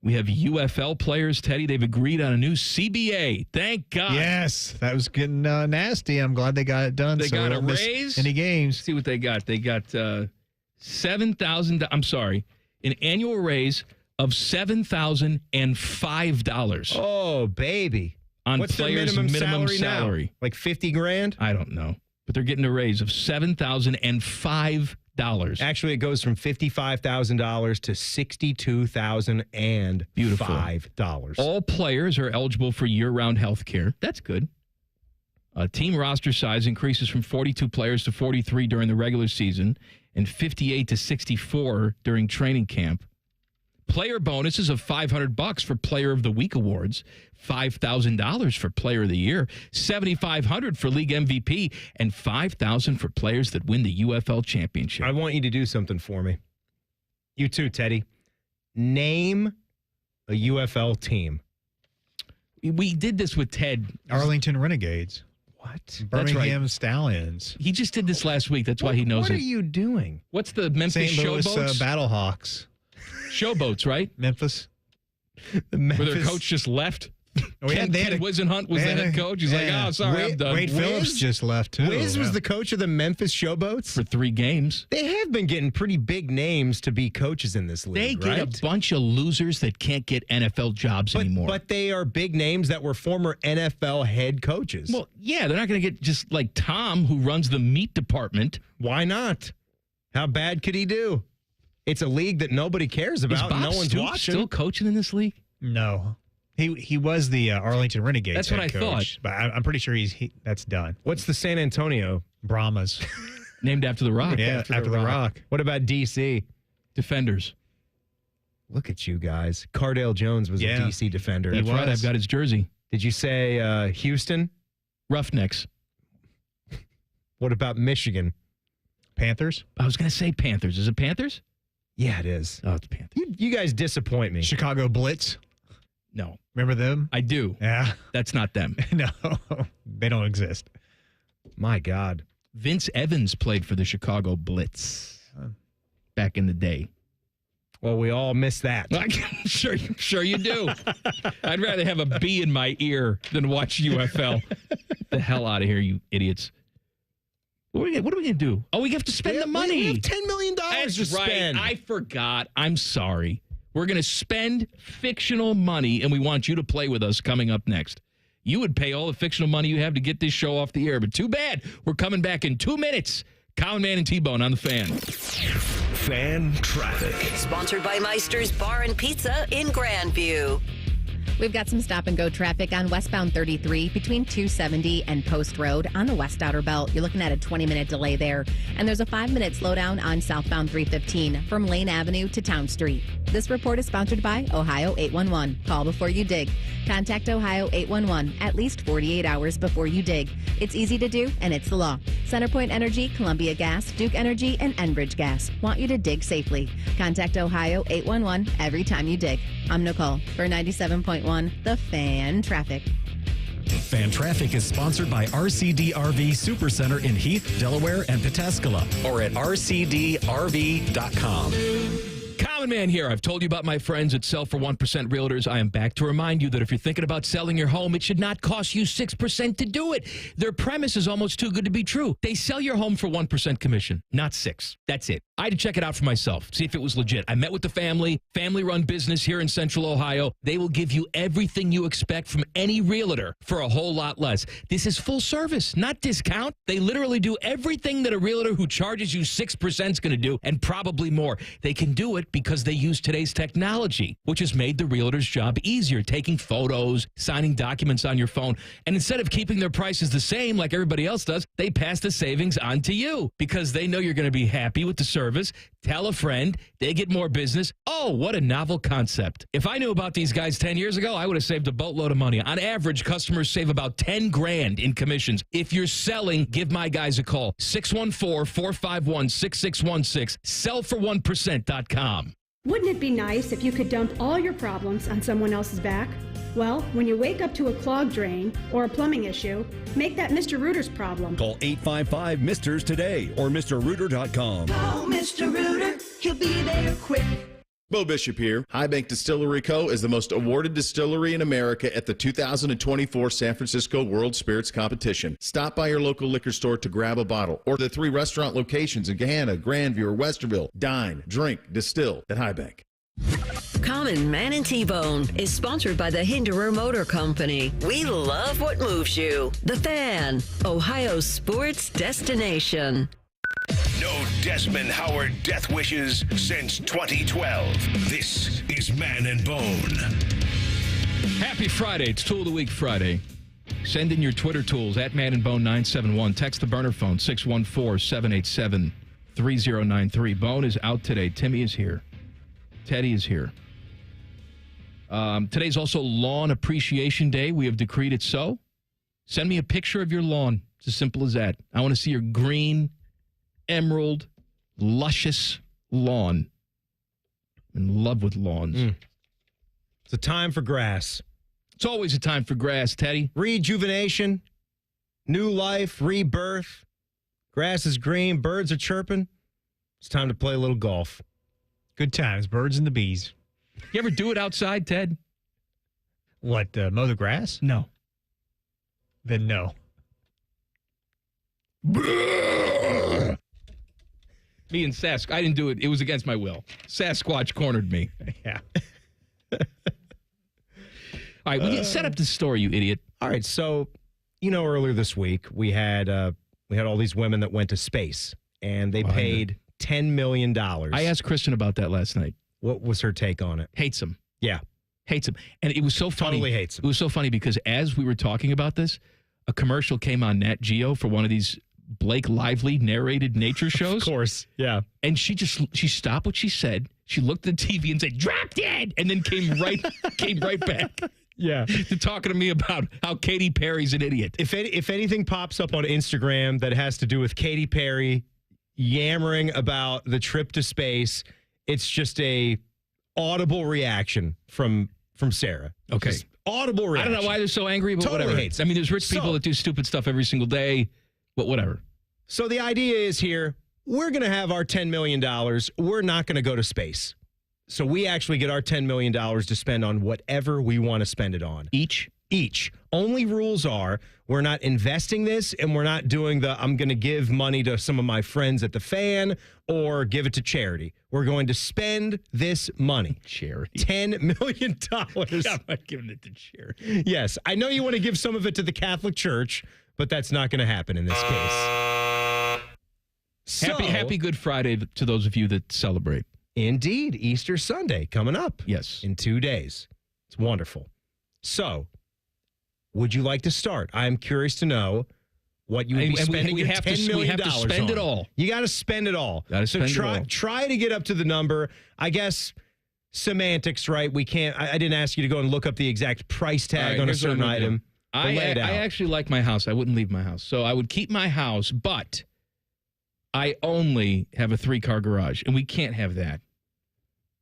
Speaker 3: We have UFL players, Teddy. They've agreed on a new CBA. Thank God.
Speaker 16: Yes, that was getting nasty. I'm glad they got it done.
Speaker 3: They got a raise.
Speaker 16: Any games?
Speaker 3: See what they got. They got $7,000. I'm sorry, an annual raise of $7,005.
Speaker 4: Oh, baby!
Speaker 3: On
Speaker 4: What's
Speaker 3: players'
Speaker 4: their minimum
Speaker 3: salary
Speaker 4: now? Like $50,000?
Speaker 3: I don't know, but they're getting a raise of $7,005.
Speaker 4: Actually, it goes from $55,000 to $62,005.
Speaker 3: All players are eligible for year-round health care. That's good. Team roster size increases from 42 players to 43 during the regular season and 58 to 64 during training camp. Player bonuses of $500 for Player of the Week awards, $5,000 for Player of the Year, $7,500 for League MVP, and $5,000 for players that win the UFL championship.
Speaker 4: I want you to do something for me. You too, Teddy. Name a UFL team.
Speaker 3: We did this with Ted.
Speaker 16: Arlington Renegades.
Speaker 4: What?
Speaker 16: Birmingham Stallions.
Speaker 3: He just did this last week. That's why he knows it.
Speaker 4: What are you doing?
Speaker 3: What's the Memphis
Speaker 16: St. Louis
Speaker 3: Showboats?
Speaker 16: Battlehawks.
Speaker 3: Showboats, right?
Speaker 16: Memphis.
Speaker 3: Where their coach just left. Ken Wisenhunt was the head coach. He's like, oh, sorry, I'm done.
Speaker 16: Wade Phillips just left, too.
Speaker 4: Wiz was the coach of the Memphis Showboats?
Speaker 3: For 3 games.
Speaker 4: They have been getting pretty big names to be coaches in this league,
Speaker 3: They get a bunch of losers that can't get NFL jobs anymore.
Speaker 4: But they are big names that were former NFL head coaches.
Speaker 3: Well, yeah, they're not going to get just like Tom, who runs the meat department.
Speaker 4: Why not? How bad could he do? It's a league that nobody cares about.
Speaker 3: Is Bob
Speaker 4: no one's
Speaker 3: Stoops
Speaker 4: watching.
Speaker 3: still coaching in this league?
Speaker 16: No. He was the Arlington Renegades
Speaker 3: That's
Speaker 16: head
Speaker 3: what I
Speaker 16: coach,
Speaker 3: thought.
Speaker 16: But I'm pretty sure that's done.
Speaker 4: What's the San Antonio?
Speaker 16: Brahmas.
Speaker 3: Named after The Rock.
Speaker 16: Yeah, after the Rock.
Speaker 4: What about DC?
Speaker 3: Defenders.
Speaker 4: Look at you guys. Cardale Jones was a DC defender.
Speaker 3: That's right. I've got his jersey.
Speaker 4: Did you say Houston?
Speaker 3: Roughnecks.
Speaker 4: What about Michigan?
Speaker 16: Panthers?
Speaker 3: I was going to say Panthers. Is it Panthers?
Speaker 4: Yeah, it is.
Speaker 3: Oh, it's Panthers.
Speaker 4: You guys disappoint me.
Speaker 16: Chicago Blitz?
Speaker 3: No.
Speaker 16: Remember them?
Speaker 3: I do.
Speaker 16: Yeah.
Speaker 3: That's not them.
Speaker 16: No, they don't exist.
Speaker 4: My God.
Speaker 3: Vince Evans played for the Chicago Blitz back in the day.
Speaker 4: Well, we all miss that.
Speaker 3: Sure you do. I'd rather have a bee in my ear than watch UFL. The hell out of here, you idiots. What are we going to do? Oh, we have to spend the money.
Speaker 4: We have $10 million to spend.
Speaker 3: I forgot. I'm sorry. We're going to spend fictional money, and we want you to play with us coming up next. You would pay all the fictional money you have to get this show off the air, but too bad. We're coming back in 2 minutes. Colin, Man, and T-Bone on the Fan.
Speaker 1: Fan Traffic.
Speaker 9: Sponsored by Meister's Bar and Pizza in Grandview.
Speaker 5: We've got some stop-and-go traffic on westbound 33 between 270 and Post Road on the West Outer Belt. You're looking at a 20-minute delay there. And there's a 5-minute slowdown on southbound 315 from Lane Avenue to Town Street. This report is sponsored by Ohio 811. Call before you dig. Contact Ohio 811 at least 48 hours before you dig. It's easy to do, and it's the law. CenterPoint Energy, Columbia Gas, Duke Energy, and Enbridge Gas want you to dig safely. Contact Ohio 811 every time you dig. I'm Nicole for 97.1 The Fan Traffic.
Speaker 16: Fan Traffic is sponsored by RCD RV Supercenter in Heath, Delaware, and Pataskala, or at rcdrv.com.
Speaker 3: Common Man here. I've told you about my friends at Sell for 1% Realtors. I am back to remind you that if you're thinking about selling your home, it should not cost you 6% to do it. Their premise is almost too good to be true. They sell your home for 1% commission, not 6. That's it. I had to check it out for myself, see if it was legit. I met with the family-run business here in Central Ohio. They will give you everything you expect from any realtor for a whole lot less. This is full service, not discount. They literally do everything that a realtor who charges you 6% is going to do, and probably more. They can do it because they use today's technology, which has made the realtor's job easier, taking photos, signing documents on your phone. And instead of keeping their prices the same like everybody else does, they pass the savings on to you because they know you're going to be happy with the service. Tell a friend, they get more business. Oh, what a novel concept. If I knew about these guys 10 years ago, I would have saved a boatload of money. On average, customers save about 10 grand in commissions. If you're selling, give my guys a call. 614-451-6616. Sellfor1%.com.
Speaker 12: Wouldn't it be nice if you could dump all your problems on someone else's back? Well, when you wake up to a clogged drain or a plumbing issue, make that Mr. Rooter's problem.
Speaker 18: Call 855-MISTERS today or MrRooter.com.
Speaker 19: Call Mr. Rooter. He'll be there quick.
Speaker 21: Bo Bishop here. High Bank Distillery Co. is the most awarded distillery in America at the 2024 San Francisco World Spirits Competition. Stop by your local liquor store to grab a bottle, or the 3 restaurant locations in Gahanna, Grandview, or Westerville. Dine, drink, distill at High Bank.
Speaker 9: Common Man and T-Bone is sponsored by the Hinderer Motor Company. We love what moves you. The Fan, Ohio's sports destination.
Speaker 1: No Desmond Howard death wishes since 2012. This is Man and Bone.
Speaker 3: Happy Friday. It's Tool of the Week Friday. Send in your Twitter tools at Man and Bone 971. Text the burner phone 614-787-3093. Bone is out today. Timmy is here. Teddy is here. Today's also Lawn Appreciation Day. We have decreed it so. Send me a picture of your lawn. It's as simple as that. I want to see your green, emerald, luscious lawn. I'm in love with lawns.
Speaker 4: It's a time for grass.
Speaker 3: It's always a time for grass, Teddy.
Speaker 4: Rejuvenation, new life, rebirth. Grass is green, birds are chirping. It's time to play a little golf.
Speaker 22: Good times, birds and the bees.
Speaker 3: You ever do it outside, Ted?
Speaker 22: What, mow the grass?
Speaker 3: No.
Speaker 22: Then no.
Speaker 3: Me and Sask, I didn't do it. It was against my will. Sasquatch cornered me.
Speaker 22: Yeah.
Speaker 3: All right, we can set up this story, you idiot.
Speaker 4: All right, so, earlier this week, we had all these women that went to space, and they paid $10 million.
Speaker 3: I asked Kristen about that last night.
Speaker 4: What was her take on it?
Speaker 3: Hates him.
Speaker 4: Yeah.
Speaker 3: Hates him. And it was so funny.
Speaker 4: Totally hates him.
Speaker 3: It was so funny because as we were talking about this, a commercial came on Nat Geo for one of these Blake Lively narrated nature shows.
Speaker 4: Of course, yeah.
Speaker 3: And she stopped what she said. She looked at the TV and said, "Drop dead," and then came right back.
Speaker 4: Yeah.
Speaker 3: To talking to me about how Katy Perry's an idiot.
Speaker 4: If anything pops up on Instagram that has to do with Katy Perry yammering about the trip to space, it's just a audible reaction from Sarah.
Speaker 3: Okay.
Speaker 4: Just audible reaction.
Speaker 3: I don't know why they're so angry, but
Speaker 4: Totally
Speaker 3: whatever.
Speaker 4: hates.
Speaker 3: I mean, there's rich people that do stupid stuff every single day, but whatever.
Speaker 4: So the idea is here, we're going to have our $10 million. We're not going to go to space. So we actually get our $10 million to spend on whatever we want to spend it on.
Speaker 3: Each.
Speaker 4: Only rules are we're not investing this and we're not doing I'm going to give money to some of my friends at the Fan or give it to charity. We're going to spend this money.
Speaker 3: Charity. $10
Speaker 4: million.
Speaker 3: I'm not giving it to charity.
Speaker 4: Yes. I know you want to give some of it to the Catholic Church, but that's not going to happen in this case.
Speaker 3: Happy Good Friday to those of you that celebrate.
Speaker 4: Indeed. Easter Sunday coming up.
Speaker 3: Yes.
Speaker 4: In 2 days. It's wonderful. So, would you like to start? I'm curious to know what you would be spending your $10 million on.
Speaker 3: We have to spend it all.
Speaker 4: You got to spend it all. Try to get up to the number. I guess semantics, right? We can't. I didn't ask you to go and look up the exact price tag on a certain item.
Speaker 3: I actually like my house. I wouldn't leave my house. So I would keep my house, but I only have a 3-car garage, and we can't have that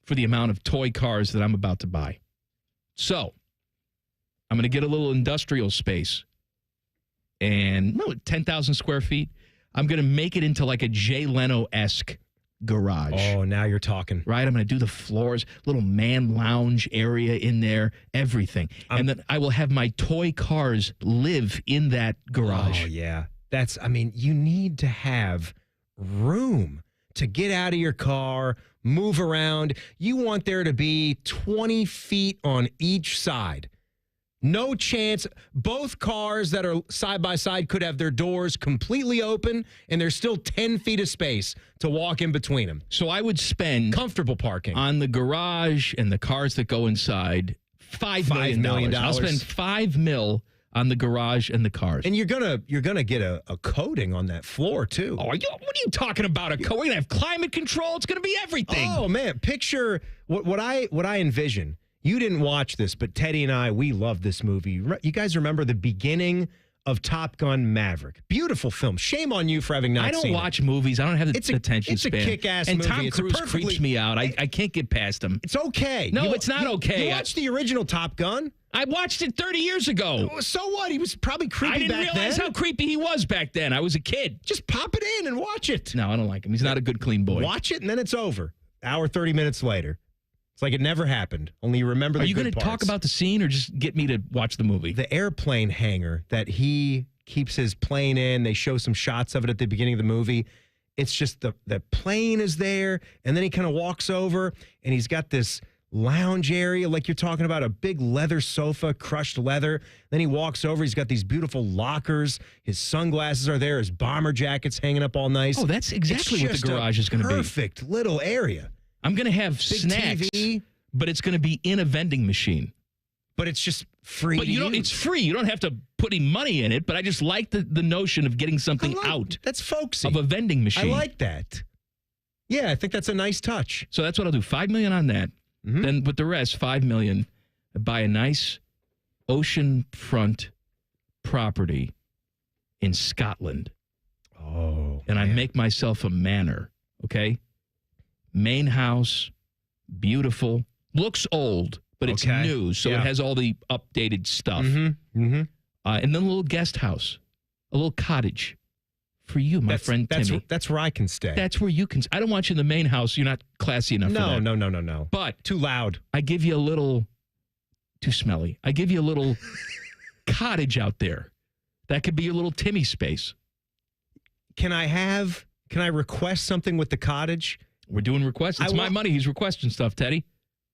Speaker 3: for the amount of toy cars that I'm about to buy. So I'm going to get a little industrial space. And 10,000 square feet. I'm going to make it into like a Jay Leno-esque garage.
Speaker 4: Oh, now you're talking.
Speaker 3: Right? I'm going to do the floors, little man lounge area in there, everything. And then I will have my toy cars live in that garage.
Speaker 4: Oh, yeah. You need to have room to get out of your car, move around. You want there to be 20 feet on each side. No chance. Both cars that are side by side could have their doors completely open, and there's still 10 feet of space to walk in between them.
Speaker 3: So I would spend
Speaker 4: comfortable parking
Speaker 3: on the garage and the cars that go inside. $5 million. I'll spend $5 million on the garage and the cars.
Speaker 4: And you're gonna get a coating on that floor too.
Speaker 3: Oh, what are you talking about? We're gonna have climate control. It's gonna be everything.
Speaker 4: Oh man, picture what I envision. You didn't watch this, but Teddy and I, we love this movie. You guys remember the beginning of Top Gun Maverick? Beautiful film. Shame on you for having not seen it.
Speaker 3: I don't watch movies. I don't have the attention span.
Speaker 4: It's a kick-ass movie.
Speaker 3: And Tom Cruise creeps me out. I can't get past him.
Speaker 4: It's okay.
Speaker 3: No, it's not okay.
Speaker 4: You watched the original Top Gun?
Speaker 3: I watched it 30 years ago.
Speaker 4: So what? He was probably creepy back then.
Speaker 3: I didn't realize how creepy he was back then. I was a kid.
Speaker 4: Just pop it in and watch it.
Speaker 3: No, I don't like him. He's not a good, clean boy.
Speaker 4: Watch it, and then it's over. Hour, 30 minutes later. It's like it never happened. Only you remember the good parts.
Speaker 3: Are you going to talk about the scene or just get me to watch the movie?
Speaker 4: The airplane hangar that he keeps his plane in. They show some shots of it at the beginning of the movie. It's just the plane is there, and then he kind of walks over, and he's got this lounge area like you're talking about, a big leather sofa, crushed leather. Then he walks over. He's got these beautiful lockers. His sunglasses are there. His bomber jacket's hanging up all nice.
Speaker 3: Oh, that's exactly what the garage is going to be.
Speaker 4: Perfect little area.
Speaker 3: I'm going to have
Speaker 4: big
Speaker 3: snacks,
Speaker 4: TV.
Speaker 3: But it's going to be in a vending machine.
Speaker 4: But it's just free.
Speaker 3: But it's free. You don't have to put any money in it. But I just like the notion of getting something out.
Speaker 4: That's folksy.
Speaker 3: Of a vending machine.
Speaker 4: I like that. Yeah, I think that's a nice touch.
Speaker 3: So that's what I'll do. $5 million on that. Mm-hmm. Then with the rest, $5 million, buy a nice oceanfront property in Scotland.
Speaker 4: Oh.
Speaker 3: And I make myself a manor. Okay. Main house, beautiful, looks old, but it's new, so it has all the updated stuff.
Speaker 4: Mm-hmm. Mm-hmm.
Speaker 3: And then a little guest house, a little cottage for you, my friend Timmy.
Speaker 4: That's where I can stay.
Speaker 3: That's where you can. I don't want you in the main house. You're not classy enough for that.
Speaker 4: No.
Speaker 3: But
Speaker 4: too loud.
Speaker 3: I give you a little, too smelly. I give you a little cottage out there. That could be your little Timmy space.
Speaker 4: Can I request something with the cottage?
Speaker 3: We're doing requests. It's my money. He's requesting stuff, Teddy.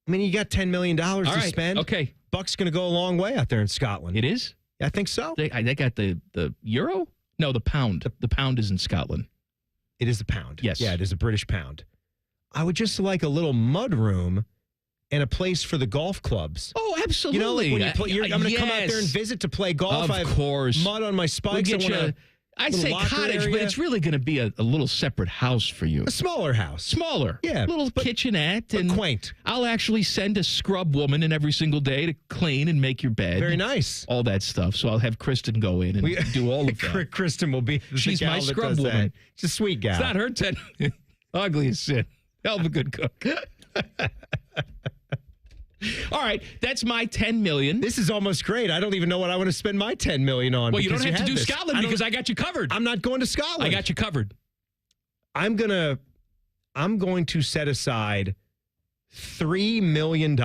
Speaker 4: I mean, you got $10 million to spend.
Speaker 3: Okay.
Speaker 4: Buck's going to go a long way out there in Scotland.
Speaker 3: It is?
Speaker 4: I think so.
Speaker 3: They got the euro? No, the pound. The pound is in Scotland.
Speaker 4: It is the pound.
Speaker 3: Yes.
Speaker 4: Yeah, it is a British pound. I would just like a little mud room and a place for the golf clubs.
Speaker 3: Oh, absolutely.
Speaker 4: You know, like when you play, I'm going to come out there and visit to play golf.
Speaker 3: Of course.
Speaker 4: Mud on my spikes.
Speaker 3: I say cottage, but it's really going to be a little separate house for you.
Speaker 4: A smaller house.
Speaker 3: Smaller.
Speaker 4: Yeah.
Speaker 3: Little kitchenette. And
Speaker 4: quaint.
Speaker 3: I'll actually send a scrub woman in every single day to clean and make your bed.
Speaker 4: Very nice.
Speaker 3: All that stuff. So I'll have Kristen go in and do all of that.
Speaker 4: Kristen will be
Speaker 3: She's my scrub woman.
Speaker 4: She's a sweet gal.
Speaker 3: It's not her, Ted. Ugly as sin. Hell of a good cook. All right, that's my $10 million.
Speaker 4: This is almost great. I don't even know what I want to spend my $10 million on.
Speaker 3: Well, you don't have to do Scotland because I got you covered.
Speaker 4: I'm not going to Scotland.
Speaker 3: I got you covered.
Speaker 4: I'm going to set aside $3 million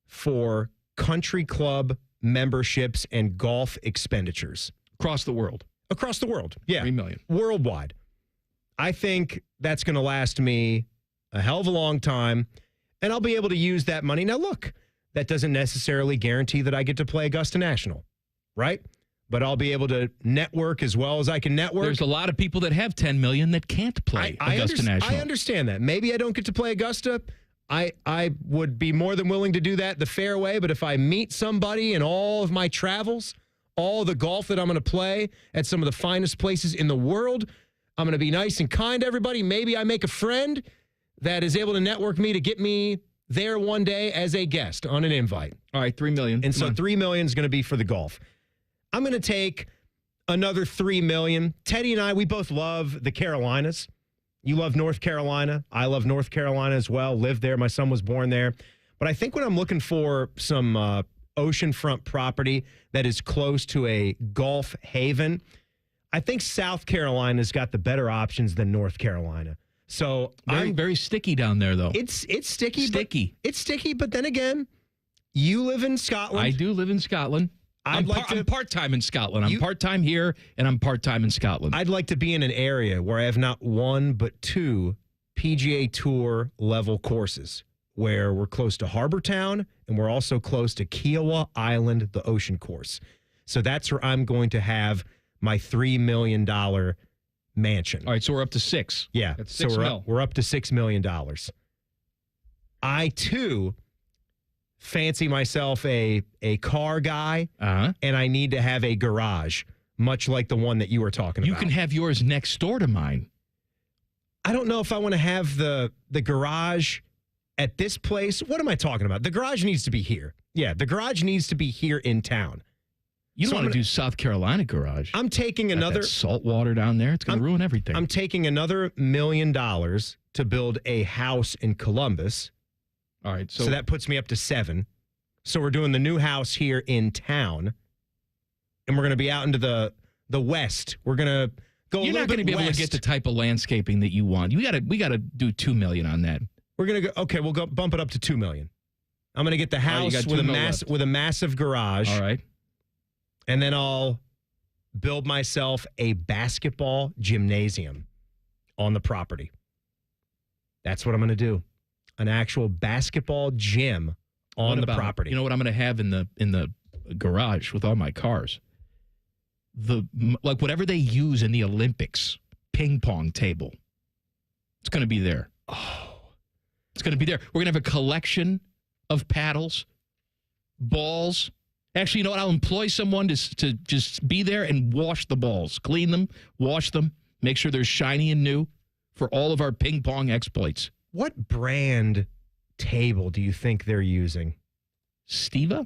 Speaker 4: for country club memberships and golf expenditures
Speaker 3: across the world.
Speaker 4: Across the world, yeah,
Speaker 3: $3 million
Speaker 4: worldwide. I think that's going to last me a hell of a long time. And I'll be able to use that money. Now, look, that doesn't necessarily guarantee that I get to play Augusta National, right? But I'll be able to network as well as I can network.
Speaker 3: There's a lot of people that have $10 million that can't play Augusta National.
Speaker 4: I understand that. Maybe I don't get to play Augusta. I would be more than willing to do that the fair way. But if I meet somebody in all of my travels, all the golf that I'm going to play at some of the finest places in the world, I'm going to be nice and kind to everybody. Maybe I make a friend that is able to network me to get me there one day as a guest on an invite.
Speaker 3: All right, $3 million.
Speaker 4: And so $3 million is going to be for the golf. I'm going to take another $3 million. Teddy and I, we both love the Carolinas. You love North Carolina. I love North Carolina as well. Lived there. My son was born there. But I think when I'm looking for some oceanfront property that is close to a Gulf haven. I think South Carolina's got the better options than North Carolina. So
Speaker 3: I'm very sticky down there, though.
Speaker 4: It's sticky.
Speaker 3: It's
Speaker 4: sticky, but then again, you live in Scotland.
Speaker 3: I do live in Scotland. I'm part-time in Scotland. I'm part-time here, and I'm part-time in Scotland.
Speaker 4: I'd like to be in an area where I have not one but two PGA Tour level courses, where we're close to Harbor Town and we're also close to Kiowa Island, the ocean course. So that's where I'm going to have my $3 million mansion.
Speaker 3: All right, so we're up to 6.
Speaker 4: Yeah,
Speaker 3: that's
Speaker 4: so we're up to $6 million. I, too, fancy myself a car guy, and I need to have a garage, much like the one that you were talking about.
Speaker 3: You can have yours next door to mine.
Speaker 4: I don't know if I want to have the garage at this place. What am I talking about? The garage needs to be here. Yeah, the garage needs to be here in town.
Speaker 3: You don't want to do South Carolina garage.
Speaker 4: I'm taking another
Speaker 3: salt water down there. It's going to ruin everything.
Speaker 4: I'm taking another $1 million to build a house in Columbus.
Speaker 3: All right,
Speaker 4: so that puts me up to 7. So we're doing the new house here in town, and we're going to be out into the west. We're going to go.
Speaker 3: You're not going to be able to get the type of landscaping that you want. We got to do $2 million on that.
Speaker 4: We're going to go. Okay, we'll go bump it up to $2 million. I'm going to get the house with a massive garage.
Speaker 3: All right.
Speaker 4: And then I'll build myself a basketball gymnasium on the property. That's what I'm going to do. An actual basketball gym on the property.
Speaker 3: You know what I'm going to have in the garage with all my cars? Like whatever they use in the Olympics, ping pong table. It's going to be there. Oh. It's going to be there. We're going to have a collection of paddles, balls. Actually, you know what? I'll employ someone to just be there and wash the balls, clean them, wash them, make sure they're shiny and new for all of our ping pong exploits.
Speaker 4: What brand table do you think they're using?
Speaker 3: Stiga?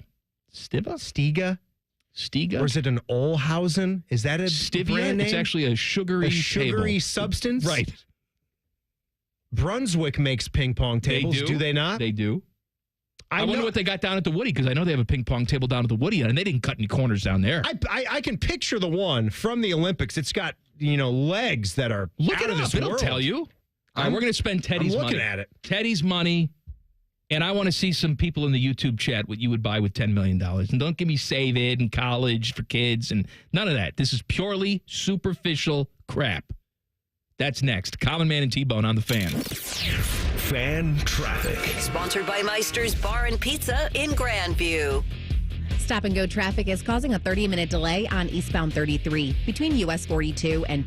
Speaker 4: Or is it an Olhausen? Is that a
Speaker 3: Stevia?
Speaker 4: brand name?
Speaker 3: It's actually a sugary table.
Speaker 4: Substance?
Speaker 3: Right.
Speaker 4: Brunswick makes ping pong tables, do they not?
Speaker 3: They do. I wonder what they got down at the Woody, because I know they have a ping pong table down at the Woody, and they didn't cut any corners down there.
Speaker 4: I can picture the one from the Olympics. It's got, legs that are out of this world.
Speaker 3: It'll tell you. All right, we're going to spend Teddy's money.
Speaker 4: I'm looking at it.
Speaker 3: Teddy's money, and I want to see some people in the YouTube chat what you would buy with $10 million. And don't give me Save It and college for kids and none of that. This is purely superficial crap. That's next. Common Man and T-Bone on the Fan.
Speaker 1: Fan traffic.
Speaker 9: Sponsored by Meister's Bar and Pizza in Grandview.
Speaker 5: Stop and go traffic is causing a 30-minute delay on eastbound 33 between US 42 and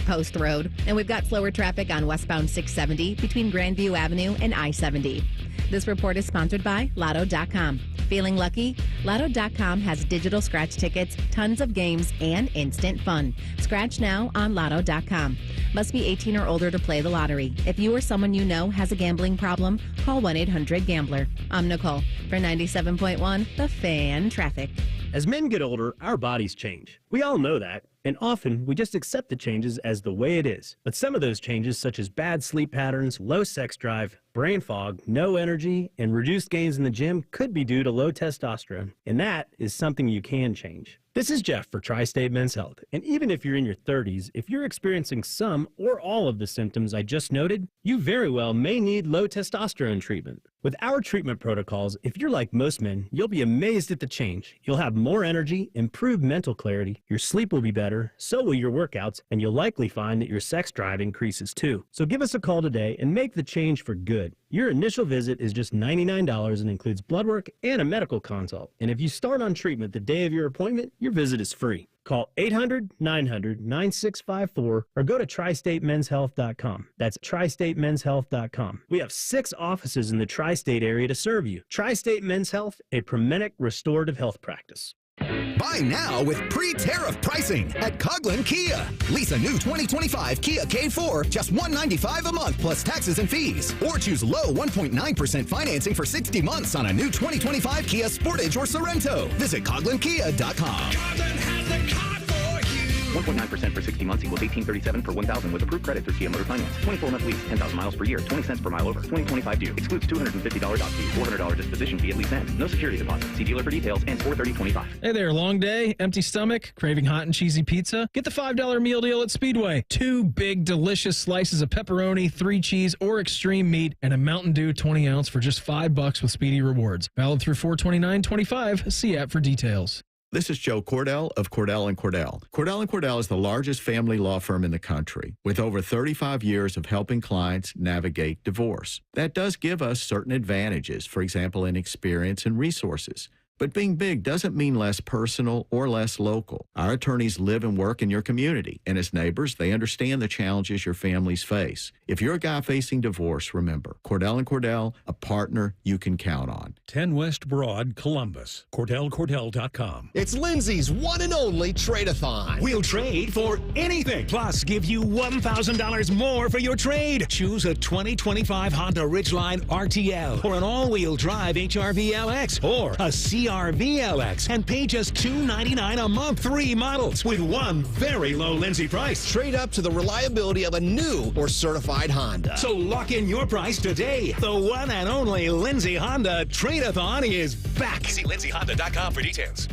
Speaker 5: Post Road. And we've got slower traffic on westbound 670 between Grandview Avenue and I-70. This report is sponsored by Lotto.com. Feeling lucky? Lotto.com has digital scratch tickets, tons of games, and instant fun. Scratch now on Lotto.com. Must be 18 or older to play the lottery. If you or someone you know has a gambling problem, call 1-800-GAMBLER. I'm Nicole for 97.1 The Fan Traffic.
Speaker 2: As men get older, our bodies change. We all know that. And often, we just accept the changes as the way it is. But some of those changes, such as bad sleep patterns, low sex drive, brain fog, no energy, and reduced gains in the gym could be due to low testosterone. And that is something you can change. This is Jeff for Tri-State Men's Health. And even if you're in your 30s, if you're experiencing some or all of the symptoms I just noted, you very well may need low testosterone treatment. With our treatment protocols, if you're like most men, you'll be amazed at the change. You'll have more energy, improved mental clarity, your sleep will be better, so will your workouts, and you'll likely find that your sex drive increases too. So give us a call today and make the change for good. Your initial visit is just $99 and includes blood work and a medical consult. And if you start on treatment the day of your appointment, your visit is free. Call 800-900-9654 or go to tristatemenshealth.com. That's tristatemenshealth.com. We have 6 offices in the tri-state area to serve you. Tri-State Men's Health, a Promenic restorative health practice.
Speaker 6: Buy now with pre-tariff pricing at Coughlin Kia. Lease a new 2025 Kia K4, just $195 a month plus taxes and fees. Or choose low 1.9% financing for 60 months on a new 2025 Kia Sportage or Sorrento. Visit CoughlinKia.com.
Speaker 29: Coughlin has the car for you.
Speaker 7: 1.9% for 60 months equals $18.37 per 1,000 with approved credit through Kia Motor Finance. 24-month lease, 10,000 miles per year, 20 cents per mile over. 2025 due. Excludes $250 dock fee, $400 disposition fee at lease end. No security deposit. See dealer for details. Ends 4/30/25.
Speaker 8: Hey there, long day, empty stomach, craving hot and cheesy pizza? Get the $5 meal deal at Speedway. 2 big, delicious slices of pepperoni, 3 cheese, or extreme meat, and a Mountain Dew 20 ounce for just $5 with Speedy Rewards. Valid through 4/29/25. See app for details.
Speaker 10: This is Joe Cordell of Cordell & Cordell. Cordell & Cordell is the largest family law firm in the country with over 35 years of helping clients navigate divorce. That does give us certain advantages, for example, in experience and resources. But being big doesn't mean less personal or less local. Our attorneys live and work in your community, and as neighbors, they understand the challenges your families face. If you're a guy facing divorce, remember, Cordell & Cordell, a partner you can count on.
Speaker 15: 10 West Broad, Columbus. CordellCordell.com.
Speaker 20: It's Lindsay's one and only trade-a-thon.
Speaker 14: We'll trade for anything, plus give you $1,000 more for your trade. Choose a 2025 Honda Ridgeline RTL or an all-wheel drive HRV LX or a CRV LX and pay just $299 a month. 3 models with one very low Lindsay price.
Speaker 20: Trade up to the reliability of a new or certified Honda.
Speaker 14: So lock in your price today. The one and only Lindsay Honda Trade-a-thon is back. See lindsayhonda.com for details.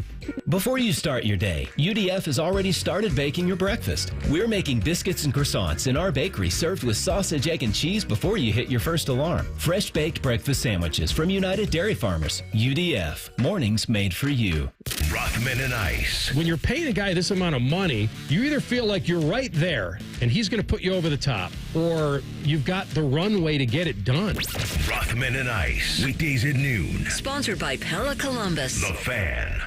Speaker 23: Before you start your day, UDF has already started baking your breakfast. We're making biscuits and croissants in our bakery served with sausage, egg, and cheese before you hit your first alarm. Fresh baked breakfast sandwiches from United Dairy Farmers. UDF. Mornings made for you.
Speaker 1: Rothman and Ice.
Speaker 8: When you're paying a guy this amount of money, you either feel like you're right there and he's going to put you over the top, or you've got the runway to get it done.
Speaker 1: Rothman and Ice. Weekdays at noon.
Speaker 9: Sponsored by Pella Columbus.
Speaker 1: The Fan.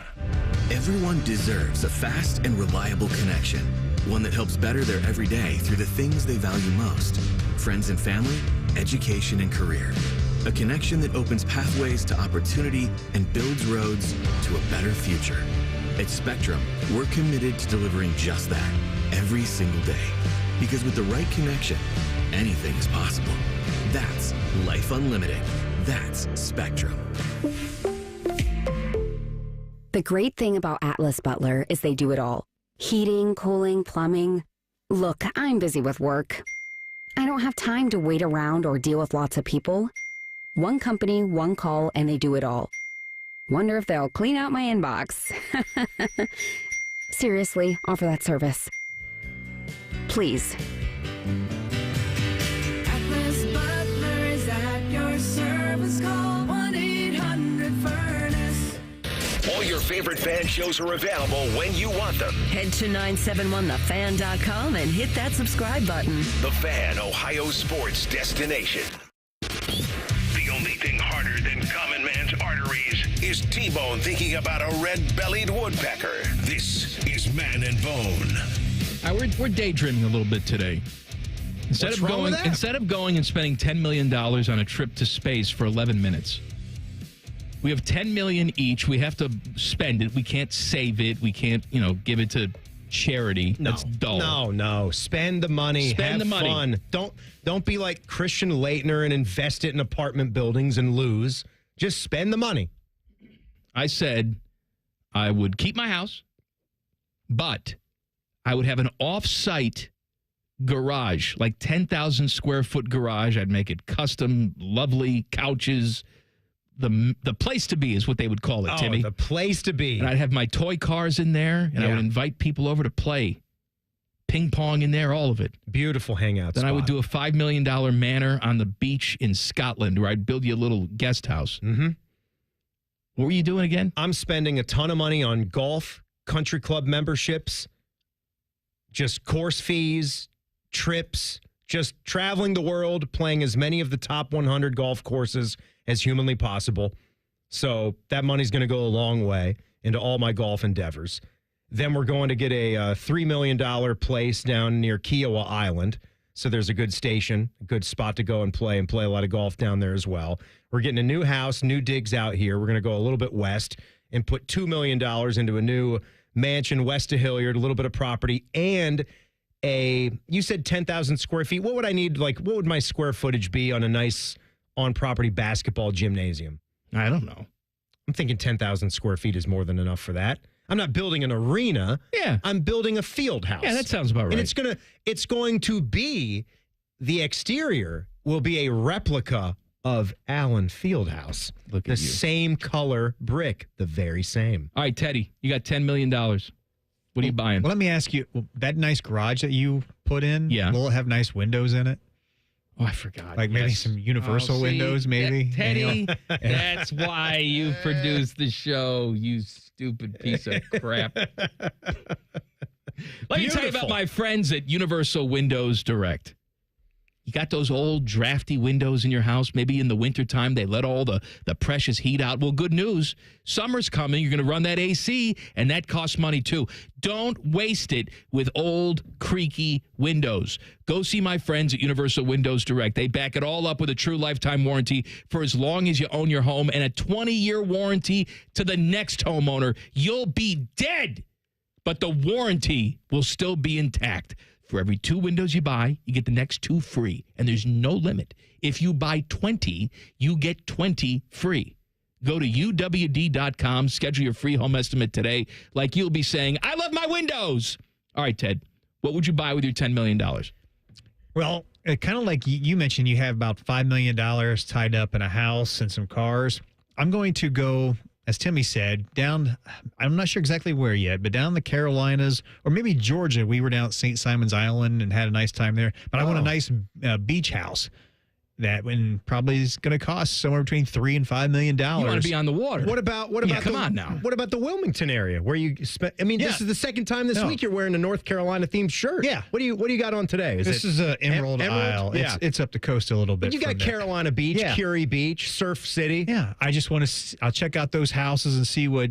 Speaker 24: Everyone deserves a fast and reliable connection. One that helps better their everyday through the things they value most. Friends and family, education and career. A connection that opens pathways to opportunity and builds roads to a better future. At Spectrum, we're committed to delivering just that every single day. Because with the right connection, anything is possible. That's Life Unlimited. That's Spectrum.
Speaker 25: The great thing about Atlas Butler is they do it all. Heating, cooling, plumbing. Look, I'm busy with work. I don't have time to wait around or deal with lots of people. One company, one call, and they do it all. Wonder if they'll clean out my inbox. Seriously, offer that service. Please.
Speaker 19: Atlas Butler is at your service. Call 1-800-FURNACE.
Speaker 1: All your favorite fan shows are available when you want them.
Speaker 9: Head to 971thefan.com and hit that subscribe button.
Speaker 1: The Fan, Ohio sports destination. The only thing harder than common man's arteries is T-Bone thinking about a red-bellied woodpecker. This is Man and Bone.
Speaker 3: We're daydreaming a little bit today. Instead of going and spending $10 million on a trip to space for 11 minutes, we have $10 million each. We have to spend it. We can't save it. We can't, give it to charity.
Speaker 4: No,
Speaker 3: that's dull.
Speaker 4: No. Spend the money.
Speaker 3: Spend the money.
Speaker 4: Fun. Don't be like Christian Laettner and invest it in apartment buildings and lose. Just spend the money.
Speaker 3: I said I would keep my house, but I would have an off-site garage, like 10,000 square foot garage. I'd make it custom, lovely couches. The place to be is what they would call it, Timmy.
Speaker 4: The place to be.
Speaker 3: And I'd have my toy cars in there, and I would invite people over to play ping pong in there, all of it.
Speaker 4: Beautiful hangout
Speaker 3: Then
Speaker 4: spot.
Speaker 3: I would do a $5 million manor on the beach in Scotland, where I'd build you a little guest house.
Speaker 4: Mm-hmm.
Speaker 3: What were you doing again?
Speaker 4: I'm spending a ton of money on golf, country club memberships, just course fees, trips, just traveling the world, playing as many of the top 100 golf courses as humanly possible. So that money's going to go a long way into all my golf endeavors. Then we're going to get a $3 million place down near Kiowa Island. So there's a good station, a good spot to go and play a lot of golf down there as well. We're getting a new house, new digs out here. We're going to go a little bit west and put $2 million into a new mansion west of Hilliard, a little bit of property, and you said 10,000 square feet. What would I need? What would my square footage be on a nice on-property basketball gymnasium?
Speaker 3: I don't know.
Speaker 4: I'm thinking 10,000 square feet is more than enough for that. I'm not building an arena.
Speaker 3: Yeah.
Speaker 4: I'm building a field house.
Speaker 3: Yeah, that sounds about right.
Speaker 4: And it's going to be, the exterior will be a replica of Allen Fieldhouse.
Speaker 3: Look at
Speaker 4: the
Speaker 3: you.
Speaker 4: same color brick, the very same.
Speaker 3: All right, Teddy, you got $10 million. What are you buying?
Speaker 22: Well, let me ask you, that nice garage that you put in, will it have nice windows in it?
Speaker 3: Oh, I forgot.
Speaker 22: Like maybe some universal windows, maybe?
Speaker 3: Teddy, that's why you produced the show, you stupid piece of crap. Let me tell you about my friends at Universal Windows Direct. You got those old drafty windows in your house. Maybe in the wintertime, they let all the precious heat out. Well, good news. Summer's coming. You're going to run that AC, and that costs money, too. Don't waste it with old, creaky windows. Go see my friends at Universal Windows Direct. They back it all up with a true lifetime warranty for as long as you own your home and a 20-year warranty to the next homeowner. You'll be dead, but the warranty will still be intact. For every 2 windows you buy, you get the next 2 free, and there's no limit. If you buy 20, you get 20 free. Go to UWD.com, schedule your free home estimate today, like you'll be saying, I love my windows. All right, Ted, what would you buy with your $10 million?
Speaker 22: Well, kind of like you mentioned, you have about $5 million tied up in a house and some cars. I'm going to go, as Timmy said, down, I'm not sure exactly where yet, but down the Carolinas or maybe Georgia. We were down at St. Simon's Island and had a nice time there. But I want a nice beach house that probably is going to cost somewhere between $3 and $5 million.
Speaker 3: You want to be on the water.
Speaker 4: What about
Speaker 3: come on now.
Speaker 4: What about the Wilmington area where you spent? I mean, this is the second time this week you're wearing a North Carolina themed shirt.
Speaker 22: Yeah.
Speaker 4: What do you got on today?
Speaker 22: This is an Emerald Isle.
Speaker 4: Yeah.
Speaker 22: It's up the coast a little bit.
Speaker 4: But you got Carolina Beach, Curie Beach, Surf City.
Speaker 22: Yeah. I just want to. I'll check out those houses and see what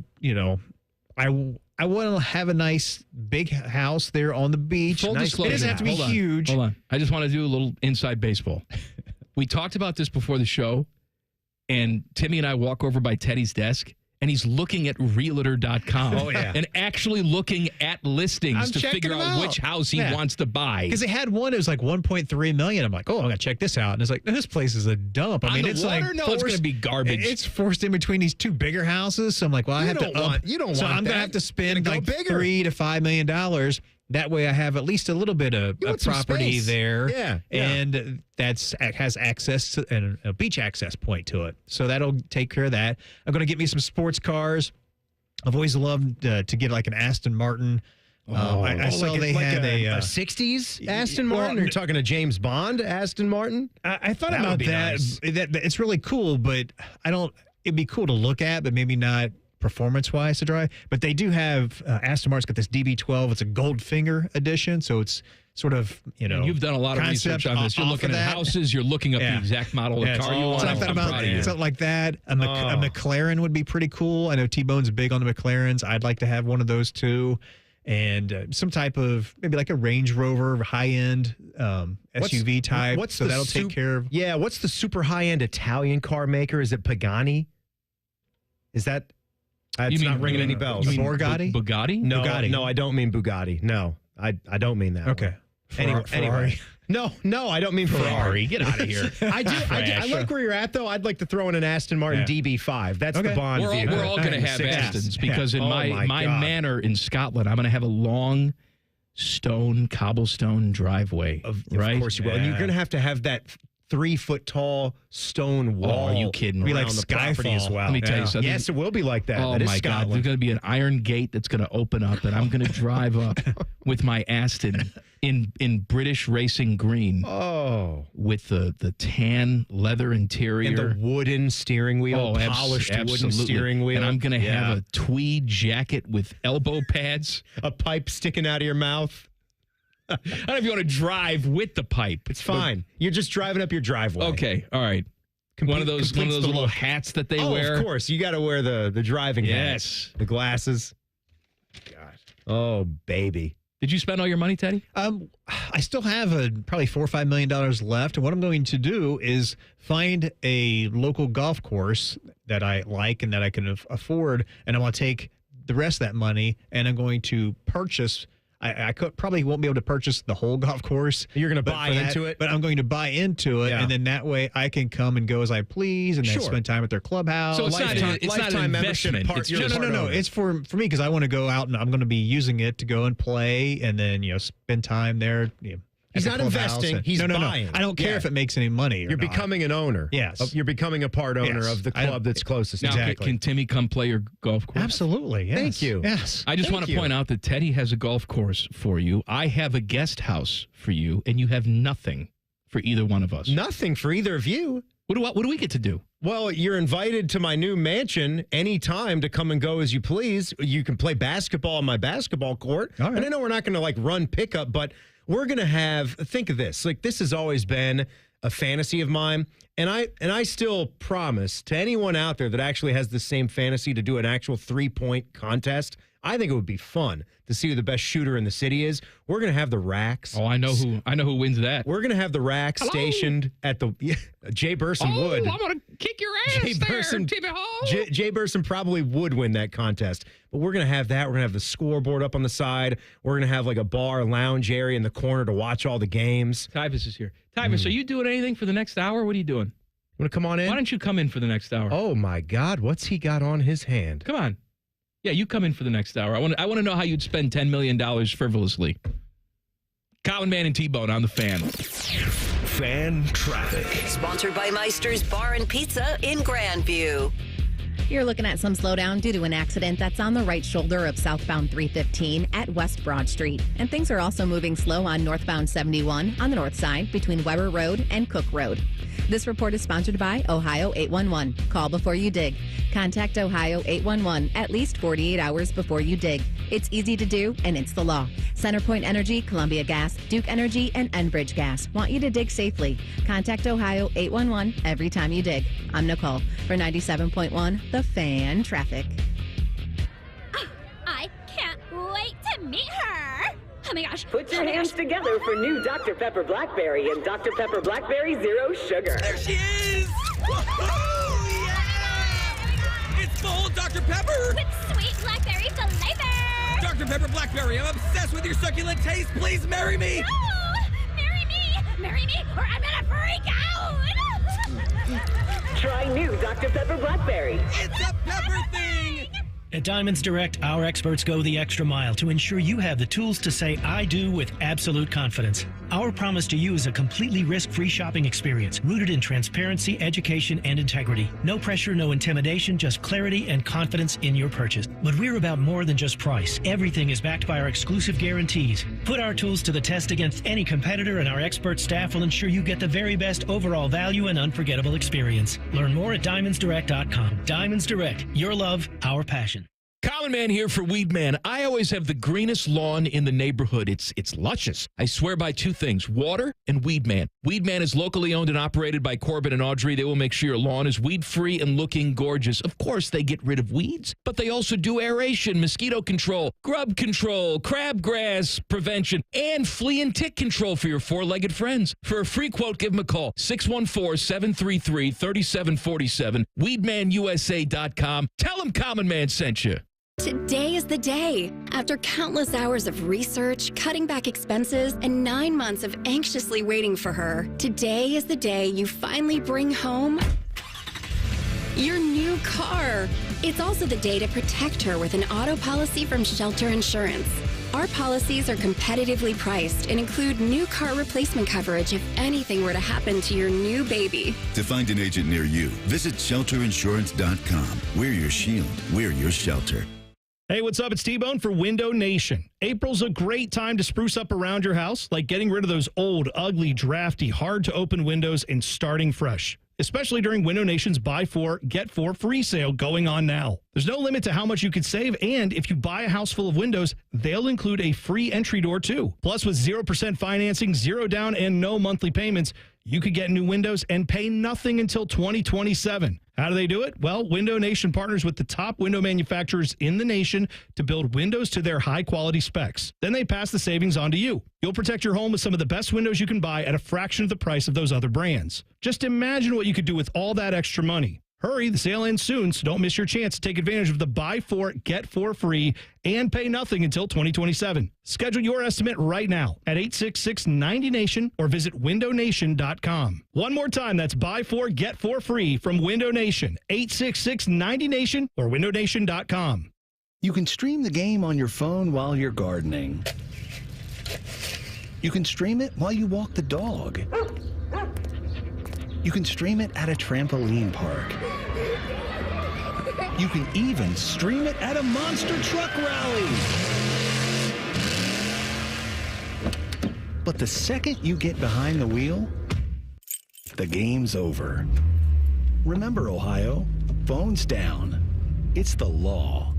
Speaker 22: I want to have a nice big house there on the beach.
Speaker 3: Full disclosure.
Speaker 22: It doesn't have to be huge.
Speaker 3: Hold on. I just want to do a little inside baseball. We talked about this before the show, and Timmy and I walk over by Teddy's desk, and he's looking at Realtor.com.
Speaker 22: Oh, yeah.
Speaker 3: And actually looking at listings to figure out which house he wants to buy.
Speaker 22: Because they had one, it was like $1.3 million. I'm like, I'm going to check this out. And it's like, this place is a dump. I mean, it's
Speaker 3: water?
Speaker 22: like,
Speaker 3: No, it's going to be garbage.
Speaker 22: It's forced in between these 2 bigger houses. So I'm like, well, I have to up.
Speaker 4: You don't want
Speaker 22: So I'm going
Speaker 4: that.
Speaker 22: to have to spend
Speaker 4: Go
Speaker 22: like
Speaker 4: bigger.
Speaker 22: $3 to $5 million. That way I have at least a little bit of property there.
Speaker 4: Yeah.
Speaker 22: And has access to and a beach access point to it. So that'll take care of that. I'm going to get me some sports cars. I've always loved to get like an Aston Martin. I saw they had a
Speaker 4: 60s Aston Martin. Or you're talking a James Bond Aston Martin?
Speaker 22: I thought
Speaker 4: That would
Speaker 22: about
Speaker 4: be
Speaker 22: that.
Speaker 4: nice.
Speaker 22: That. It's really cool, but it'd be cool to look at, but maybe not performance-wise to drive. But they do have Aston Martin's got this DB12. It's a Goldfinger edition, so it's sort of,
Speaker 3: And you've done a lot of research on this. You're looking at houses. You're looking up the exact model of car you want.
Speaker 22: Something like that. A McLaren would be pretty cool. I know T-Bone's big on the McLarens. I'd like to have one of those too. And some type of, maybe like a Range Rover, high-end SUV type. That'll take care of.
Speaker 4: Yeah, what's the super high-end Italian car maker? Is it Pagani? Is that... It's not ringing any bells.
Speaker 22: You mean Bugatti?
Speaker 4: No,
Speaker 22: Bugatti.
Speaker 4: no, I don't mean Bugatti. No, I don't mean that.
Speaker 22: Okay.
Speaker 4: Anyway. No, I don't mean Ferrari.
Speaker 3: Get out of here.
Speaker 4: I like where you're at, though. I'd like to throw in an Aston Martin DB5. That's the Bond vehicle.
Speaker 3: We're all going to have Astons because in my manor in Scotland, I'm going to have a long cobblestone driveway.
Speaker 4: Of
Speaker 3: right?
Speaker 4: course you will. And you're going to have that 3-foot tall stone wall.
Speaker 3: Are you kidding?
Speaker 4: Be like
Speaker 3: Around
Speaker 4: the property as well.
Speaker 3: Let me tell you something.
Speaker 4: Yes, it will be like that.
Speaker 3: Oh
Speaker 4: that is
Speaker 3: my God!
Speaker 4: Scotland.
Speaker 3: There's going to be an iron gate that's going to open up, and I'm going to drive up with my Aston in British racing green.
Speaker 4: Oh,
Speaker 3: with the tan leather interior
Speaker 4: and the wooden steering wheel, polished wooden steering wheel,
Speaker 3: and I'm going to have a tweed jacket with elbow pads,
Speaker 4: a pipe sticking out of your mouth.
Speaker 3: I don't know if you want to drive with the pipe.
Speaker 4: It's fine. You're just driving up your driveway.
Speaker 3: Okay, all right. One of those little hats that they wear.
Speaker 4: Of course, you got to wear the driving hat, the glasses. Gosh, oh baby.
Speaker 3: Did you spend all your money, Teddy?
Speaker 22: I still have probably $4 or $5 million left, and what I'm going to do is find a local golf course that I like and that I can afford, and I want to take the rest of that money, and I'm going to purchase I probably won't be able to purchase the whole golf course.
Speaker 4: You're going to buy into it?
Speaker 22: But I'm going to buy into it, and then that way I can come and go as I please and then spend time at their clubhouse.
Speaker 3: So it's not an investment.
Speaker 22: No. It's for me because I want to go out and I'm going to be using it to go and play and then, spend time there,
Speaker 4: He's not investing. He's buying.
Speaker 22: I don't care if it makes any money.
Speaker 4: You're becoming an owner.
Speaker 22: Yes.
Speaker 4: You're becoming a part owner of the club that's closest.
Speaker 3: Now,
Speaker 4: Exactly.
Speaker 3: can Timmy come play your golf course?
Speaker 22: Absolutely. Yes.
Speaker 4: Thank you.
Speaker 22: Yes.
Speaker 3: I just want to point out that Teddy has a golf course for you. I have a guest house for you, and you have nothing for either one of us.
Speaker 4: Nothing for either of you.
Speaker 3: What do we get to do?
Speaker 4: Well, you're invited to my new mansion anytime to come and go as you please. You can play basketball on my basketball court.
Speaker 22: All right.
Speaker 4: And I know we're not going to run pickup, but we're going to think of this. This has always been a fantasy of mine. And I still promise to anyone out there that actually has the same fantasy to do an actual 3-point contest. I think it would be fun to see who the best shooter in the city is. We're going to have the racks.
Speaker 3: Oh, I know who wins that.
Speaker 4: We're going to have the racks stationed at the Jay Burson would.
Speaker 3: I'm going to kick your ass Timmy Hall.
Speaker 4: Jay Burson probably would win that contest. But we're going to have that. We're going to have the scoreboard up on the side. We're going to have a bar lounge area in the corner to watch all the games.
Speaker 3: Tyvis is here. Tyvis, are you doing anything for the next hour? What are you doing?
Speaker 4: Want to come on in?
Speaker 3: Why don't you come in for the next hour?
Speaker 4: Oh, my God. What's he got on his hand?
Speaker 3: Come on. Yeah, you come in for the next hour. I want to know how you'd spend $10 million frivolously. Colin, Man, and T-Bone on the Fan.
Speaker 1: Fan traffic.
Speaker 9: Sponsored by Meister's Bar and Pizza in Grandview.
Speaker 5: You're looking at some slowdown due to an accident that's on the right shoulder of southbound 315 at West Broad Street. And things are also moving slow on northbound 71 on the north side between Weber Road and Cook Road. This report is sponsored by Ohio 811. Call before you dig. Contact Ohio 811 at least 48 hours before you dig. It's easy to do, and it's the law. CenterPoint Energy, Columbia Gas, Duke Energy, and Enbridge Gas want you to dig safely. Contact Ohio 811 every time you dig. I'm Nicole for 97.1 The Fan Traffic.
Speaker 11: I can't wait to meet her. Oh my gosh.
Speaker 12: Put your hands together for new Dr. Pepper Blackberry and Dr. Pepper Blackberry Zero Sugar.
Speaker 29: There she is! Woohoo! Yeah! It's full Dr. Pepper!
Speaker 11: With sweet blackberry flavor!
Speaker 29: Dr. Pepper Blackberry, I'm obsessed with your succulent taste. Please marry me!
Speaker 11: No! Marry me! Marry me, or I'm gonna freak out!
Speaker 12: Try new Dr. Pepper Blackberry.
Speaker 29: It's a pepper thing!
Speaker 13: At Diamonds Direct, our experts go the extra mile to ensure you have the tools to say I do with absolute confidence. Our promise to you is a completely risk-free shopping experience rooted in transparency, education, and integrity. No pressure, no intimidation, just clarity and confidence in your purchase. But we're about more than just price. Everything is backed by our exclusive guarantees. Put our tools to the test against any competitor, and our expert staff will ensure you get the very best overall value and unforgettable experience. Learn more at DiamondsDirect.com. Diamonds Direct, your love, our passion.
Speaker 3: Common Man here for Weed Man. I always have the greenest lawn in the neighborhood. It's luscious. I swear by two things, water and Weed Man. Weed Man is locally owned and operated by Corbin and Audrey. They will make sure your lawn is weed-free and looking gorgeous. Of course, they get rid of weeds, but they also do aeration, mosquito control, grub control, crabgrass prevention, and flea and tick control for your four-legged friends. For a free quote, give them a call, 614-733-3747, weedmanusa.com. Tell them Common Man sent you.
Speaker 16: Today is the day. After countless hours of research, cutting back expenses, and 9 months of anxiously waiting for her, today is the day you finally bring home your new car. It's also the day to protect her with an auto policy from Shelter Insurance. Our policies are competitively priced and include new car replacement coverage if anything were to happen to your new baby.
Speaker 17: To find an agent near you, visit shelterinsurance.com. We're your shield. We're your shelter.
Speaker 18: Hey, what's up? It's T-Bone for Window Nation. April's a great time to spruce up around your house, like getting rid of those old, ugly, drafty, hard-to-open windows and starting fresh. Especially during Window Nation's Buy 4, Get 4 free sale going on now. There's no limit to how much you could save, and if you buy a house full of windows, they'll include a free entry door, too. Plus, with 0% financing, 0 down, and no monthly payments, you could get new windows and pay nothing until 2027. How do they do it? Well, Window Nation partners with the top window manufacturers in the nation to build windows to their high-quality specs. Then they pass the savings on to you. You'll protect your home with some of the best windows you can buy at a fraction of the price of those other brands. Just imagine what you could do with all that extra money. Hurry, the sale ends soon, so don't miss your chance to take advantage of the buy 4, get 4 free, and pay nothing until 2027. Schedule your estimate right now at 866-90Nation or visit windownation.com. One more time, that's buy 4, get 4 free from Window Nation, 866-90Nation or windownation.com.
Speaker 2: You can stream the game on your phone while you're gardening. You can stream it while you walk the dog. You can stream it at a trampoline park. You can even stream it at a monster truck rally. But the second you get behind the wheel, the game's over. Remember, Ohio, phones down. It's the law.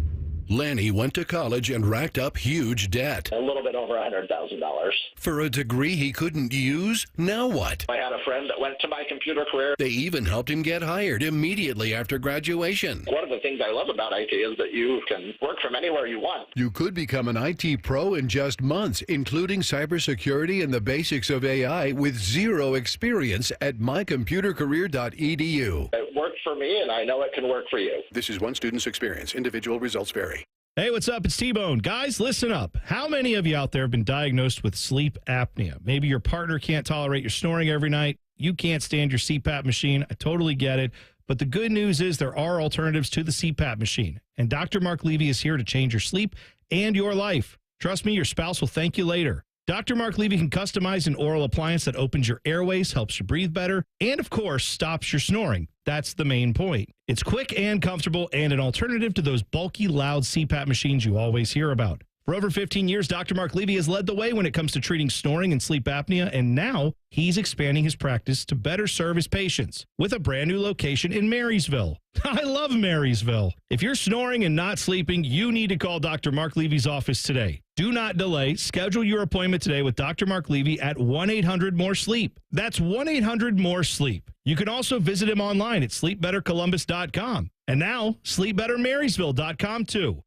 Speaker 1: Lanny went to college and racked up huge debt.
Speaker 6: A little bit over $100,000.
Speaker 1: For a degree he couldn't use? Now what?
Speaker 6: I had a friend that went to my computer career.
Speaker 1: They even helped him get hired immediately after graduation.
Speaker 6: One of the things I love about IT is that you can work from anywhere you want.
Speaker 1: You could become an IT pro in just months, including cybersecurity and the basics of AI with zero experience at mycomputercareer.edu.
Speaker 6: It worked for me, and I know it can work for you.
Speaker 1: This is one student's experience. Individual results vary.
Speaker 18: Hey, what's up? It's T-Bone. Guys, listen up. How many of you out there have been diagnosed with sleep apnea? Maybe your partner can't tolerate your snoring every night. You can't stand your CPAP machine. I totally get it. But the good news is there are alternatives to the CPAP machine. And Dr. Mark Levy is here to change your sleep and your life. Trust me, your spouse will thank you later. Dr. Mark Levy can customize an oral appliance that opens your airways, helps you breathe better, and, of course, stops your snoring. That's the main point. It's quick and comfortable and an alternative to those bulky, loud CPAP machines you always hear about. For over 15 years, Dr. Mark Levy has led the way when it comes to treating snoring and sleep apnea, and now he's expanding his practice to better serve his patients with a brand new location in Marysville. I love Marysville. If you're snoring and not sleeping, you need to call Dr. Mark Levy's office today. Do not delay. Schedule your appointment today with Dr. Mark Levy at 1-800-MORE-SLEEP. That's 1-800-MORE-SLEEP. You can also visit him online at sleepbettercolumbus.com. And now, sleepbettermarysville.com too.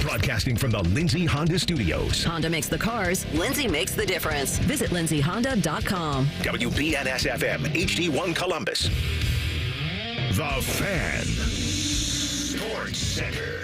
Speaker 1: Broadcasting from the Lindsay Honda Studios.
Speaker 9: Honda makes the cars. Lindsay makes the difference. Visit lindsayhonda.com.
Speaker 1: WBNS-FM, HD1 Columbus. The Fan. Sports Center.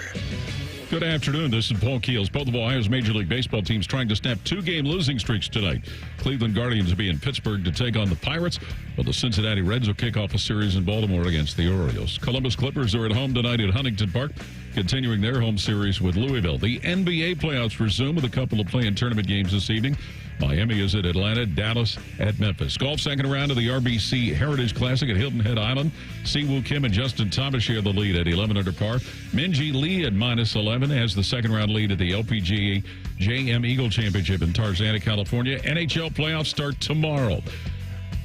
Speaker 7: Good afternoon. This is Paul Keels. Both of Ohio's Major League Baseball teams trying to snap two-game losing streaks tonight. Cleveland Guardians will be in Pittsburgh to take on the Pirates, while the Cincinnati Reds will kick off a series in Baltimore against the Orioles. Columbus Clippers are at home tonight at Huntington Park, continuing their home series with Louisville. The NBA playoffs resume with a couple of play-in tournament games this evening. Miami is at Atlanta, Dallas at Memphis. Golf second round of the RBC Heritage Classic at Hilton Head Island. Siwoo Kim and Justin Thomas share the lead at 11 under par. Minjee Lee at -11 has the second round lead at the LPGA JM Eagle Championship in Tarzana, California. NHL playoffs start tomorrow.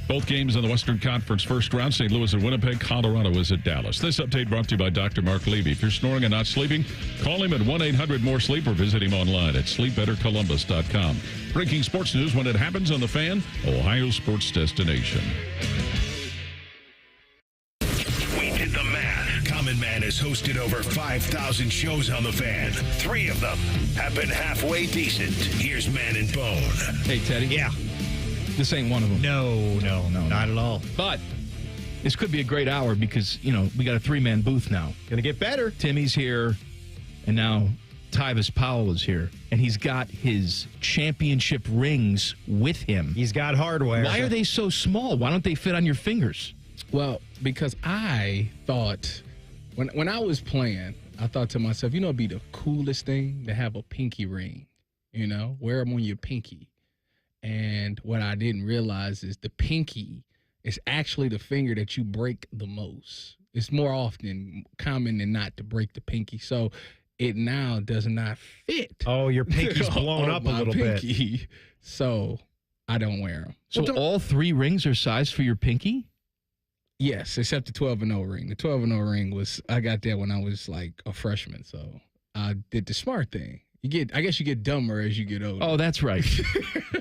Speaker 7: Both games in the Western Conference first round. St. Louis at Winnipeg. Colorado is at Dallas. This update brought to you by Dr. Mark Levy. If you're snoring and not sleeping, call him at 1-800-MORE-SLEEP or visit him online at sleepbettercolumbus.com. Breaking sports news when it happens on The Fan, Ohio sports destination.
Speaker 1: We did the math. Common Man has hosted over 5,000 shows on The Fan. 3 of them have been halfway decent. Here's Man and Bone.
Speaker 3: Hey, Teddy.
Speaker 22: Yeah.
Speaker 3: This ain't one of them.
Speaker 22: No, not at all.
Speaker 3: But this could be a great hour because, you know, we got a 3-man booth now.
Speaker 4: Gonna get better.
Speaker 3: Timmy's here, and now Tyvis Powell is here, and he's got his championship rings with him.
Speaker 4: He's got hardware.
Speaker 3: Why are they so small? Why don't they fit on your fingers?
Speaker 10: Well, because I thought, when I was playing, I thought to myself, you know, it'd be the coolest thing to have a pinky ring, you know, wear them on your pinky. And what I didn't realize is the pinky is actually the finger that you break the most. It's more often common than not to break the pinky. So it now does not fit.
Speaker 4: Oh, your pinky's blown up a little bit.
Speaker 10: So I don't wear them.
Speaker 3: So all 3 rings are sized for your pinky?
Speaker 10: Yes, except the 12-0 ring. The 12-0 ring I got that when I was like a freshman. So I did the smart thing. I guess you get dumber as you get older.
Speaker 3: Oh, that's right.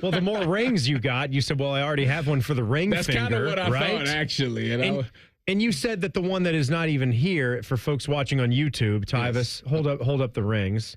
Speaker 4: Well, the more rings you got, you said, well, I already have one for the ring
Speaker 10: that's
Speaker 4: finger.
Speaker 10: That's kind of what I thought, actually.
Speaker 4: And you said that the one that is not even here, for folks watching on YouTube, Tyvis, yes. hold up the rings.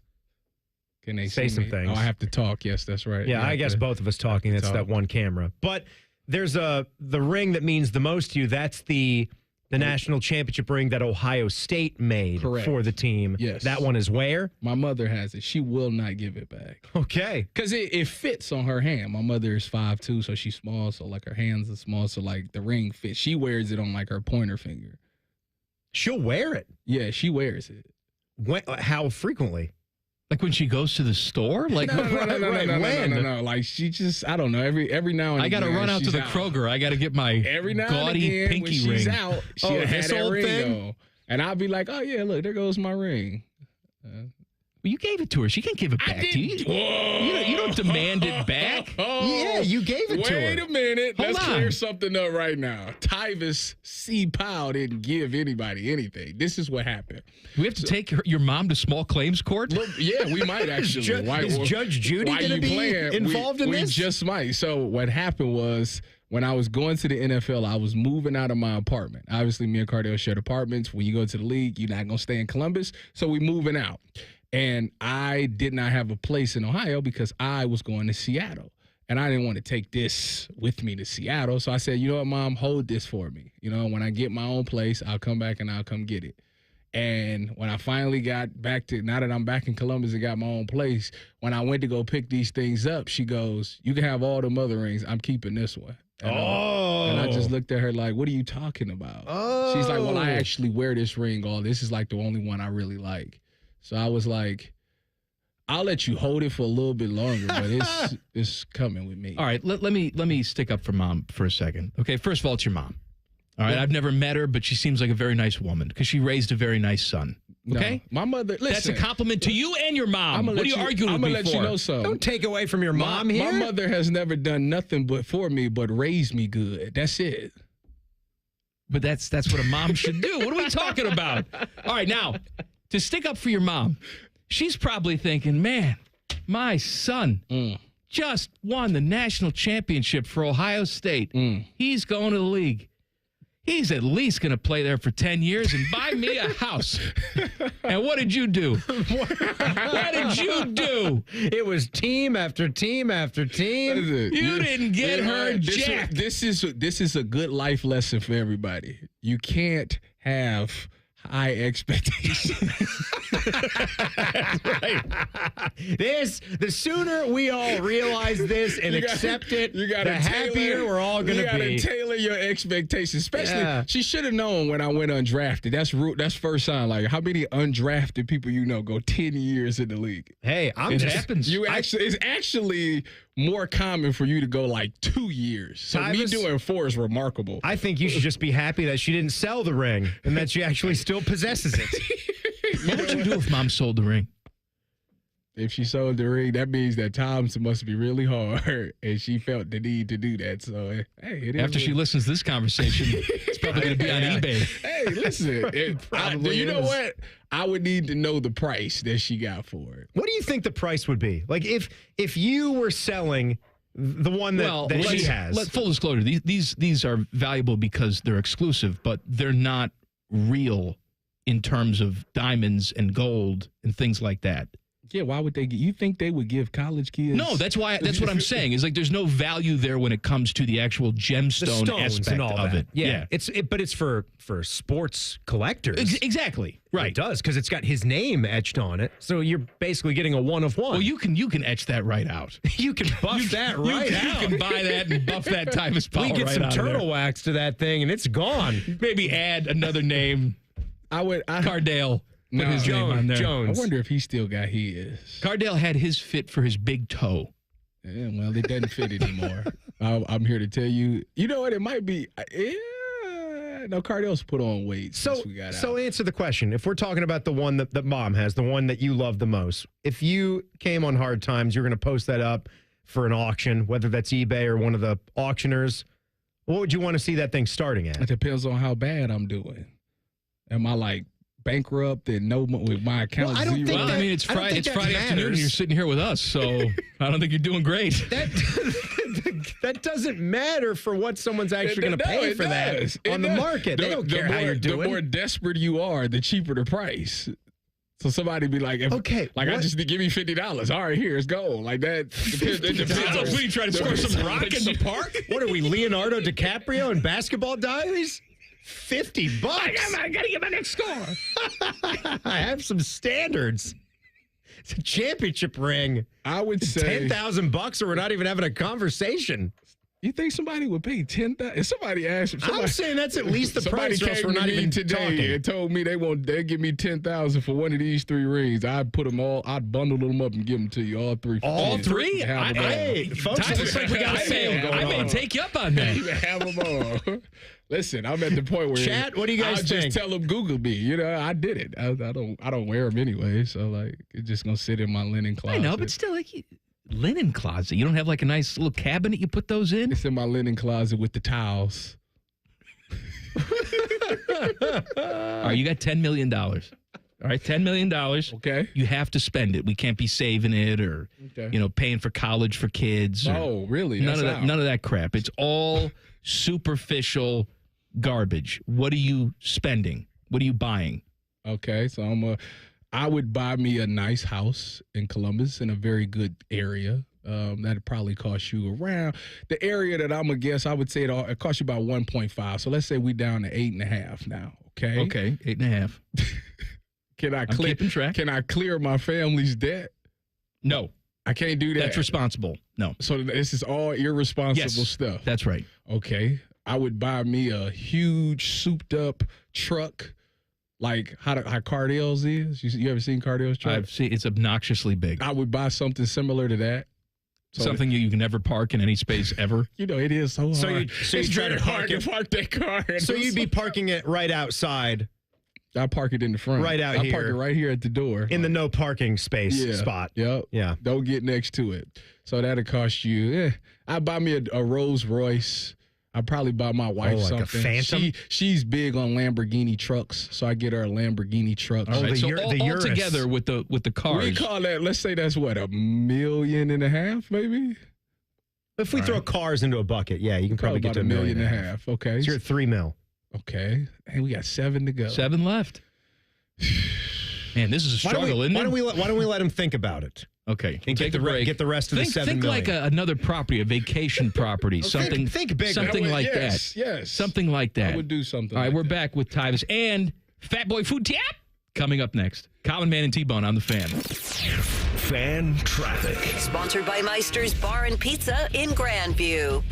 Speaker 10: Can they
Speaker 4: say some things?
Speaker 10: Oh, I have to talk. Yes, that's right.
Speaker 4: Yeah, I guess both of us talking. That's that one camera. But there's the ring that means the most to you. That's the The national championship ring that Ohio State made for the team.
Speaker 10: Yes.
Speaker 4: That one is where?
Speaker 10: My mother has it. She will not give it back.
Speaker 4: Okay.
Speaker 10: Because it fits on her hand. My mother is 5'2", so she's small. So, like, her hands are small. So, like, the ring fits. She wears it on, like, her pointer finger.
Speaker 4: She'll wear it?
Speaker 10: Yeah, she wears it.
Speaker 4: How frequently?
Speaker 3: Like when she goes to the store? Like
Speaker 10: No. Like she just, I don't know. Every now and
Speaker 3: I
Speaker 10: again.
Speaker 3: got to run out to the Kroger. I got to get my
Speaker 10: every now
Speaker 3: gaudy
Speaker 10: and again,
Speaker 3: pinky
Speaker 10: when she's
Speaker 3: ring.
Speaker 10: out, she'll have that ring on. And I'll be like, oh, yeah, look, there goes my ring.
Speaker 3: Well, you gave it to her. She can't give it back to you. You don't demand it back.
Speaker 4: Yeah, you gave it to her.
Speaker 10: Wait a minute.
Speaker 3: Hold
Speaker 10: Let's
Speaker 3: on.
Speaker 10: clear something up right now. Tyvis C. Powell didn't give anybody anything. This is what happened.
Speaker 3: Do we have to take your mom to small claims court?
Speaker 10: Look, yeah, we might actually.
Speaker 4: Is Judge Judy going to be involved in this?
Speaker 10: We just might. So what happened was when I was going to the NFL, I was moving out of my apartment. Obviously, me and Cardell shared apartments. When you go to the league, you're not going to stay in Columbus. So we moving out. And I did not have a place in Ohio because I was going to Seattle. And I didn't want to take this with me to Seattle. So I said, you know what, Mom, hold this for me. You know, when I get my own place, I'll come back and I'll come get it. And when I finally got back to, now that I'm back in Columbus and got my own place, when I went to go pick these things up, she goes, you can have all the mother rings. I'm keeping this one. And I just looked at her like, what are you talking about? She's like, well, I actually wear this ring. This is like the only one I really like. So I was like, I'll let you hold it for a little bit longer, but it's coming with me.
Speaker 3: All right, let me stick up for Mom for a second. Okay, first of all, it's your mom. All right, I've never met her, but she seems like a very nice woman because she raised a very nice son. Okay?
Speaker 10: No, my mother, listen.
Speaker 3: That's a compliment to you and your mom. What are you arguing with me for?
Speaker 10: I'm going to let you know something.
Speaker 4: Don't take away from your mom here.
Speaker 10: My mother has never done nothing but for me but raised me good. That's it.
Speaker 3: But that's what a mom should do. What are we talking about? All right, now, to stick up for your mom, she's probably thinking, man, my son just won the national championship for Ohio State. He's going to the league. He's at least going to play there for 10 years and buy me a house. And what did you do? What did you do?
Speaker 4: It was team after team after team.
Speaker 3: You didn't get her jack.
Speaker 10: This is a good life lesson for everybody. You can't have high expectations.
Speaker 4: Right. The sooner we all realize this and accept it, the happier we're all going to be.
Speaker 10: You got to tailor your expectations. Especially, she should have known when I went undrafted. That's first sign. Like, how many undrafted people you know go 10 years in the league?
Speaker 4: Hey,
Speaker 3: it happens.
Speaker 10: It's actually more common for you to go like 2 years. So
Speaker 4: Tyvis,
Speaker 10: me doing 4 is remarkable.
Speaker 4: I think you should just be happy that she didn't sell the ring and that she actually still possesses it.
Speaker 3: What would you do if Mom sold the ring?
Speaker 10: If she sold the ring, that means that times must be really hard, and she felt the need to do that. So, hey,
Speaker 3: after she listens to this conversation, it's probably going to be on eBay.
Speaker 10: Hey, listen, you know what? I would need to know the price that she got for it.
Speaker 4: What do you think the price would be? Like if you were selling the one that she has.
Speaker 3: Full disclosure, these are valuable because they're exclusive, but they're not real in terms of diamonds and gold and things like that.
Speaker 10: Yeah, why would they? You think they would give college kids?
Speaker 3: No, that's what I'm saying. Is like there's no value there when it comes to the actual gemstone aspect
Speaker 4: and all
Speaker 3: of
Speaker 4: that.
Speaker 3: it.
Speaker 4: Yeah, but it's for sports collectors.
Speaker 3: Exactly. Right.
Speaker 4: It does because it's got his name etched on it. So you're basically getting a one of one.
Speaker 3: Well, you can etch that right out.
Speaker 4: You can buff that right out.
Speaker 3: You can buy that and buff that Tyvis Powell.
Speaker 4: We get
Speaker 3: right
Speaker 4: some
Speaker 3: out
Speaker 4: turtle wax to that thing and it's gone.
Speaker 3: Maybe add another name. Cardale. Put his name on there.
Speaker 10: Jones. I wonder if he still got his.
Speaker 3: Cardale had his fit for his big toe.
Speaker 10: Yeah, well, it doesn't fit anymore. I'm here to tell you. You know what? It might be. No, Cardale's put on weight since we got out.
Speaker 4: So answer the question. If we're talking about the one that Mom has, the one that you love the most, if you came on hard times, you're going to post that up for an auction, whether that's eBay or one of the auctioners, what would you want to see that thing starting at?
Speaker 10: It depends on how bad I'm doing. Am I like bankrupt and with my account zero?
Speaker 3: Well, I mean, it's Friday afternoon and you're sitting here with us, so I don't think you're doing great.
Speaker 4: That doesn't matter for what someone's actually going to pay for that on the market. They don't care how you're doing.
Speaker 10: The more desperate you are, the cheaper the price. So somebody be like, I just give me $50. All right, here, it's gold. Like that. It depends on
Speaker 3: when you try to score some rock in the park.
Speaker 4: What are we, Leonardo DiCaprio in Basketball Diaries? $50.
Speaker 3: I got to get my next score.
Speaker 4: I have some standards. It's a championship ring.
Speaker 10: I would say
Speaker 4: $10,000 or we're not even having a conversation.
Speaker 10: You think somebody would pay $10,000? If somebody asked,
Speaker 4: I'm saying that's at least the price. Or else we're not even
Speaker 10: today
Speaker 4: talking.
Speaker 10: and told me they give me $10,000 for one of these 3 rings. I'd put them all. I'd bundle them up and give them to you all 3.
Speaker 3: All 3?
Speaker 4: Hey, folks, it looks like we got a sale going on.
Speaker 3: I may take you up on that.
Speaker 10: Have them all. Listen, I'm at the point where
Speaker 4: chat. What do you guys
Speaker 10: I'll
Speaker 4: think?
Speaker 10: just tell them Google me. You know, I did it. I don't wear them anyway, so like it's just gonna sit in my linen closet.
Speaker 3: I know, but still, like linen closet. You don't have like a nice little cabinet you put those in?
Speaker 10: It's in my linen closet with the towels.
Speaker 3: All right, you got $10 million. All right, $10 million.
Speaker 10: Okay.
Speaker 3: You have to spend it. We can't be saving it or, paying for college for kids.
Speaker 10: Oh, really?
Speaker 3: None of that crap. It's all superficial garbage. What are you spending? What are you buying?
Speaker 10: Okay, so I would buy me a nice house in Columbus in a very good area. That'd probably cost you around the area that I'm gonna guess. I would say it costs you about 1.5. So let's say we down to 8.5 now. Okay.
Speaker 3: Okay, 8.5. Keeping track.
Speaker 10: Can I clear my family's debt?
Speaker 3: No,
Speaker 10: I can't do that.
Speaker 3: That's responsible. No.
Speaker 10: So this is all irresponsible stuff.
Speaker 3: That's right.
Speaker 10: Okay. I would buy me a huge souped up truck. Like how Cardell's is. You ever seen Cardell's truck?
Speaker 3: I've seen. It's obnoxiously big.
Speaker 10: I would buy something similar to that.
Speaker 3: Something you can never park in any space ever.
Speaker 10: You know, it is so hard.
Speaker 4: So you try to
Speaker 10: park that car.
Speaker 4: So you'd be parking it right outside.
Speaker 10: I park it in the front.
Speaker 4: Right out
Speaker 10: here.
Speaker 4: here.
Speaker 10: I park it right here at the door.
Speaker 4: In the no parking space spot.
Speaker 10: Yep.
Speaker 4: Yeah.
Speaker 10: Don't get next to it. So that'll cost you. I'd buy me a Rolls Royce. I'd probably buy my wife
Speaker 4: like
Speaker 10: something.
Speaker 4: A Phantom?
Speaker 10: She's big on Lamborghini trucks, so I get her a Lamborghini truck.
Speaker 3: All right, all together with the cars.
Speaker 10: We call that. Let's say that's what, $1.5 million, maybe.
Speaker 4: If we throw cars into a bucket, yeah, you can probably get to $1.5 million.
Speaker 10: Okay,
Speaker 4: so you're at $3 million.
Speaker 10: Okay, and we got 7 to go.
Speaker 3: 7 left. Man, this is a struggle, isn't it?
Speaker 4: Why don't we let him think about it?
Speaker 3: Okay,
Speaker 4: and get the rest of the $7 million.
Speaker 3: Think like another property, a vacation property, something.
Speaker 4: Think bigger.
Speaker 3: Something like that.
Speaker 10: Yes,
Speaker 3: something like that.
Speaker 10: I would do something.
Speaker 3: All right,
Speaker 10: like
Speaker 3: we're
Speaker 10: that.
Speaker 3: back with Tyvis and Fat Boy Food Tap coming up next. Common Man and T-Bone on the Fan.
Speaker 1: Fan traffic.
Speaker 9: Sponsored by Meister's Bar and Pizza in Grandview.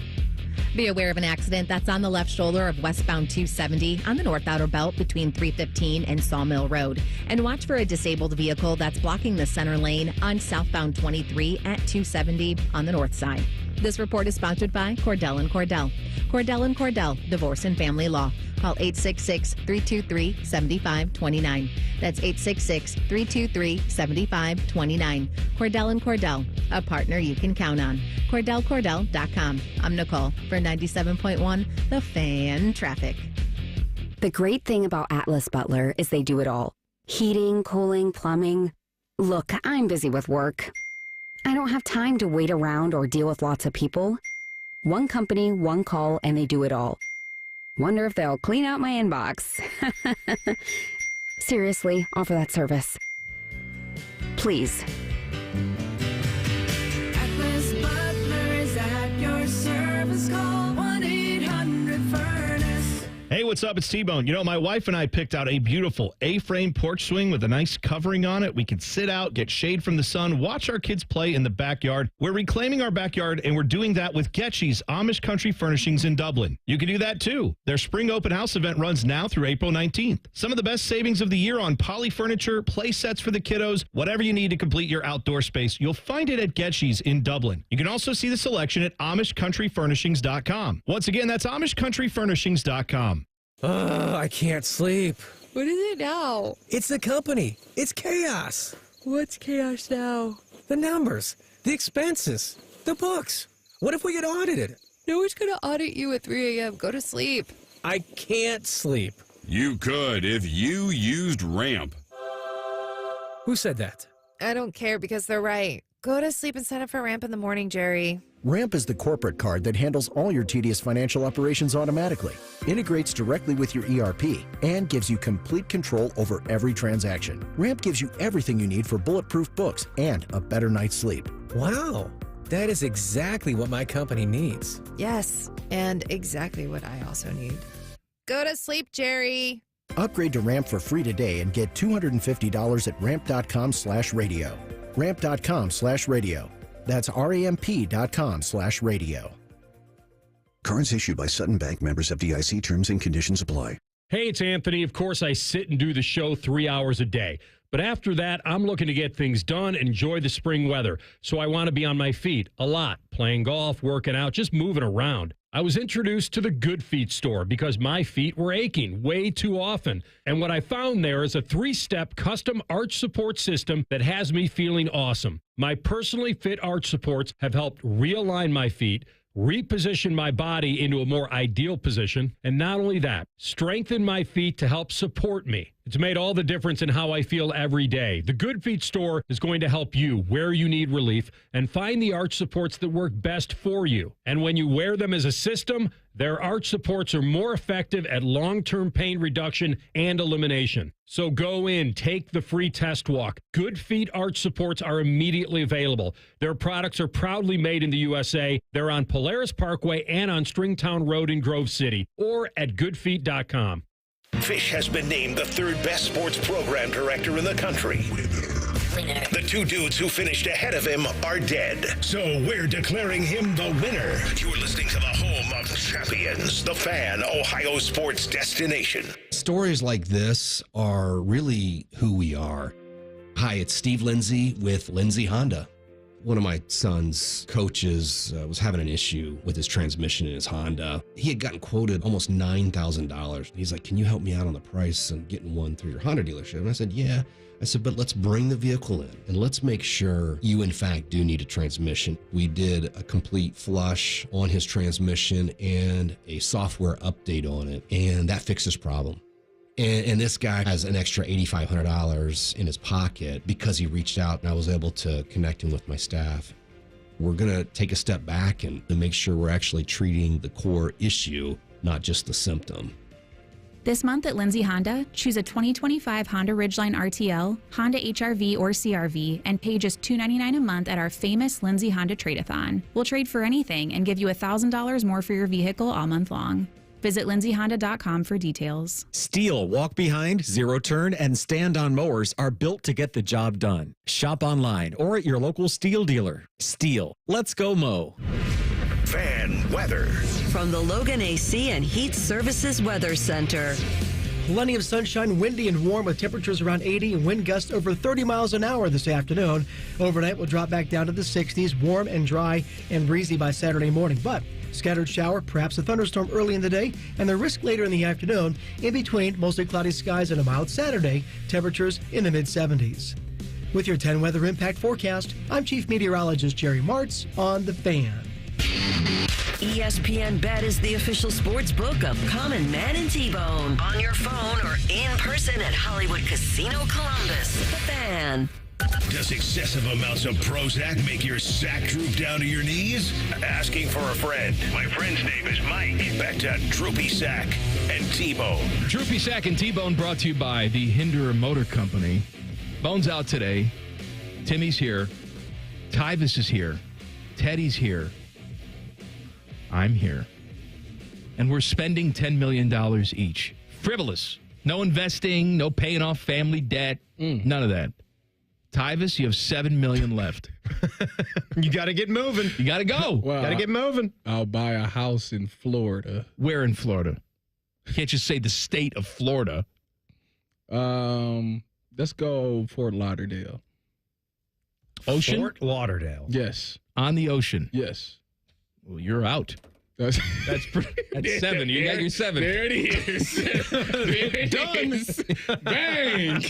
Speaker 5: Be aware of an accident that's on the left shoulder of westbound 270 on the north outer belt between 315 and Sawmill Road. And watch for a disabled vehicle that's blocking the center lane on southbound 23 at 270 on the north side. This report is sponsored by Cordell & Cordell. Cordell & Cordell, Divorce and Family Law. Call 866-323-7529. That's 866-323-7529. Cordell & Cordell, a partner you can count on. CordellCordell.com. I'm Nicole for 97.1 The Fan Traffic.
Speaker 25: The great thing about Atlas Butler is they do it all. Heating, cooling, plumbing. Look, I'm busy with work. I don't have time to wait around or deal with lots of people. One company, one call, and they do it all. Wonder if they'll clean out my inbox. Seriously, offer that service. Please.
Speaker 19: Atlas Butler is at your service. Call 1-800-FURNACE.
Speaker 18: Hey, what's up? It's T-Bone. You know, my wife and I picked out a beautiful A-frame porch swing with a nice covering on it. We can sit out, get shade from the sun, watch our kids play in the backyard. We're reclaiming our backyard, and we're doing that with Getchy's Amish Country Furnishings in Dublin. You can do that, too. Their spring open house event runs now through April 19th. Some of the best savings of the year on poly furniture, play sets for the kiddos, whatever you need to complete your outdoor space, you'll find it at Getchy's in Dublin. You can also see the selection at AmishCountryFurnishings.com. Once again, that's AmishCountryFurnishings.com.
Speaker 8: I can't sleep.
Speaker 11: What is it now?
Speaker 8: It's the company. It's chaos.
Speaker 11: What's chaos now?
Speaker 8: The numbers, the expenses, the books. What if we get audited?
Speaker 11: No one's going to audit you at 3 a.m. Go to sleep.
Speaker 8: I can't sleep.
Speaker 14: You could if you used Ramp.
Speaker 8: Who said that?
Speaker 11: I don't care because they're right. Go to sleep and sign up for Ramp in the morning, Jerry.
Speaker 15: Ramp is the corporate card that handles all your tedious financial operations automatically, integrates directly with your ERP, and gives you complete control over every transaction. Ramp gives you everything you need for bulletproof books and a better night's sleep.
Speaker 8: Wow, that is exactly what my company needs.
Speaker 11: Yes, and exactly what I also need. Go to sleep, Jerry.
Speaker 15: Upgrade to Ramp for free today and get $250 at ramp.com/radio. Ramp.com/radio. That's ramp.com/radio.
Speaker 12: Cards issued by Sutton Bank, members FDIC. Terms and conditions apply.
Speaker 20: Hey, it's Anthony. Of course, I sit and do the show 3 hours a day. But after that, I'm looking to get things done, enjoy the spring weather. So I want to be on my feet a lot, playing golf, working out, just moving around. I was introduced to the Good Feet store because my feet were aching way too often. And what I found there is a 3-step custom arch support system that has me feeling awesome. My personally fit arch supports have helped realign my feet, reposition my body into a more ideal position, and not only that, strengthen my feet to help support me. It's made all the difference in how I feel every day. The Good Feet store is going to help you where you need relief and find the arch supports that work best for you. And when you wear them as a system, their arch supports are more effective at long-term pain reduction and elimination. So go in, take the free test walk. Good Feet arch supports are immediately available. Their products are proudly made in the USA. They're on Polaris Parkway and on Stringtown Road in Grove City or at goodfeet.com.
Speaker 1: Fish has been named the 3rd best sports program director in the country. The 2 dudes who finished ahead of him are dead. So we're declaring him the winner. You're listening to the home of champions, the Fan, Ohio sports destination.
Speaker 21: Stories like this are really who we are. Hi, it's Steve Lindsay with Lindsay Honda. One of my son's coaches was having an issue with his transmission in his Honda. He had gotten quoted almost $9,000. He's like, can you help me out on the price and getting one through your Honda dealership? And I said, yeah. I said, but let's bring the vehicle in and let's make sure you, in fact, do need a transmission. We did a complete flush on his transmission and a software update on it, and that fixed his problem. And this guy has an extra $8,500 in his pocket because he reached out and I was able to connect him with my staff. We're going to take a step back and to make sure we're actually treating the core issue, not just the symptom.
Speaker 23: This month at Lindsay Honda, choose a 2025 Honda Ridgeline RTL, Honda HR-V or CR-V, and pay just $299 a month at our famous Lindsay Honda Trade-A-Thon. We'll trade for anything and give you $1,000 more for your vehicle all month long. Visit lindsayhonda.com for details.
Speaker 24: Steel, walk behind, zero turn, and stand-on mowers are built to get the job done. Shop online or at your local Steel dealer. Steel, let's go mow.
Speaker 1: Fan weather.
Speaker 9: From the Logan AC and Heat Services Weather Center.
Speaker 26: Plenty of sunshine, windy and warm with temperatures around 80 and wind gusts over 30 miles an hour this afternoon. Overnight will drop back down to the 60s, warm and dry and breezy by Saturday morning. But scattered shower, perhaps a thunderstorm early in the day, and the risk later in the afternoon. In between, mostly cloudy skies and a mild Saturday, temperatures in the mid-70s. With your 10 weather impact forecast, I'm Chief Meteorologist Jerry Martz on The Fan.
Speaker 9: ESPN Bet is the official sports book of Common, Man, and T-Bone. On your phone or in person at Hollywood Casino Columbus. The Fan.
Speaker 1: Does excessive amounts of Prozac make your sack droop down to your knees? Asking for a friend. My friend's name is Mike. Back to Droopy Sack and T-Bone.
Speaker 3: Droopy Sack and T-Bone brought to you by the Hinderer Motor Company. Bone's out today. Timmy's here. Tyvis is here. Teddy's here. I'm here. And we're spending $10 million each. Frivolous. No investing, no paying off family debt. None of that. Tyvis, you have $7 million left.
Speaker 4: You got to get moving.
Speaker 3: You got to go.
Speaker 10: Well,
Speaker 4: got to get moving.
Speaker 10: I'll buy a house in Florida.
Speaker 3: Where in Florida? You can't just say the state of Florida.
Speaker 10: Let's go Fort Lauderdale.
Speaker 3: Ocean?
Speaker 4: Fort Lauderdale.
Speaker 10: Yes.
Speaker 3: On the ocean.
Speaker 10: Yes.
Speaker 3: Well, you're out. That's 7. You got your 7.
Speaker 10: There it is.
Speaker 3: Done.
Speaker 10: Bang.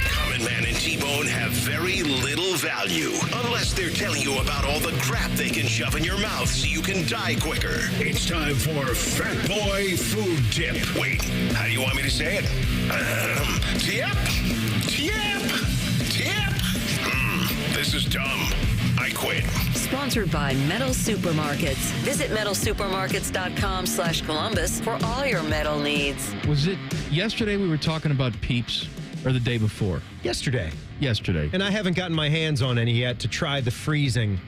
Speaker 1: Common Man and T-Bone have very little value unless they're telling you about all the crap they can shove in your mouth so you can die quicker. It's time for Fat Boy Food Tip. Wait, how do you want me to say it? Tip. This is dumb. I quit.
Speaker 9: Sponsored by Metal Supermarkets. Visit metalsupermarkets.com/Columbus for all your metal needs.
Speaker 3: Was it yesterday we were talking about Peeps or the day before?
Speaker 4: Yesterday.
Speaker 3: And
Speaker 4: I haven't gotten my hands on any yet to try the freezing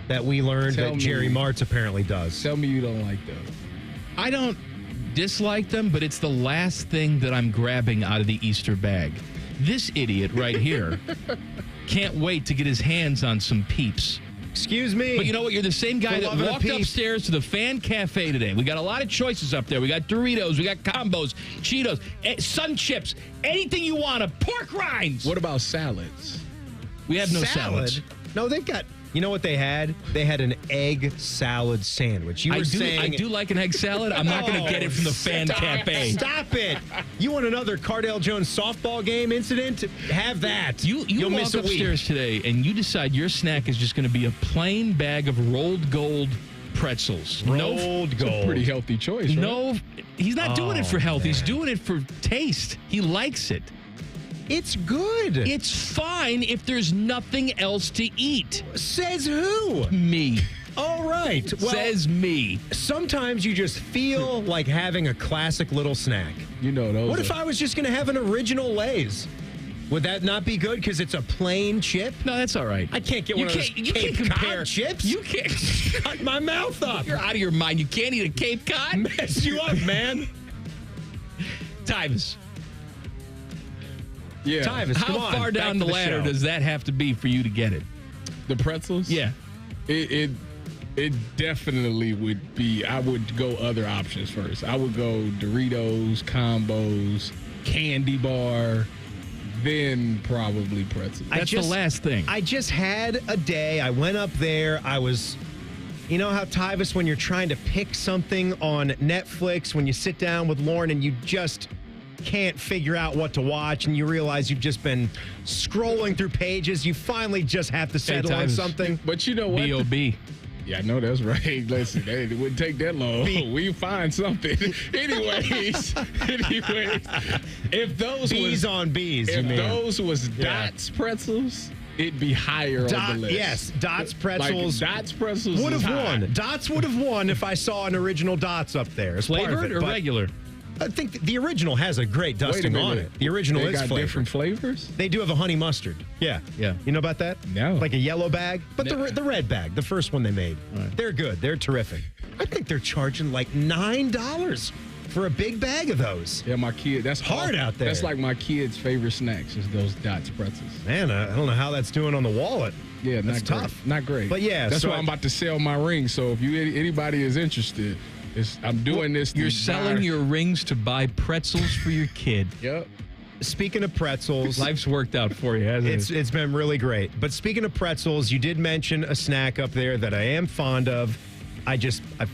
Speaker 4: that we learned that Jerry Martz apparently does.
Speaker 10: Tell me you don't like those.
Speaker 3: I don't dislike them, but it's the last thing that I'm grabbing out of the Easter bag. This idiot right here can't wait to get his hands on some Peeps.
Speaker 4: Excuse me.
Speaker 3: But you know what? You're the same guy that walked upstairs to the Fan Cafe today. We got a lot of choices up there. We got Doritos, we got combos, Cheetos, Sun Chips, anything you want. Pork rinds.
Speaker 10: What about salads?
Speaker 3: We have no salads.
Speaker 4: No, they've got. You know what they had? They had an egg salad sandwich. You were saying
Speaker 3: I do like an egg salad. I'm not going to get it from the Fan Cafe.
Speaker 4: Stop it! You want another Cardale Jones softball game incident? Have that.
Speaker 3: You'll walk upstairs today and you decide your snack is just going to be a plain bag of rolled gold pretzels.
Speaker 4: Rolled gold.
Speaker 10: It's a pretty healthy choice, right?
Speaker 3: No, he's not doing it for health. He's doing it for taste. He likes it.
Speaker 4: It's good.
Speaker 3: It's fine if there's nothing else to eat.
Speaker 4: Says who?
Speaker 3: Me.
Speaker 4: All right. Well,
Speaker 3: says me.
Speaker 4: Sometimes you just feel like having a classic little snack.
Speaker 10: You know those.
Speaker 4: What if I was just going to have an original Lay's? Would that not be good because it's a plain chip?
Speaker 3: No, that's all right.
Speaker 4: I can't get one of those Cape Cod chips.
Speaker 3: You can't
Speaker 4: cut my mouth up.
Speaker 3: You're out of your mind. You can't eat a Cape Cod?
Speaker 4: Mess you up, man.
Speaker 3: Tyvis.
Speaker 10: Yeah.
Speaker 4: Tyvis,
Speaker 3: How
Speaker 4: come on,
Speaker 3: far down the ladder
Speaker 4: show.
Speaker 3: does that have to be for you to get it?
Speaker 10: The pretzels?
Speaker 3: Yeah.
Speaker 10: It definitely would be. I would go other options first. I would go Doritos, combos, candy bar, then probably pretzels.
Speaker 3: That's the last thing.
Speaker 4: I just had a day. I went up there. I was, you know how Tyvis, when you're trying to pick something on Netflix, when you sit down with Lauren and you just can't figure out what to watch and you realize you've just been scrolling through pages, you finally just have to settle on something.
Speaker 10: But you know what?
Speaker 3: B.O.B.
Speaker 10: Yeah, I know that's right. Listen, it wouldn't take that long. We find something. Anyways, if those
Speaker 4: Bees on bees,
Speaker 10: if
Speaker 4: you mean.
Speaker 10: those was Dots pretzels, it'd be higher on the list.
Speaker 4: Yes, Dots pretzels.
Speaker 10: Like, Dots pretzels
Speaker 4: would
Speaker 10: is
Speaker 4: have
Speaker 10: high.
Speaker 4: won. Dots would have won if I saw an original Dots up there. As part of
Speaker 3: Flavored
Speaker 4: it,
Speaker 3: or
Speaker 4: but
Speaker 3: regular?
Speaker 4: I think the original has a great
Speaker 10: Wait a
Speaker 4: dusting on
Speaker 10: minute.
Speaker 4: it. The original
Speaker 10: They
Speaker 4: is
Speaker 10: got
Speaker 4: flavored.
Speaker 10: different flavors?
Speaker 4: They do have a honey mustard. Yeah.
Speaker 3: Yeah.
Speaker 4: You know about that?
Speaker 10: No.
Speaker 4: Like a yellow bag? But the red bag, the first one they made.
Speaker 3: Right.
Speaker 4: They're good. They're terrific. I think they're charging like $9 for a big bag of those.
Speaker 10: Yeah, my kid. That's
Speaker 4: hard out there.
Speaker 10: That's like my kid's favorite snacks is those Dots pretzels.
Speaker 4: Man, I don't know how that's doing on the wallet.
Speaker 10: Yeah,
Speaker 4: that's
Speaker 10: not
Speaker 4: tough.
Speaker 10: Great. Not great.
Speaker 4: But yeah,
Speaker 10: that's
Speaker 4: so
Speaker 10: why I'm about to sell my ring. So if anybody is interested, I'm doing this.
Speaker 3: You're selling your rings to buy pretzels for your kid.
Speaker 10: Yep.
Speaker 4: Speaking of pretzels,
Speaker 3: life's worked out for you, hasn't it?
Speaker 4: It's been really great. But speaking of pretzels, you did mention a snack up there that I am fond of. I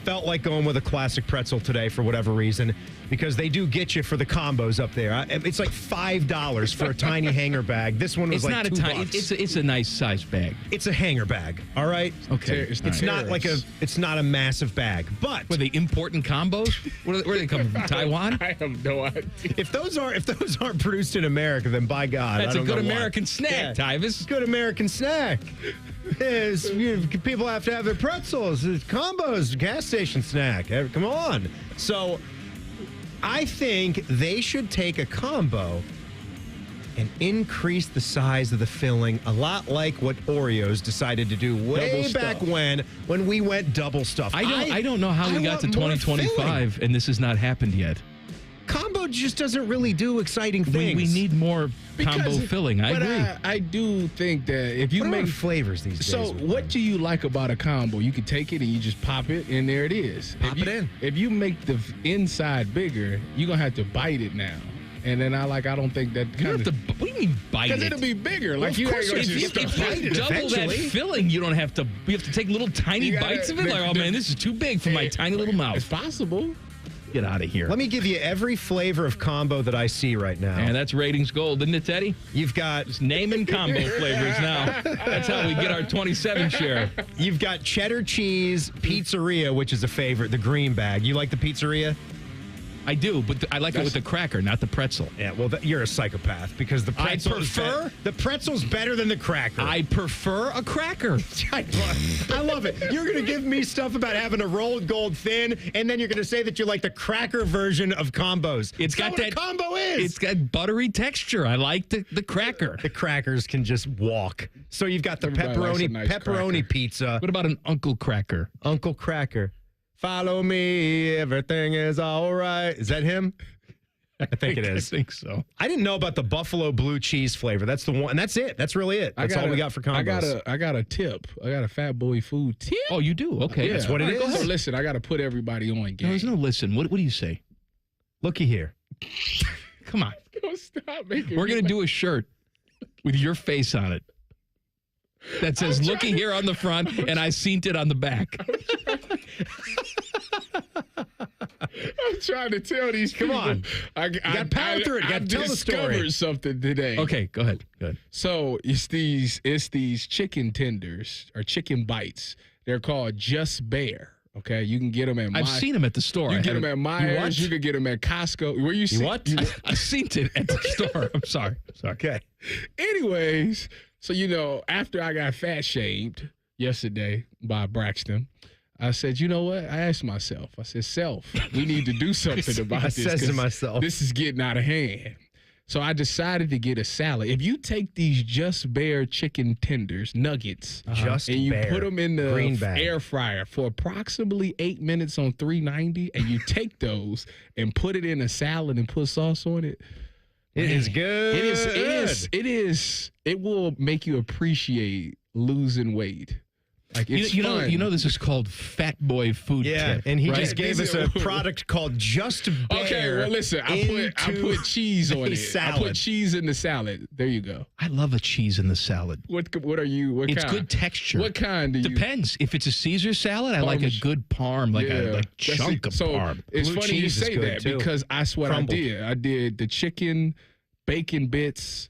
Speaker 4: felt like going with a classic pretzel today for whatever reason, because they do get you for the combos up there. It's like $5 for a tiny hanger bag. This one was
Speaker 3: It's
Speaker 4: like
Speaker 3: not
Speaker 4: $2.
Speaker 3: a tiny. It's a nice size bag.
Speaker 4: It's a hanger bag. All right.
Speaker 3: Okay.
Speaker 4: It's not like it's not a massive bag. But
Speaker 3: were they importing combos? Where are they coming from? Taiwan?
Speaker 10: I have no idea.
Speaker 4: If those aren't produced in America, then by God,
Speaker 3: That's
Speaker 4: I
Speaker 3: a
Speaker 4: don't
Speaker 3: good
Speaker 4: know why.
Speaker 3: American snack, Tyvis.
Speaker 4: Good American snack. Yes, people have to have their pretzels. It's combos, gas station snack. Come on. So I think they should take a combo and increase the size of the filling, a lot like what Oreos decided to do way back when we went double stuff.
Speaker 3: I don't know how we got to
Speaker 4: want more
Speaker 3: 2025 and this has not happened yet.
Speaker 4: Combo just doesn't really do exciting things.
Speaker 3: We need more combo filling. I agree.
Speaker 10: I do think that if you
Speaker 4: What are
Speaker 10: make
Speaker 4: our flavors these days.
Speaker 10: So what do you like about a combo? You can take it and you just pop it, and there it is.
Speaker 4: Pop it in.
Speaker 10: If you make the inside bigger, you're gonna have to bite it now. And then I don't think that
Speaker 3: You don't have to. What do you mean bite it?
Speaker 10: because it'll be bigger.
Speaker 4: Well,
Speaker 10: Like
Speaker 4: of
Speaker 10: you
Speaker 4: course
Speaker 10: ain't gonna
Speaker 4: if
Speaker 10: just
Speaker 4: you
Speaker 10: stuff
Speaker 4: bite it
Speaker 3: double that
Speaker 4: eventually.
Speaker 3: filling, you don't have to. You have to take little tiny
Speaker 10: You gotta-
Speaker 3: bites of it. Like, oh man, this is too big for my tiny little mouth.
Speaker 10: It's possible.
Speaker 3: Get out of here.
Speaker 4: Let me give you every flavor of combo that I see right now.
Speaker 3: And that's ratings gold, isn't it, Teddy?
Speaker 4: You've got
Speaker 3: Just naming combo flavors now. That's how we get our 27 share.
Speaker 4: You've got cheddar cheese pizzeria, which is a favorite, the green bag. You like the pizzeria?
Speaker 3: I do, but I like it with the cracker, not the pretzel.
Speaker 4: Yeah, well, you're a psychopath because the pretzel the pretzel's better than the cracker.
Speaker 3: I prefer a cracker.
Speaker 4: I love it. You're going to give me stuff about having a rolled gold thin, and then you're going to say that you like the cracker version of combos.
Speaker 3: It's got
Speaker 4: what
Speaker 3: that
Speaker 4: a combo is.
Speaker 3: It's got buttery texture. I like the cracker.
Speaker 4: The crackers can just walk. So you've got the
Speaker 10: Everybody likes a nice
Speaker 4: pepperoni
Speaker 10: cracker.
Speaker 4: pizza.
Speaker 3: What about an Uncle Cracker?
Speaker 4: Uncle Cracker. Follow me, everything is all right. Is that him? I think it is.
Speaker 3: I think so.
Speaker 4: I didn't know about the buffalo blue cheese flavor. That's the one, and that's it. That's really it. That's all we got for combos.
Speaker 10: I got a tip. I got a Fat Boy Food tip.
Speaker 3: Oh, you do? Okay.
Speaker 10: Yeah.
Speaker 4: That's what it is.
Speaker 10: So listen, I got to put everybody on game.
Speaker 3: No, there's no listen. What do you say?
Speaker 4: Looky here.
Speaker 3: Come on.
Speaker 10: Stop making
Speaker 3: We're going to do a shirt with your face on it that says looky here on the front, and I seen it on the back.
Speaker 10: I'm trying to tell these people.
Speaker 4: Come on.
Speaker 10: I
Speaker 4: gotta power through it. You gotta tell the story.
Speaker 10: I discovered something today.
Speaker 3: Okay, go ahead.
Speaker 10: So it's these chicken tenders or chicken bites. They're called Just Bear. Okay, you can get them at.
Speaker 3: I've seen them at the store.
Speaker 10: You can get them at Myers. You can get them at Costco. Where you see
Speaker 3: what? I've seen it at the store. I'm sorry.
Speaker 4: Okay.
Speaker 10: Anyways, so after I got fat shamed yesterday by Braxton, I said, you know what? I asked myself. I said, self, we need to do something about this.
Speaker 4: I said to myself,
Speaker 10: this is getting out of hand. So I decided to get a salad. If you take these Just Bear chicken tenders, nuggets, and you put them in the air fryer for approximately 8 minutes on 390, and you take those and put it in a salad and put sauce on it,
Speaker 4: it is good.
Speaker 10: It is. It will make you appreciate losing weight. Like it's fun.
Speaker 3: You know this is called Fat Boy Food Tip,
Speaker 4: and he
Speaker 3: right?
Speaker 4: just gave us a product called Just Bear.
Speaker 10: Okay, well listen, I put cheese on it.
Speaker 4: Salad.
Speaker 10: I put cheese in the salad. There you go.
Speaker 3: I love a cheese in the salad.
Speaker 10: What are you? What
Speaker 3: it's
Speaker 10: kind?
Speaker 3: Good texture.
Speaker 10: What kind do you?
Speaker 3: Depends. If it's a Caesar salad, I like a good parm, like a chunk of parm.
Speaker 10: It's
Speaker 4: Blue
Speaker 10: funny you
Speaker 4: cheese is
Speaker 10: say
Speaker 4: good,
Speaker 10: that
Speaker 4: too.
Speaker 10: because that's what
Speaker 4: Crumbled.
Speaker 10: I did. I did the chicken, bacon bits,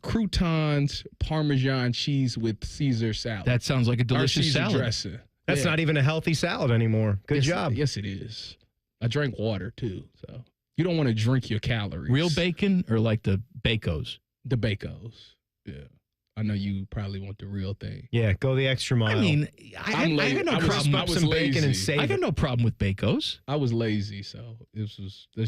Speaker 10: croutons, Parmesan cheese with Caesar salad.
Speaker 3: That sounds like a delicious
Speaker 10: Caesar
Speaker 3: salad.
Speaker 10: dressing.
Speaker 4: That's not even a healthy salad anymore. Good job.
Speaker 10: Yes, it is. I drank water too, so you don't want to drink your calories.
Speaker 3: Real bacon or like the Bacos?
Speaker 10: The Bacos. Yeah. I know you probably want the real thing.
Speaker 4: Yeah, go the extra mile.
Speaker 3: I mean, I got no problem.
Speaker 10: I was lazy.
Speaker 3: I got no problem with Bacos.
Speaker 10: I was lazy, so let's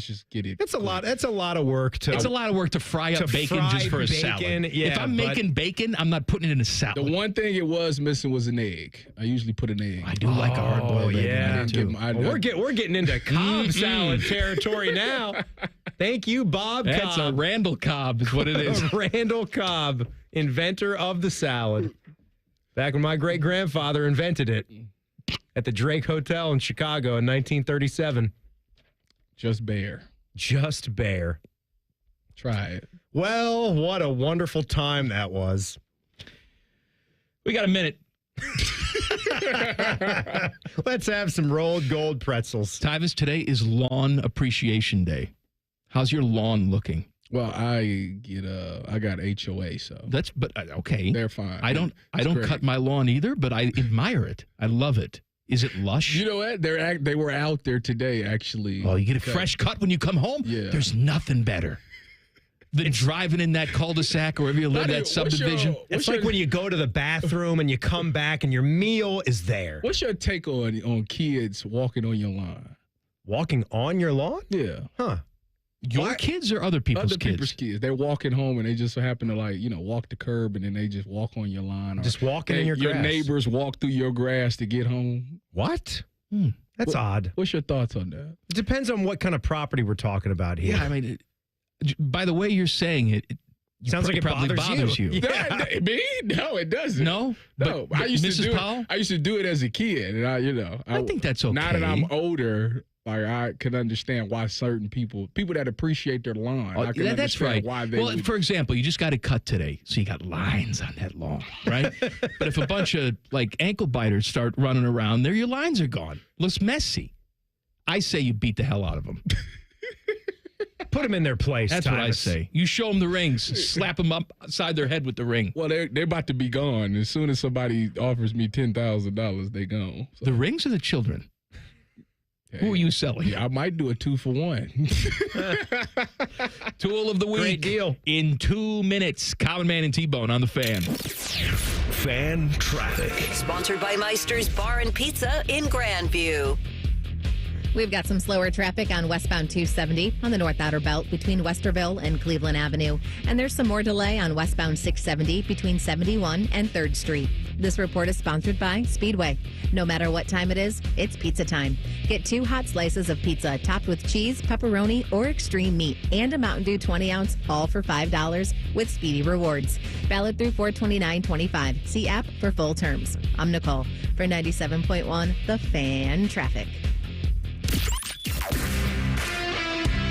Speaker 10: just get it.
Speaker 4: That's a lot. That's a lot of work to.
Speaker 3: It's a lot of work to fry up bacon just for a salad.
Speaker 4: Yeah,
Speaker 3: if I'm making bacon, I'm not putting it in a salad.
Speaker 10: The one thing it was missing was an egg. I usually put an egg.
Speaker 3: I do like a hard boiled egg.
Speaker 4: Yeah,
Speaker 3: too.
Speaker 4: We're getting into Cobb salad territory now. Thank you, Bob Cobb.
Speaker 3: That's a Randall Cobb is what it is.
Speaker 4: Randall Cobb, inventor of the salad. Back when my great-grandfather invented it at the Drake Hotel in Chicago in 1937.
Speaker 10: Just Bear.
Speaker 4: Just Bear.
Speaker 10: Try it.
Speaker 4: Well, what a wonderful time that was.
Speaker 3: We got a minute.
Speaker 4: Let's have some rolled gold pretzels.
Speaker 3: Tyvis, today is Lawn Appreciation Day. How's your lawn looking?
Speaker 10: Well, I got HOA, so
Speaker 3: okay.
Speaker 10: They're fine.
Speaker 3: I don't
Speaker 10: great.
Speaker 3: cut my lawn either, but I admire it. I love it. Is it lush?
Speaker 10: You know what? They were out there today, actually.
Speaker 3: Oh, you get a fresh cut when you come home?
Speaker 10: Yeah.
Speaker 3: There's nothing better than driving in that cul-de-sac or wherever you live, that subdivision.
Speaker 4: It's like when you go to the bathroom and you come back and your meal is there.
Speaker 10: What's your take on kids walking on your lawn?
Speaker 4: Walking on your lawn?
Speaker 10: Yeah.
Speaker 4: Huh.
Speaker 3: Your kids or other people's kids?
Speaker 10: They're walking home and they just happen to walk the curb and then they just walk on your lawn. Or
Speaker 4: just walking in your grass.
Speaker 10: Your neighbors walk through your grass to get home.
Speaker 4: What? That's odd.
Speaker 10: What's your thoughts on that?
Speaker 4: It depends on what kind of property we're talking about here.
Speaker 3: Yeah, I mean, by the way you're saying it
Speaker 4: sounds like it
Speaker 3: probably bothers you.
Speaker 10: Yeah. Me? No, it doesn't.
Speaker 3: No?
Speaker 10: No.
Speaker 3: But
Speaker 10: I used
Speaker 3: Mrs.
Speaker 10: to do
Speaker 3: Powell?
Speaker 10: it. I used to do it as a kid, and I
Speaker 3: think that's okay.
Speaker 10: Now that I'm older, like I can understand why certain people that appreciate their lawn, I can
Speaker 3: that's
Speaker 10: understand
Speaker 3: right.
Speaker 10: why they
Speaker 3: well, for example, you just got it cut today, so you got lines on that lawn, right? But if a bunch of ankle biters start running around there, your lines are gone. Looks messy. I say you beat the hell out of them.
Speaker 4: Put them in their place.
Speaker 3: That's what I say. You show them the rings, slap them up upside their head with the ring.
Speaker 10: Well, they're about to be gone. As soon as somebody offers me $10,000, they gone. So.
Speaker 3: The rings or the children? Who are you selling?
Speaker 10: Yeah, I might do a 2-for-1.
Speaker 3: Tool of the week.
Speaker 4: Great deal.
Speaker 3: In 2 minutes, Common Man and T-Bone on the Fan.
Speaker 1: Fan traffic.
Speaker 9: Sponsored by Meister's Bar and Pizza in Grandview.
Speaker 5: We've got some slower traffic on westbound 270 on the North Outer Belt between Westerville and Cleveland Avenue. And there's some more delay on westbound 670 between 71 and 3rd Street. This report is sponsored by Speedway. No matter what time it is, it's pizza time. Get 2 hot slices of pizza topped with cheese, pepperoni, or extreme meat, and a Mountain Dew 20-ounce, all for $5 with Speedy Rewards. Valid through 4/29/25. See app for full terms. I'm Nicole for 97.1 The Fan Traffic.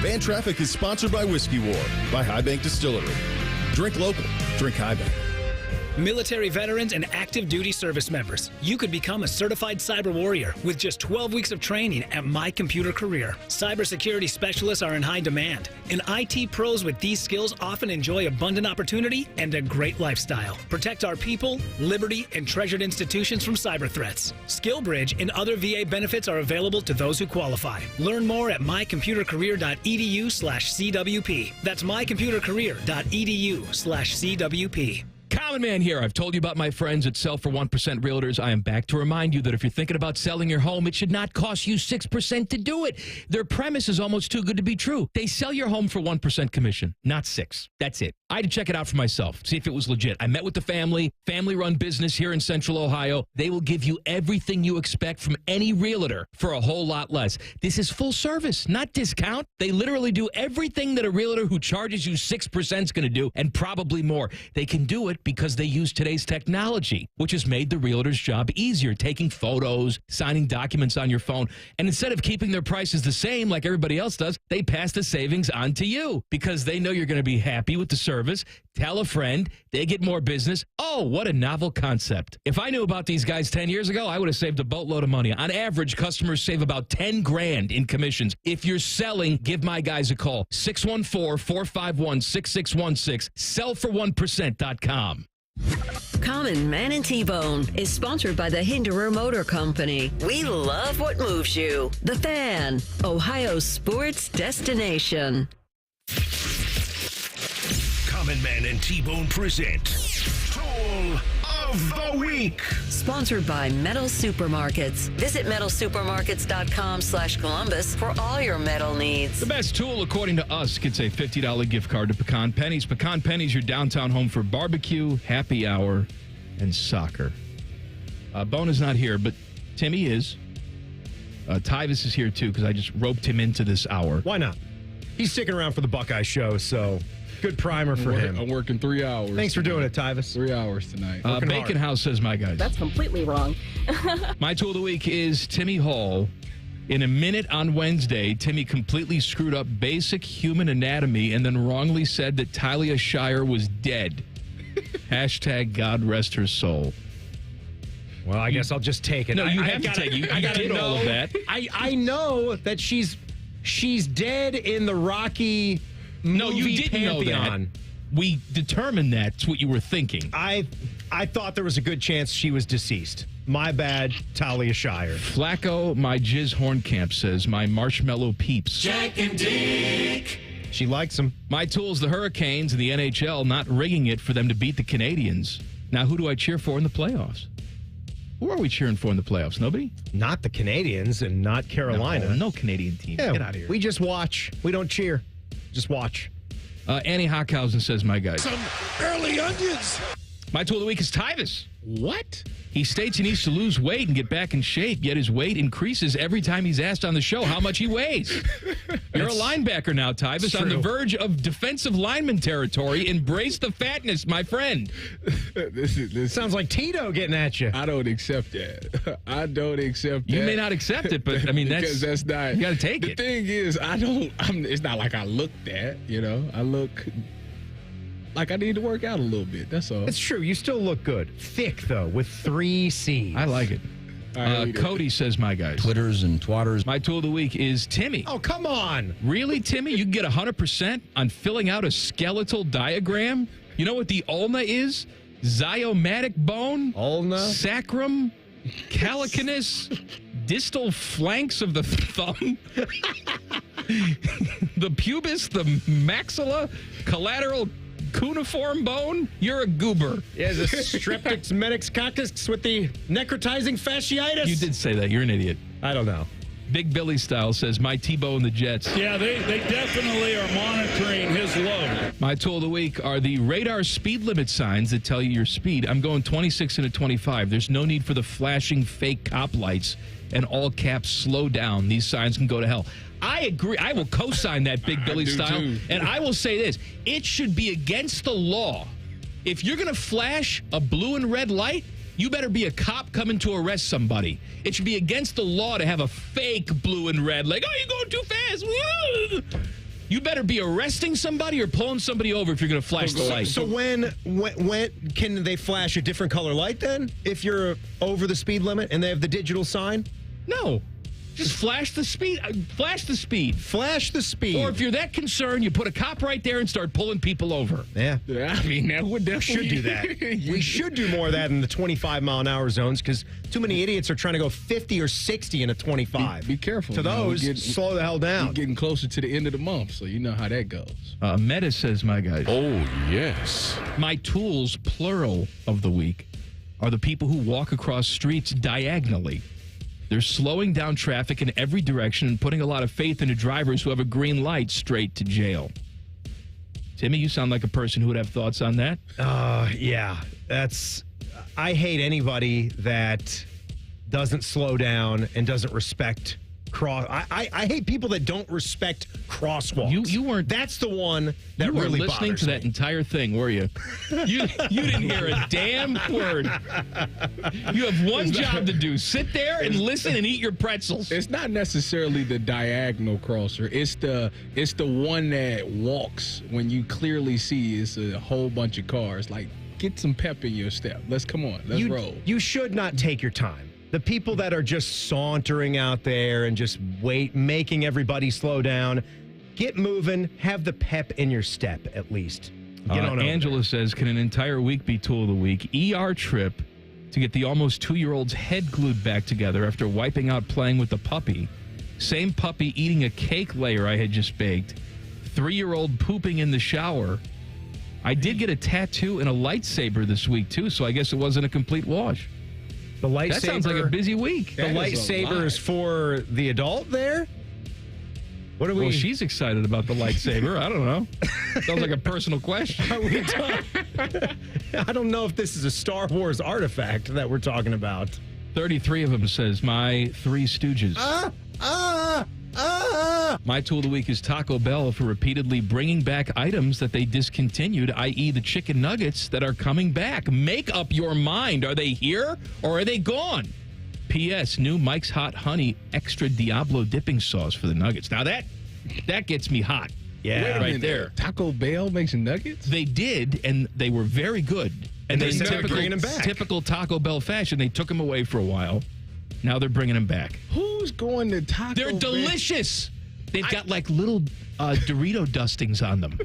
Speaker 2: Fan Traffic is sponsored by Whiskey War by High Bank Distillery. Drink local. Drink High Bank.
Speaker 6: Military veterans and active duty service members, you could become a certified cyber warrior with just 12 weeks of training at My Computer Career. Cybersecurity specialists are in high demand, and IT pros with these skills often enjoy abundant opportunity and a great lifestyle. Protect our people, liberty, and treasured institutions from cyber threats. SkillBridge and other VA benefits are available to those who qualify. Learn more at mycomputercareer.edu/CWP. That's mycomputercareer.edu/CWP.
Speaker 3: Common Man here. I've told you about my friends at Sell for 1% Realtors. I am back to remind you that if you're thinking about selling your home, it should not cost you 6% to do it. Their premise is almost too good to be true. They sell your home for 1% commission, not 6. That's it. I had to check it out for myself, see if it was legit. I met with the family-run business here in Central Ohio. They will give you everything you expect from any realtor for a whole lot less. This is full service, not discount. They literally do everything that a realtor who charges you 6% is going to do, and probably more. They can do it because they use today's technology, which has made the realtor's job easier, taking photos, signing documents on your phone. And instead of keeping their prices the same like everybody else does, they pass the savings on to you because they know you're going to be happy with the service. Tell a friend, they get more business. Oh, what a novel concept. If I knew about these guys 10 years ago, I would have saved a boatload of money. On average, customers save about 10 grand in commissions. If you're selling, give my guys a call. 614-451-6616. Sellfor1%.com.
Speaker 9: Common Man and T-Bone is sponsored by the Hinderer Motor Company. We love what moves you. The Fan, Ohio's sports destination.
Speaker 1: Common Man and T-Bone present Tool of the Week.
Speaker 9: Sponsored by Metal Supermarkets. Visit metalsupermarkets.com/Columbus for all your metal needs.
Speaker 3: The best tool, according to us, gets a $50 gift card to Pecan Pennies. Pecan Pennies, your downtown home for barbecue, happy hour, and soccer. Bone is not here, but Timmy is. Tyvis is here, too, because I just roped him into this hour.
Speaker 4: Why not? He's sticking around for the Buckeye show, so good primer for him.
Speaker 10: I'm working 3 hours.
Speaker 4: Thanks for doing it, Tyvis.
Speaker 10: 3 hours tonight.
Speaker 3: Bacon House says, my guys.
Speaker 7: That's completely wrong.
Speaker 3: My tool of the week is Timmy Hall. In a minute on Wednesday, Timmy completely screwed up basic human anatomy and then wrongly said that Talia Shire was dead. Hashtag God rest her soul.
Speaker 4: Well, I guess I'll just take it.
Speaker 3: No, you have to take it. You did all of that.
Speaker 4: I know that she's dead in the Rocky
Speaker 3: No, you didn't
Speaker 4: pantheon.
Speaker 3: know that. We determined that's what you were thinking.
Speaker 4: I thought there was a good chance she was deceased. My bad, Talia Shire.
Speaker 3: Flacco, my Jizz Hornkamp says, my marshmallow peeps.
Speaker 19: Jack and Dick.
Speaker 3: She likes them. My tool's the Hurricanes and the NHL not rigging it for them to beat the Canadians. Now, who do I cheer for in the playoffs? Who are we cheering for in the playoffs? Nobody?
Speaker 4: Not the Canadians and not Carolina.
Speaker 3: No Canadian team.
Speaker 4: Yeah,
Speaker 3: Get out of here.
Speaker 4: We just watch. We don't cheer. Just watch.
Speaker 3: Annie Hockhausen says, my guys.
Speaker 19: Some early onions.
Speaker 3: My tool of the week is Tyvis.
Speaker 10: What?
Speaker 3: He states he needs to lose weight and get back in shape, yet his weight increases every time he's asked on the show how much he weighs. You're a linebacker now, Tyvis, on the verge of defensive lineman territory. Embrace the fatness, my friend.
Speaker 10: This
Speaker 4: sounds like Tito getting at you.
Speaker 10: I don't accept that. I don't accept that.
Speaker 3: You may not accept it, but I mean,
Speaker 10: because that's not.
Speaker 3: You got to take
Speaker 10: it. The thing is, it's not like I look that, I look like I need to work out a little bit. That's all.
Speaker 4: It's true. You still look good. Thick, though, with 3 C's.
Speaker 3: I like it. Cody says, my guys.
Speaker 21: Twitters and twatters.
Speaker 3: My tool of the week is Timmy.
Speaker 4: Oh, come on.
Speaker 3: Really, Timmy? You can get 100% on filling out a skeletal diagram? You know what the ulna is? Zygomatic bone?
Speaker 4: Ulna?
Speaker 3: Sacrum? Calicanus? Distal flanks of the thumb? The pubis? The maxilla? Collateral cuneiform bone? You're a goober.
Speaker 4: Yeah, the streptococcus meningococcus with the necrotizing fasciitis.
Speaker 3: You did say that. You're an idiot.
Speaker 4: I don't know.
Speaker 3: Big Billy style says, my Tebow and the Jets.
Speaker 7: Yeah, they definitely are monitoring his load.
Speaker 3: My tool of the week are the radar speed limit signs that tell you your speed. I'm going 26 into 25. There's no need for the flashing fake cop lights and all caps slow down. These signs can go to hell. I agree. I will co-sign that Big Billy style. Too. And I will say this. It should be against the law. If you're going to flash a blue and red light, you better be a cop coming to arrest somebody. It should be against the law to have a fake blue and red, like, oh, you're going too fast. Woo! You better be arresting somebody or pulling somebody over if you're going to flash the light.
Speaker 4: So when can they flash a different color light then? If you're over the speed limit and they have the digital sign?
Speaker 3: No. Just flash the speed. Flash the speed.
Speaker 4: Flash the speed.
Speaker 3: Or if you're that concerned, you put a cop right there and start pulling people over.
Speaker 4: Yeah.
Speaker 10: I mean, that would definitely...
Speaker 4: should do that. We should do more of that in the 25-mile-an-hour zones because too many idiots are trying to go 50 or 60 in a 25.
Speaker 10: Be careful.
Speaker 4: To those, slow the hell down.
Speaker 10: You're getting closer to the end of the month, so you know how that goes.
Speaker 3: Meta says, my guys.
Speaker 14: Oh, yes.
Speaker 3: My tools, plural, of the week are the people who walk across streets diagonally. They're slowing down traffic in every direction and putting a lot of faith into drivers who have a green light straight to jail. Timmy, you sound like a person who would have thoughts on that.
Speaker 4: Yeah. I hate anybody that doesn't slow down and doesn't respect I hate people that don't respect crosswalks.
Speaker 3: You weren't.
Speaker 4: That's the one that
Speaker 3: you
Speaker 4: really
Speaker 3: weren't listening to that entire thing, were you? You didn't hear a damn word. You have one job to do: sit there and listen and eat your pretzels.
Speaker 10: It's not necessarily the diagonal crosser. It's the one that walks when you clearly see it's a whole bunch of cars. Like, get some pep in your step. Let's roll.
Speaker 4: You should not take your time. The people that are just sauntering out there and just making everybody slow down, get moving, have the pep in your step at least. Get on
Speaker 3: Angela says, can an entire week be tool of the week? ER trip to get the almost 2-year-old's head glued back together after wiping out playing with the puppy. Same puppy eating a cake layer I had just baked. 3-year-old pooping in the shower. I did get a tattoo and a lightsaber this week, too, so I guess it wasn't a complete wash.
Speaker 4: The lightsaber.
Speaker 3: That sounds like a busy week.
Speaker 4: The lightsaber is for the adult there? What are we?
Speaker 3: Well, she's excited about the lightsaber. I don't know. Sounds like a personal question.
Speaker 4: Are we talking? I don't know if this is a Star Wars artifact that we're talking about.
Speaker 3: 33 of them says, my Three Stooges. My tool of the week is Taco Bell for repeatedly bringing back items that they discontinued, i.e. the chicken nuggets that are coming back. Make up your mind. Are they here or are they gone? P.S. New Mike's Hot Honey extra Diablo dipping sauce for the nuggets. Now that gets me hot.
Speaker 4: Yeah,
Speaker 3: right there.
Speaker 10: Taco Bell makes nuggets?
Speaker 3: They did, and they were very good. And
Speaker 4: they
Speaker 3: in
Speaker 4: bringing them back.
Speaker 3: Typical Taco Bell fashion, they took them away for a while. Now they're bringing them back.
Speaker 10: Who's going to Taco Bell?
Speaker 3: They're delicious. They've got like little Dorito dustings on them.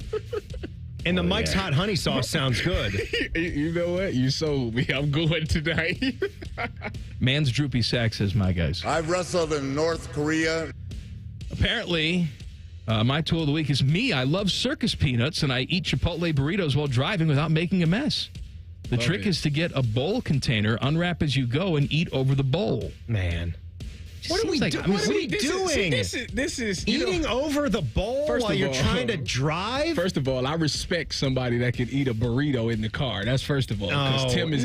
Speaker 4: And the Mike's Hot Honey sauce sounds good.
Speaker 10: You know what? You sold me. I'm going tonight.
Speaker 3: Man's Droopy Sack says, my guys.
Speaker 13: I've wrestled in North Korea.
Speaker 3: Apparently, my tool of the week is me. I love circus peanuts, and I eat Chipotle burritos while driving without making a mess. The trick is to get a bowl container, unwrap as you go, and eat over the bowl.
Speaker 4: Man. What are we doing?
Speaker 10: This is
Speaker 4: eating over the bowl while you're trying to drive?
Speaker 10: First of all, I respect somebody that can eat a burrito in the car. That's first of all. Because Tim is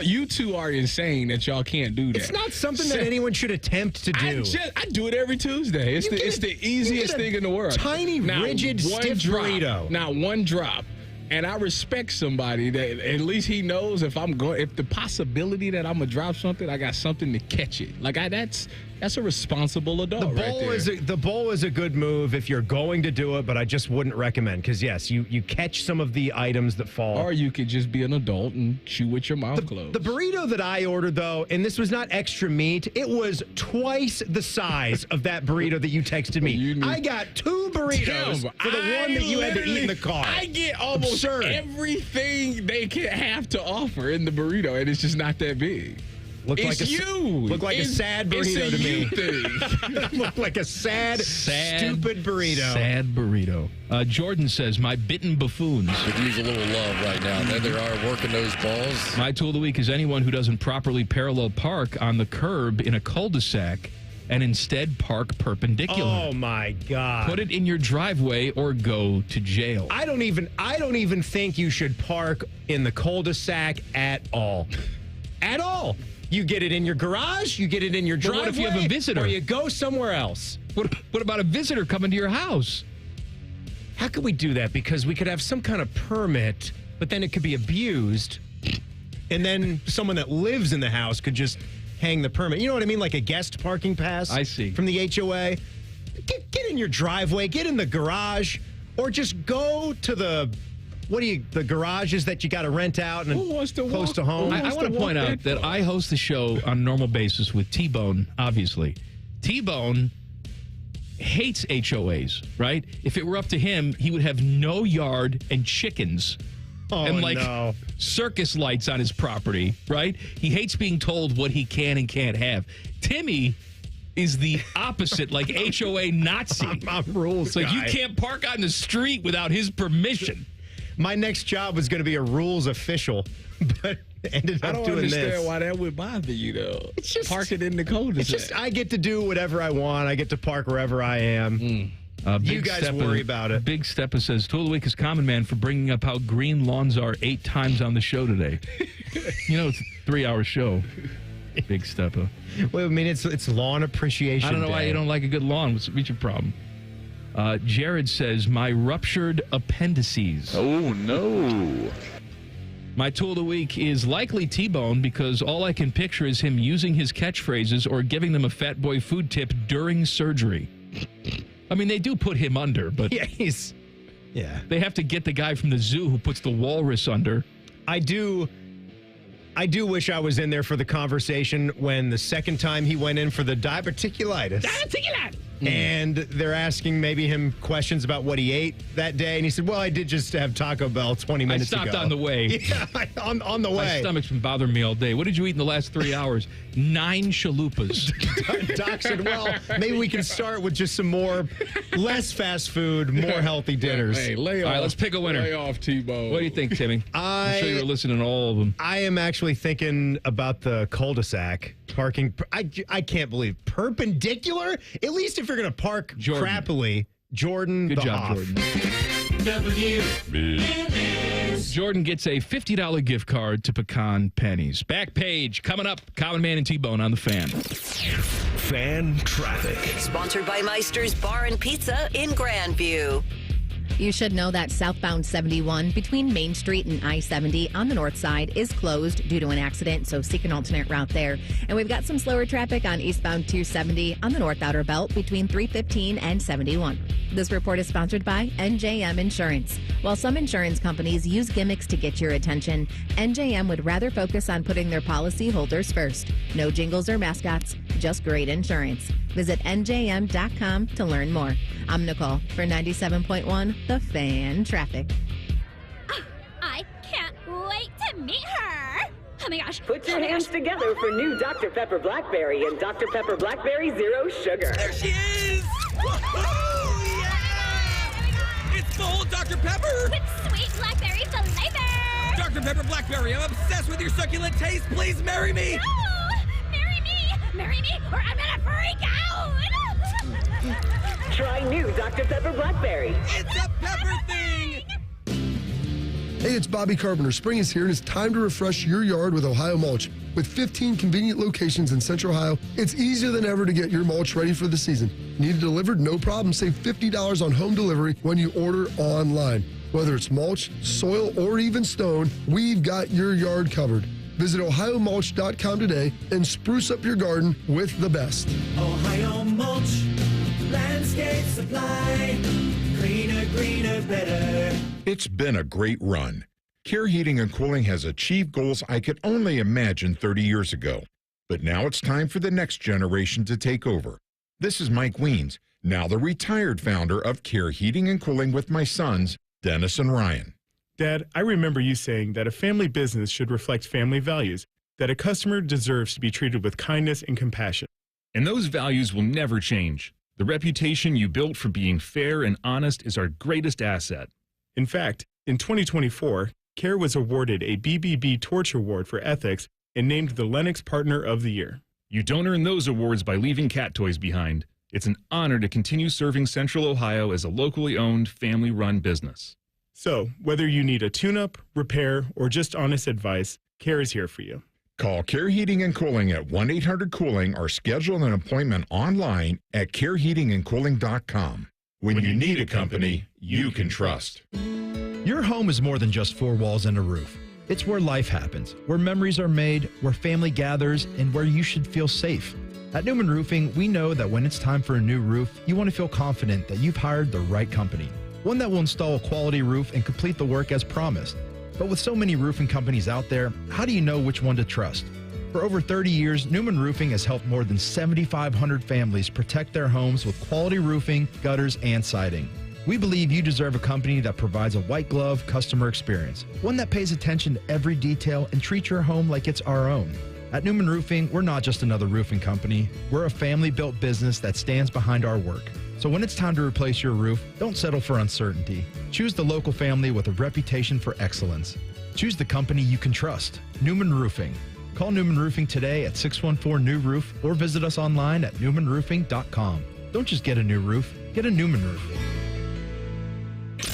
Speaker 10: you two are insane that y'all can't do that.
Speaker 4: It's not something that anyone should attempt to do.
Speaker 10: I do it every Tuesday. It's the easiest thing in the world.
Speaker 4: Tiny, rigid, stiff burrito.
Speaker 10: Now, one drop. And I respect somebody that at least he knows if the possibility that I'm gonna drop something, I got something to catch it. Like that's a responsible adult.
Speaker 4: The bowl is a good move if you're going to do it, but I just wouldn't recommend because yes, you catch some of the items that fall.
Speaker 10: Or you could just be an adult and chew with your mouth closed.
Speaker 4: The burrito that I ordered though, and this was not extra meat, it was twice the size of that burrito that you texted me. I got 2 burritos for the one that you had to eat in the car.
Speaker 10: I get almost everything they can have to offer in the burrito, and it's just not that big.
Speaker 4: Look like a sad burrito to me. Look like a sad, stupid burrito.
Speaker 3: Sad burrito. Jordan says, my bitten buffoons.
Speaker 16: Could use a little love right now. There they are working those balls.
Speaker 3: My tool of the week is anyone who doesn't properly parallel park on the curb in a cul-de-sac and instead park perpendicular.
Speaker 4: Oh my God.
Speaker 3: Put it in your driveway or go to jail.
Speaker 4: I don't even think you should park in the cul-de-sac at all. At all. You get it in your garage, you get it in your driveway.
Speaker 3: What if you have a visitor?
Speaker 4: Or you go somewhere else.
Speaker 3: What about a visitor coming to your house?
Speaker 4: How could we do that? Because we could have some kind of permit, but then it could be abused. And then someone that lives in the house could just hang the permit. You know what I mean? Like a guest parking pass.
Speaker 3: I see.
Speaker 4: From the HOA. Get in your driveway, get in the garage, or just go to the garages that you got to rent out and close to home.
Speaker 3: I want to point out that I host the show on a normal basis with T-Bone, obviously. T-Bone hates HOAs, right? If it were up to him, he would have no yard and chickens. And circus lights on his property, right? He hates being told what he can and can't have. Timmy is the opposite, like HOA Nazi.
Speaker 4: I'm rules
Speaker 3: It's like
Speaker 4: guy.
Speaker 3: you can't park on the street without his permission.
Speaker 4: My next job was going to be a rules official, but ended up doing this.
Speaker 10: I don't understand why that would bother you, though.
Speaker 4: It's just
Speaker 10: park it in the cul-de-sac.
Speaker 4: It's just I get to do whatever I want. I get to park wherever I am. You guys worry about it.
Speaker 3: Big Steppa says, Tool of the Week is Common Man for bringing up how green lawns are 8 times on the show today. It's a 3-hour show. Big Steppa.
Speaker 4: Well, I mean, it's lawn appreciation
Speaker 3: I don't know
Speaker 4: day.
Speaker 3: why you don't like a good lawn. What's your problem? Jared says, my ruptured appendices.
Speaker 7: Oh, no.
Speaker 3: My tool of the week is likely T-Bone because all I can picture is him using his catchphrases or giving them a fat boy food tip during surgery. I mean, they do put him under, but
Speaker 4: yeah,
Speaker 3: they have to get the guy from the zoo who puts the walrus under.
Speaker 4: I do wish I was in there for the conversation when the second time he went in for the diverticulitis. And they're asking maybe him questions about what he ate that day. And he said, well, I did just have Taco Bell 20 minutes ago.
Speaker 3: I stopped on the way.
Speaker 4: Yeah, on the way.
Speaker 3: My stomach's been bothering me all day. What did you eat in the last 3 hours? 9 chalupas.
Speaker 4: Doc said, well, maybe we can start with just some less fast food, more healthy dinners.
Speaker 10: Hey, lay off.
Speaker 3: All right, let's pick a winner.
Speaker 10: Lay off, T-Bone.
Speaker 3: What do you think, Timmy? I'm sure you're listening to all of them.
Speaker 4: I am actually thinking about the cul-de-sac parking. I can't believe perpendicular. At least if you're going to park crappily, Jordan.
Speaker 3: Good job, Jordan. Jordan gets a $50 gift card to Pecan Pennies. Back page coming up. Common Man and T-Bone on the Fan.
Speaker 1: Fan traffic.
Speaker 9: Sponsored by Meister's Bar and Pizza in Grandview.
Speaker 5: You should know that southbound 71 between Main Street and I-70 on the north side is closed due to an accident, so seek an alternate route there. And we've got some slower traffic on eastbound 270 on the north outer belt between 315 and 71. This report is sponsored by NJM Insurance. While some insurance companies use gimmicks to get your attention, NJM would rather focus on putting their policyholders first. No jingles or mascots, just great insurance. Visit njm.com to learn more. I'm Nicole for 97.1 The Fan Traffic.
Speaker 8: I can't wait to meet her. Oh my gosh.
Speaker 11: Put your hands together for new Dr. Pepper Blackberry and Dr. Pepper Blackberry Zero Sugar.
Speaker 17: There she is! Woohoo! Yeah! It's full Dr. Pepper!
Speaker 8: With sweet blackberry flavor!
Speaker 17: Dr. Pepper Blackberry, I'm obsessed with your succulent taste. Please marry me!
Speaker 8: No! Marry me, or I'm gonna freak out!
Speaker 11: Try new Dr. Pepper Blackberry.
Speaker 17: It's a pepper thing!
Speaker 18: Hey, it's Bobby Carpenter. Spring is here, and it's time to refresh your yard with Ohio Mulch. With 15 convenient locations in Central Ohio, it's easier than ever to get your mulch ready for the season. Need it delivered? No problem. Save $50 on home delivery when you order online. Whether it's mulch, soil, or even stone, we've got your yard covered. Visit OhioMulch.com today and spruce up your garden with the best.
Speaker 19: Ohio Mulch, landscape supply, greener, better.
Speaker 22: It's been a great run. Care Heating and Cooling has achieved goals I could only imagine 30 years ago. But now it's time for the next generation to take over. This is Mike Weens, now the retired founder of Care Heating and Cooling with my sons, Dennis and Ryan.
Speaker 25: Dad, I remember you saying that a family business should reflect family values, that a customer deserves to be treated with kindness and compassion.
Speaker 27: And those values will never change. The reputation you built for being fair and honest is our greatest asset.
Speaker 25: In fact, in 2024, Care was awarded a BBB Torch Award for ethics and named the Lennox Partner of the Year.
Speaker 27: You don't earn those awards by leaving cat toys behind. It's an honor to continue serving Central Ohio as a locally owned, family-run business.
Speaker 25: So, whether you need a tune-up, repair, or just honest advice, Care is here for you.
Speaker 22: Call Care Heating and Cooling at 1-800-COOLING or schedule an appointment online at careheatingandcooling.com. When you need a company you can trust.
Speaker 2: Your home is more than just four walls and a roof. It's where life happens, where memories are made, where family gathers, and where you should feel safe. At Newman Roofing, we know that when it's time for a new roof, you want to feel confident that you've hired the right company. One that will install a quality roof and complete the work as promised. But with so many roofing companies out there, how do you know which one to trust? For over 30 years, Newman Roofing has helped more than 7,500 families protect their homes with quality roofing, gutters, and siding. We believe you deserve a company that provides a white glove customer experience, one that pays attention to every detail and treats your home like it's our own. At Newman Roofing, we're not just another roofing company. We're a family-built business that stands behind our work. So when it's time to replace your roof, don't settle for uncertainty. Choose the local family with a reputation for excellence. Choose the company you can trust. Newman Roofing. Call Newman Roofing today at 614-NEW-ROOF or visit us online at newmanroofing.com. Don't just get a new roof, get a Newman roof.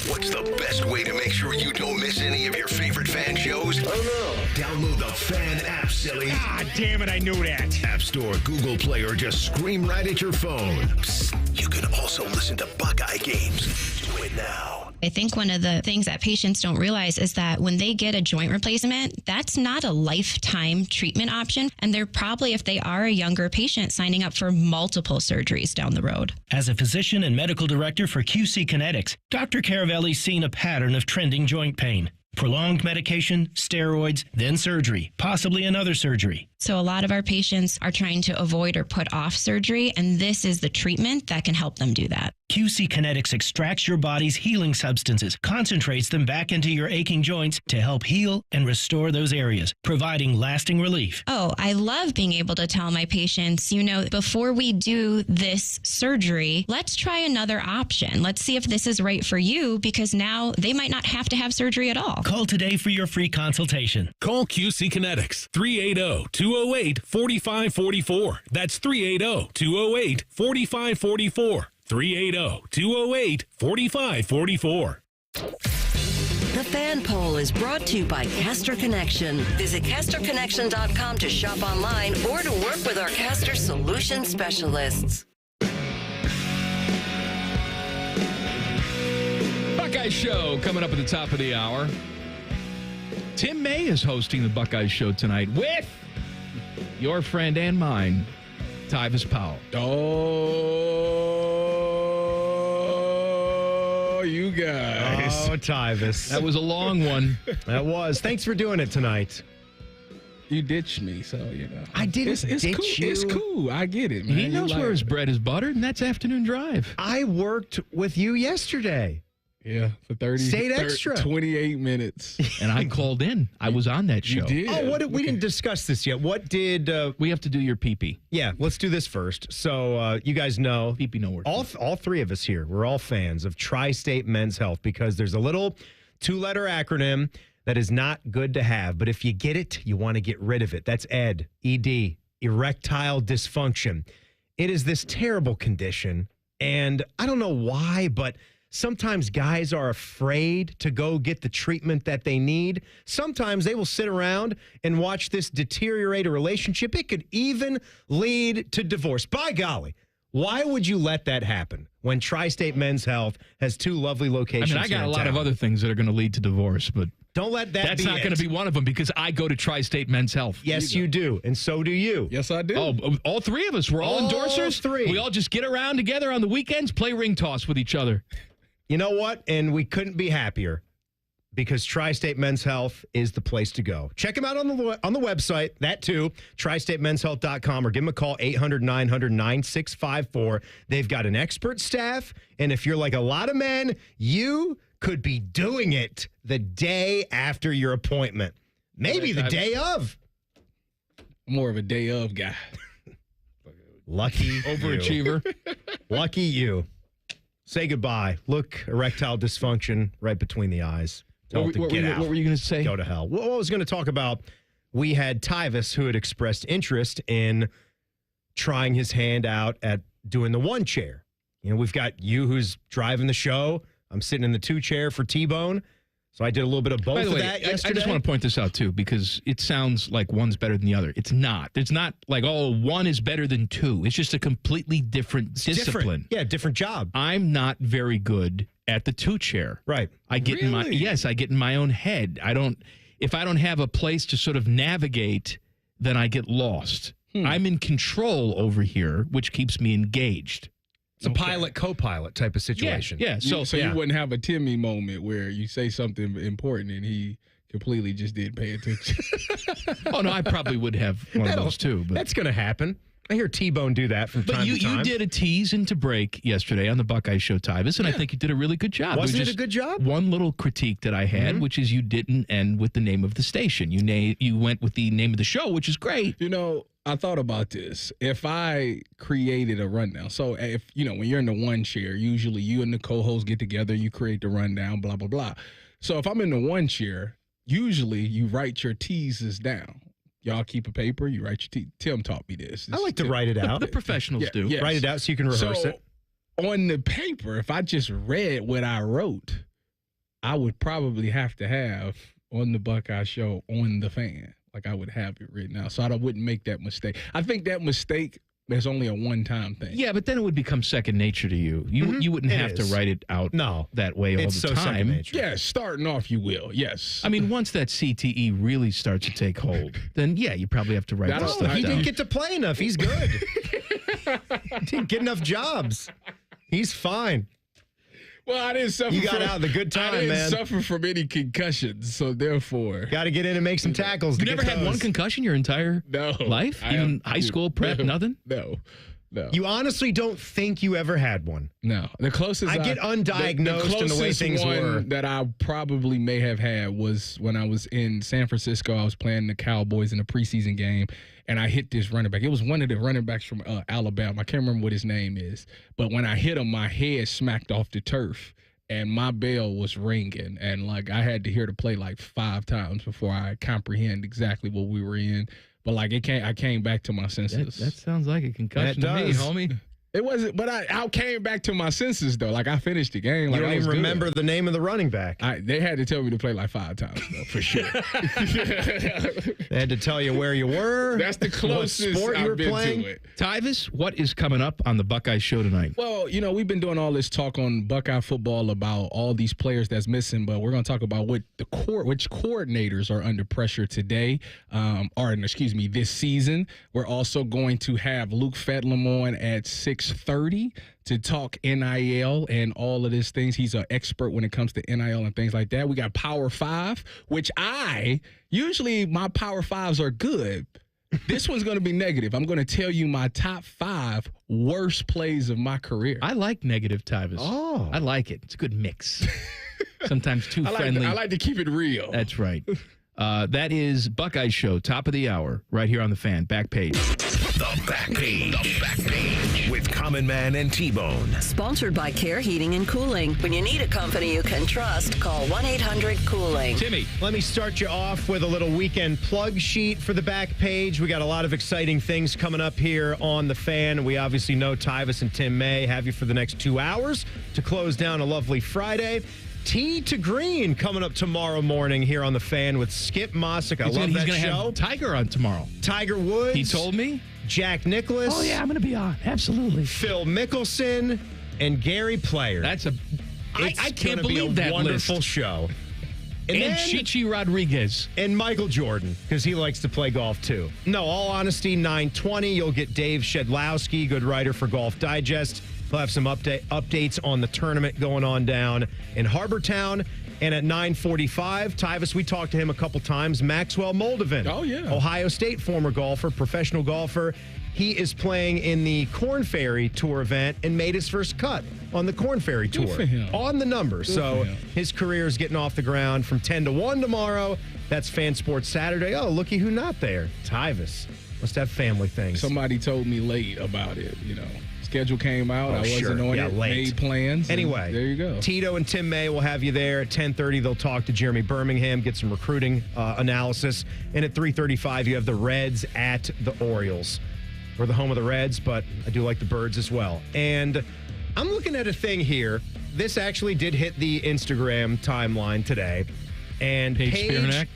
Speaker 1: What's the best way to make sure you don't miss any of your favorite fan shows? Oh no. Download the Fan app, silly.
Speaker 12: Ah, damn it, I knew that.
Speaker 1: App Store, Google Play, or just scream right at your phone. Psst, you can also listen to Buckeye games. Do it now.
Speaker 15: I think one of the things that patients don't realize is that when they get a joint replacement, that's not a lifetime treatment option. And they're probably, if they are a younger patient, signing up for multiple surgeries down the road.
Speaker 20: As a physician and medical director for QC Kinetics, Dr. Caravelli's seen a pattern of trending joint pain. Prolonged medication, steroids, then surgery, possibly another surgery.
Speaker 15: So a lot of our patients are trying to avoid or put off surgery, and this is the treatment that can help them do that.
Speaker 20: QC Kinetics extracts your body's healing substances, concentrates them back into your aching joints to help heal and restore those areas, providing lasting relief.
Speaker 15: Oh, I love being able to tell my patients, before we do this surgery, let's try another option. Let's see if this is right for you, because now they might not have to have surgery at all.
Speaker 20: Call today for your free consultation.
Speaker 23: Call QC Kinetics, 380-208-4544. That's 380-208-4544. 380-208-4544.
Speaker 9: The Fan Poll is brought to you by Caster Connection. Visit CasterConnection.com to shop online or to work with our Caster Solution specialists.
Speaker 3: Buckeye Show coming up at the top of the hour. Tim May is hosting the Buckeye Show tonight with your friend and mine, Tyvis Powell.
Speaker 10: Oh, you guys.
Speaker 4: Oh, Tyvis.
Speaker 3: That was a long one.
Speaker 4: That was. Thanks for doing it tonight.
Speaker 10: You ditched me, so,
Speaker 4: I didn't ditch
Speaker 10: cool.
Speaker 4: you.
Speaker 10: It's cool. I get it, man.
Speaker 3: He knows where his bread is buttered, and that's afternoon drive.
Speaker 4: I worked with you yesterday.
Speaker 10: Yeah, for 28 minutes.
Speaker 3: And I called in. I was on that show.
Speaker 10: You did?
Speaker 4: We didn't discuss this yet. What did...
Speaker 3: we have to do your pee-pee.
Speaker 4: Yeah, let's do this first. So you guys know...
Speaker 3: Pee-pee no work.
Speaker 4: All three of us here, we're all fans of Tri-State Men's Health because there's a little two-letter acronym that is not good to have. But if you get it, you want to get rid of it. That's ED, ED, erectile dysfunction. It is this terrible condition. And I don't know why, but... sometimes guys are afraid to go get the treatment that they need. Sometimes they will sit around and watch this deteriorate a relationship. It could even lead to divorce. By golly, why would you let that happen when Tri-State Men's Health has two lovely locations?
Speaker 3: I got a lot of other things that are going to lead to divorce, but
Speaker 4: don't let that
Speaker 3: that's not going to be one of them because I go to Tri-State Men's Health.
Speaker 4: Yes, you do, and so do you.
Speaker 10: Yes, I do.
Speaker 3: Oh, all three of us. We're all endorsers.
Speaker 4: Three.
Speaker 3: We all just get around together on the weekends, play ring toss with each other.
Speaker 4: You know what? And we couldn't be happier because Tri-State Men's Health is the place to go. Check them out on the website, that too, tristatemenshealth.com, or give them a call, 800-900-9654. They've got an expert staff, and if you're like a lot of men, you could be doing it the day after your appointment. Maybe the day of.
Speaker 10: More of a day of guy.
Speaker 4: Lucky
Speaker 3: overachiever.
Speaker 4: Lucky you. Say goodbye. Look, erectile dysfunction right between the eyes. Tell it to get out.
Speaker 3: What were you going to say?
Speaker 4: Go to hell. Well, I was going to talk about, we had Tyvis who had expressed interest in trying his hand out at doing the one chair. You know, we've got you who's driving the show. I'm sitting in the two chair for T-Bone. So I did a little bit of both of that yesterday.
Speaker 3: I just want to point this out, too, because it sounds like one's better than the other. It's not. It's not like, oh, one is better than two. It's just a completely different discipline.
Speaker 4: Different. Yeah, different job.
Speaker 3: I'm not very good at the two chair.
Speaker 4: Right.
Speaker 3: I get in my own head. If I don't have a place to sort of navigate, then I get lost. I'm in control over here, which keeps me engaged.
Speaker 4: It's a pilot, co-pilot type of situation.
Speaker 3: Yeah. So
Speaker 10: you wouldn't have a Timmy moment where you say something important and he completely just didn't pay attention.
Speaker 3: Oh, no, I probably would have one of those too. But
Speaker 4: that's going to happen. I hear T-Bone do that from time to time.
Speaker 3: But you did a tease into break yesterday on the Buckeye Show, Tyvis, and I think you did a really good job.
Speaker 4: Wasn't it a good job?
Speaker 3: One little critique that I had, which is you didn't end with the name of the station. You went with the name of the show, which is great.
Speaker 10: You know, I thought about this. If I created a rundown, so if, when you're in the one chair, usually you and the co-host get together, you create the rundown, blah, blah, blah. So if I'm in the one chair, usually you write your teases down. Y'all keep a paper, you write your Tim taught me this.
Speaker 4: I like to write it out.
Speaker 3: The professionals do.
Speaker 10: Yes.
Speaker 4: Write it out so you can rehearse it.
Speaker 10: On the paper, if I just read what I wrote, I would probably have to have on the Buckeye Show on the fan. Like I would have it written out. So I wouldn't make that mistake. I think that mistake is only a one-time thing.
Speaker 3: Yeah, but then it would become second nature to you. You wouldn't have to write it out that way all the time.
Speaker 4: Second nature.
Speaker 10: Yeah, starting off you will, yes.
Speaker 3: I mean, once that CTE really starts to take hold, then you probably have to write that stuff down.
Speaker 4: He didn't get to play enough. He's good. He didn't get enough jobs. He's fine.
Speaker 10: Well, I didn't suffer.
Speaker 4: You got out the good time, man.
Speaker 10: I didn't suffer from any concussions, so therefore,
Speaker 4: got to get in and make some tackles.
Speaker 3: You never had one concussion your entire life, even high school prep, nothing.
Speaker 10: No.
Speaker 4: You honestly don't think you ever had one?
Speaker 10: No. The closest
Speaker 4: I get undiagnosed in the way things were.
Speaker 10: That I probably may have had was when I was in San Francisco. I was playing the Cowboys in a preseason game, and I hit this running back. It was one of the running backs from Alabama. I can't remember what his name is, but when I hit him, my head smacked off the turf, and my bell was ringing, and like I had to hear the play like 5 times before I comprehend exactly what we were in. But like I came back to my senses.
Speaker 3: That sounds like a concussion to me, homie.
Speaker 10: It wasn't, but I came back to my senses though. Like I finished the game. Like
Speaker 4: you don't even remember the name of the running back.
Speaker 10: They had to tell me to play like 5 times though, for sure.
Speaker 4: They had to tell you where you were.
Speaker 10: That's the closest
Speaker 4: what sport you were playing.
Speaker 10: To it.
Speaker 3: Tyvis, what is coming up on the Buckeye Show tonight?
Speaker 10: Well, we've been doing all this talk on Buckeye football about all these players that's missing, but we're going to talk about which coordinators are under pressure today, this season. We're also going to have Luke Fedlam on at 6:30 to talk NIL and all of these things. He's an expert when it comes to NIL and things like that. We got Power 5, which usually my Power 5s are good. This one's going to be negative. I'm going to tell you my top 5 worst plays of my career.
Speaker 3: I like negative, Tyvis.
Speaker 4: Oh.
Speaker 3: I like it. It's a good mix. Sometimes too friendly.
Speaker 10: I like to keep it real.
Speaker 3: That's right. That is Buckeye Show, top of the hour, right here on the Fan. Back page.
Speaker 1: The Back Page. The Back Page with Common Man and T-Bone.
Speaker 9: Sponsored by Care Heating and Cooling. When you need a company you can trust, call 1-800-COOLING.
Speaker 3: Timmy.
Speaker 4: Let me start you off with a little weekend plug sheet for the Back Page. We got a lot of exciting things coming up here on the Fan. We obviously know Tyvis and Tim May have you for the next 2 hours to close down a lovely Friday. Tee to Green coming up tomorrow morning here on the Fan with Skip Mossick. I love that show.
Speaker 3: He's going to have Tiger on tomorrow.
Speaker 4: Tiger Woods.
Speaker 3: He told me.
Speaker 4: Jack Nicklaus.
Speaker 3: Oh, yeah, I'm going to be on. Absolutely.
Speaker 4: Phil Mickelson and Gary Player.
Speaker 3: I can't believe that
Speaker 4: wonderful show.
Speaker 3: And Chichi Rodriguez.
Speaker 4: And Michael Jordan, because he likes to play golf too. No, all honesty, 9:20, you'll get Dave Shedlowski, good writer for Golf Digest. He'll have some updates on the tournament going on down in Harbortown. And at 9:45, Tyvis, we talked to him a couple times. Maxwell Moldovan.
Speaker 10: Oh, yeah.
Speaker 4: Ohio State former golfer, professional golfer. He is playing in the Corn Ferry Tour event and made his first cut on the Corn Ferry Tour.
Speaker 10: Good for him.
Speaker 4: On the number.
Speaker 10: Good
Speaker 4: so
Speaker 10: for him.
Speaker 4: his career is getting off the ground from 10 to 1 tomorrow. That's Fan Sports Saturday. Oh, looky who not there. Tyvis. Must have family things.
Speaker 10: Somebody told me late about it, Schedule came out. I wasn't on it.
Speaker 4: Late.
Speaker 10: Made plans.
Speaker 4: Anyway,
Speaker 10: there you go.
Speaker 4: Tito and Tim May will have you there at 10:30. They'll talk to Jeremy Birmingham, get some recruiting analysis. And at 3:35, you have the Reds at the Orioles. We're the home of the Reds, but I do like the Birds as well. And I'm looking at a thing here. This actually did hit the Instagram timeline today. And
Speaker 3: Paige Spiranak.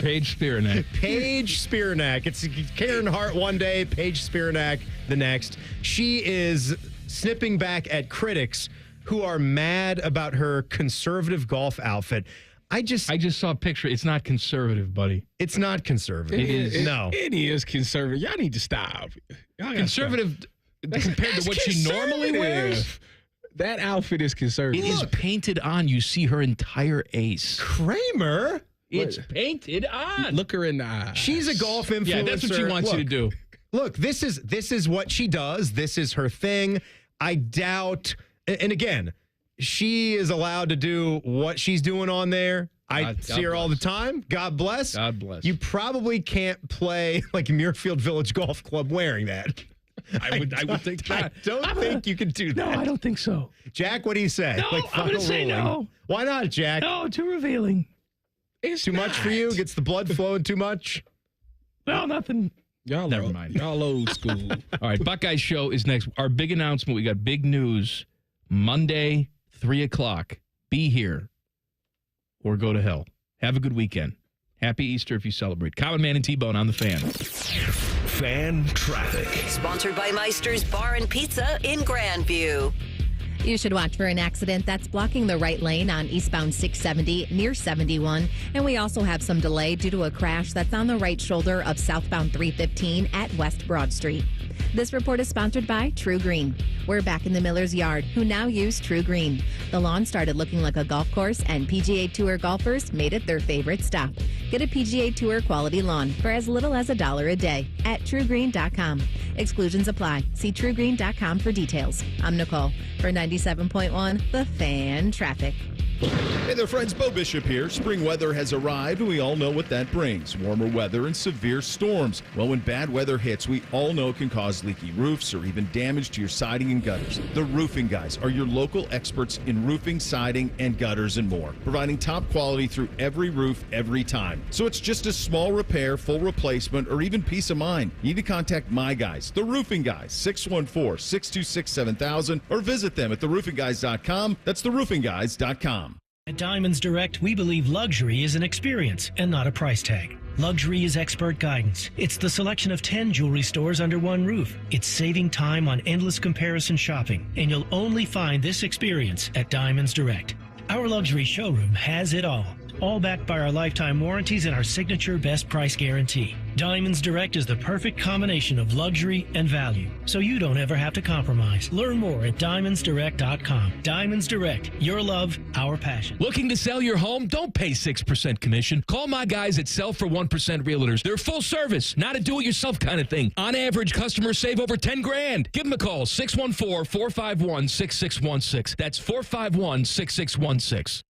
Speaker 3: Paige Spiranak.
Speaker 4: Paige Spiranak. It's Karen Hart one day, Paige Spiranak the next. She is snipping back at critics who are mad about her conservative golf outfit. I just
Speaker 3: saw a picture. It's not conservative, buddy.
Speaker 4: It's not conservative.
Speaker 3: It is.
Speaker 4: No.
Speaker 10: It is conservative. Y'all need to stop.
Speaker 3: Conservative compared to what she normally wears?
Speaker 10: That outfit is conservative.
Speaker 3: It is painted on. You see her entire ace.
Speaker 4: Kramer?
Speaker 3: It's painted on.
Speaker 10: Look her in the eye.
Speaker 4: She's a golf influencer.
Speaker 3: Yeah, that's what she wants you to do.
Speaker 4: Look, this is what she does. This is her thing. I doubt, and again, she is allowed to do what she's doing on there. I see her all the time. God bless.
Speaker 3: God bless.
Speaker 4: You probably can't play like Muirfield Village Golf Club wearing that.
Speaker 3: I would think not.
Speaker 4: I don't think you can do that.
Speaker 3: No, I don't think so.
Speaker 4: Jack, what do you say?
Speaker 3: No, I'm going to say no.
Speaker 4: Why not, Jack?
Speaker 3: No, too revealing.
Speaker 4: It's too much for you? Gets the blood flowing too much?
Speaker 3: No, nothing.
Speaker 10: Never mind. Y'all old school.
Speaker 3: All right, Buckeye Show is next. Our big announcement. We got big news. Monday, 3 o'clock. Be here or go to hell. Have a good weekend. Happy Easter if you celebrate. Common Man and T-Bone on the Fan.
Speaker 1: Fan traffic.
Speaker 9: Sponsored by Meister's Bar and Pizza in Grandview.
Speaker 5: You should watch for an accident that's blocking the right lane on eastbound 670 near 71. And we also have some delay due to a crash that's on the right shoulder of southbound 315 at West Broad Street. This report is sponsored by True Green. We're back in the Miller's Yard, who now use True Green. The lawn started looking like a golf course, and PGA Tour golfers made it their favorite stop. Get a PGA Tour quality lawn for as little as $1 a day at TrueGreen.com. Exclusions apply. See TrueGreen.com for details. I'm Nicole for 97.1 The Fan Traffic.
Speaker 6: Hey there, friends. Bo Bishop here. Spring weather has arrived, and we all know what that brings. Warmer weather and severe storms. Well, when bad weather hits, we all know it can cause leaky roofs or even damage to your siding and gutters. The Roofing Guys are your local experts in roofing, siding, and gutters and more, providing top quality through every roof, every time. So it's just a small repair, full replacement, or even peace of mind. You need to contact my guys, the Roofing Guys, 614-626-7000, or visit them at theroofingguys.com. That's theroofingguys.com.
Speaker 20: At Diamonds Direct, we believe luxury is an experience and not a price tag. Luxury is expert guidance. It's the selection of 10 jewelry stores under one roof. It's saving time on endless comparison shopping, and you'll only find this experience at Diamonds Direct. Our luxury showroom has it all backed by our lifetime warranties and our signature best price guarantee. Diamonds Direct is the perfect combination of luxury and value, so you don't ever have to compromise. Learn more at diamondsdirect.com. Diamonds Direct, your love, our passion.
Speaker 3: Looking to sell your home? Don't pay 6% commission. Call my guys at Sell for 1% Realtors. They're full service, not a do-it-yourself kind of thing. On average, customers save over $10,000. Give them a call, 614-451-6616. That's 451-6616.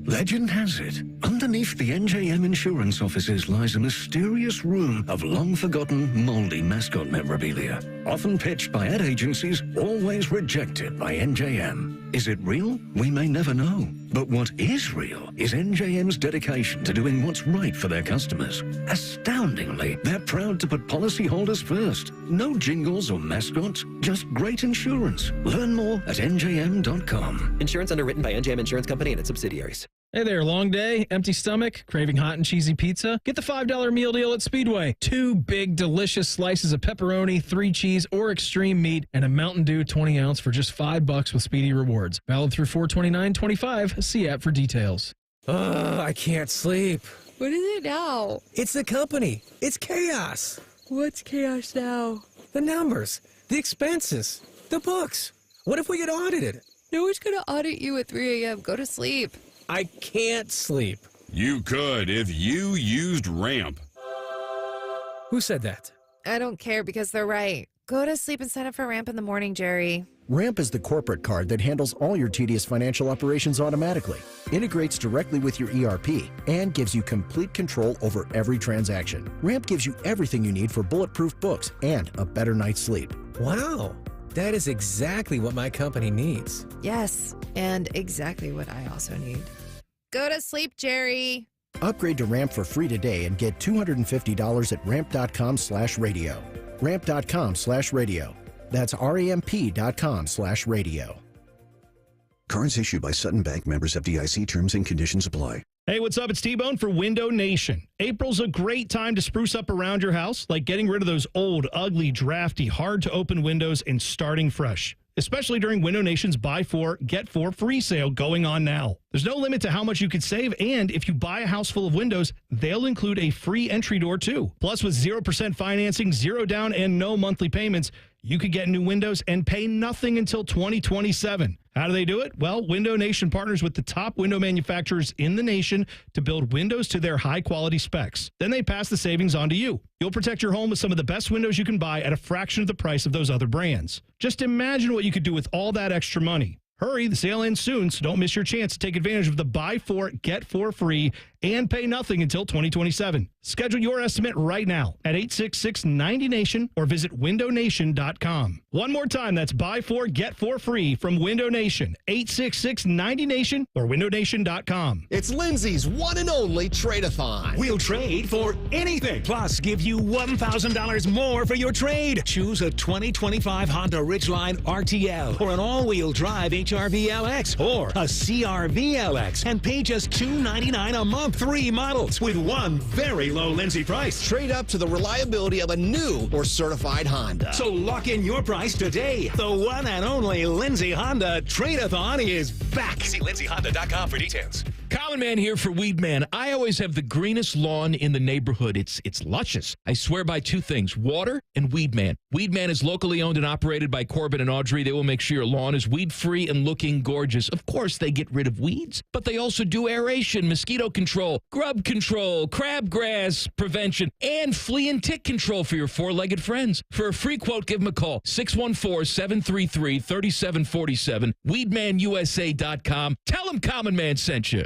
Speaker 1: Legend has it, underneath the NJM insurance offices lies a mysterious room of long-forgotten, moldy mascot memorabilia. Often pitched by ad agencies, always rejected by NJM. Is it real? We may never know. But what is real is NJM's dedication to doing what's right for their customers. Astoundingly, they're proud to put policyholders first. No jingles or mascots, just great insurance. Learn more at njm.com.
Speaker 13: Insurance underwritten by NJM Insurance Company and its subsidiaries.
Speaker 14: Hey there, long day, empty stomach, craving hot and cheesy pizza? Get the $5 meal deal at Speedway. 2 big, delicious slices of pepperoni, 3 cheese, or extreme meat, and a Mountain Dew 20-ounce for just $5 with Speedy Rewards. Valid through 4/29/25. See app for details.
Speaker 16: I can't sleep.
Speaker 21: What is it now?
Speaker 16: It's the company. It's chaos.
Speaker 21: What's chaos now?
Speaker 16: The numbers, the expenses, the books. What if we get audited?
Speaker 21: No one's going to audit you at 3 a.m. Go to sleep.
Speaker 16: I can't sleep.
Speaker 24: You could if you used Ramp.
Speaker 16: Who said that?
Speaker 21: I don't care because they're right. Go to sleep and sign up for Ramp in the morning, Jerry.
Speaker 26: Ramp is the corporate card that handles all your tedious financial operations automatically, integrates directly with your ERP, and gives you complete control over every transaction. Ramp gives you everything you need for bulletproof books and a better night's sleep.
Speaker 16: Wow, that is exactly what my company needs.
Speaker 21: Yes, and exactly what I also need. Go to sleep, Jerry.
Speaker 26: Upgrade to Ramp for free today and get $250 at ramp.com/radio. Ramp.com/radio. That's RAMP.com/radio.
Speaker 7: Cards issued by Sutton Bank, members FDIC. Terms and conditions apply.
Speaker 14: Hey, what's up? It's T-Bone for Window Nation. April's a great time to spruce up around your house, like getting rid of those old, ugly, drafty, hard-to-open windows and starting fresh. Especially during Window Nation's Buy 4, Get 4 free sale going on now. There's no limit to how much you could save, and if you buy a house full of windows, they'll include a free entry door, too. Plus, with 0% financing, 0 down, and no monthly payments, you could get new windows and pay nothing until 2027. How do they do it? Well, Window Nation partners with the top window manufacturers in the nation to build windows to their high-quality specs. Then they pass the savings on to you. You'll protect your home with some of the best windows you can buy at a fraction of the price of those other brands. Just imagine what you could do with all that extra money. Hurry, the sale ends soon, so don't miss your chance to take advantage of the Buy 4, Get 4 free and pay nothing until 2027. Schedule your estimate right now at 866-90NATION or visit windownation.com. One more time, that's Buy 4, Get 4 free from Window Nation, 866-90NATION or windownation.com.
Speaker 8: It's Lindsay's one and only trade-a-thon.
Speaker 12: We'll trade for anything, plus give you $1,000 more for your trade. Choose a 2025 Honda Ridgeline RTL or an all-wheel drive HRV LX or a CRV LX and pay just $299 a month. 3 models with one very low Lindsay price.
Speaker 8: Trade up to the reliability of a new or certified Honda.
Speaker 12: So lock in your price today. The one and only Lindsay Honda Trade-a-thon is back.
Speaker 11: See lindsayhonda.com for details.
Speaker 3: Common Man here for Weed Man. I always have the greenest lawn in the neighborhood. It's luscious. I swear by 2 things, water and Weed Man. Weed Man is locally owned and operated by Corbin and Audrey. They will make sure your lawn is weed-free and looking gorgeous. Of course, they get rid of weeds, but they also do aeration, mosquito control, grub control, crabgrass prevention, and flea and tick control for your 4-legged friends. For a free quote, give them a call, 614-733-3747, weedmanusa.com. Tell them Common Man sent you.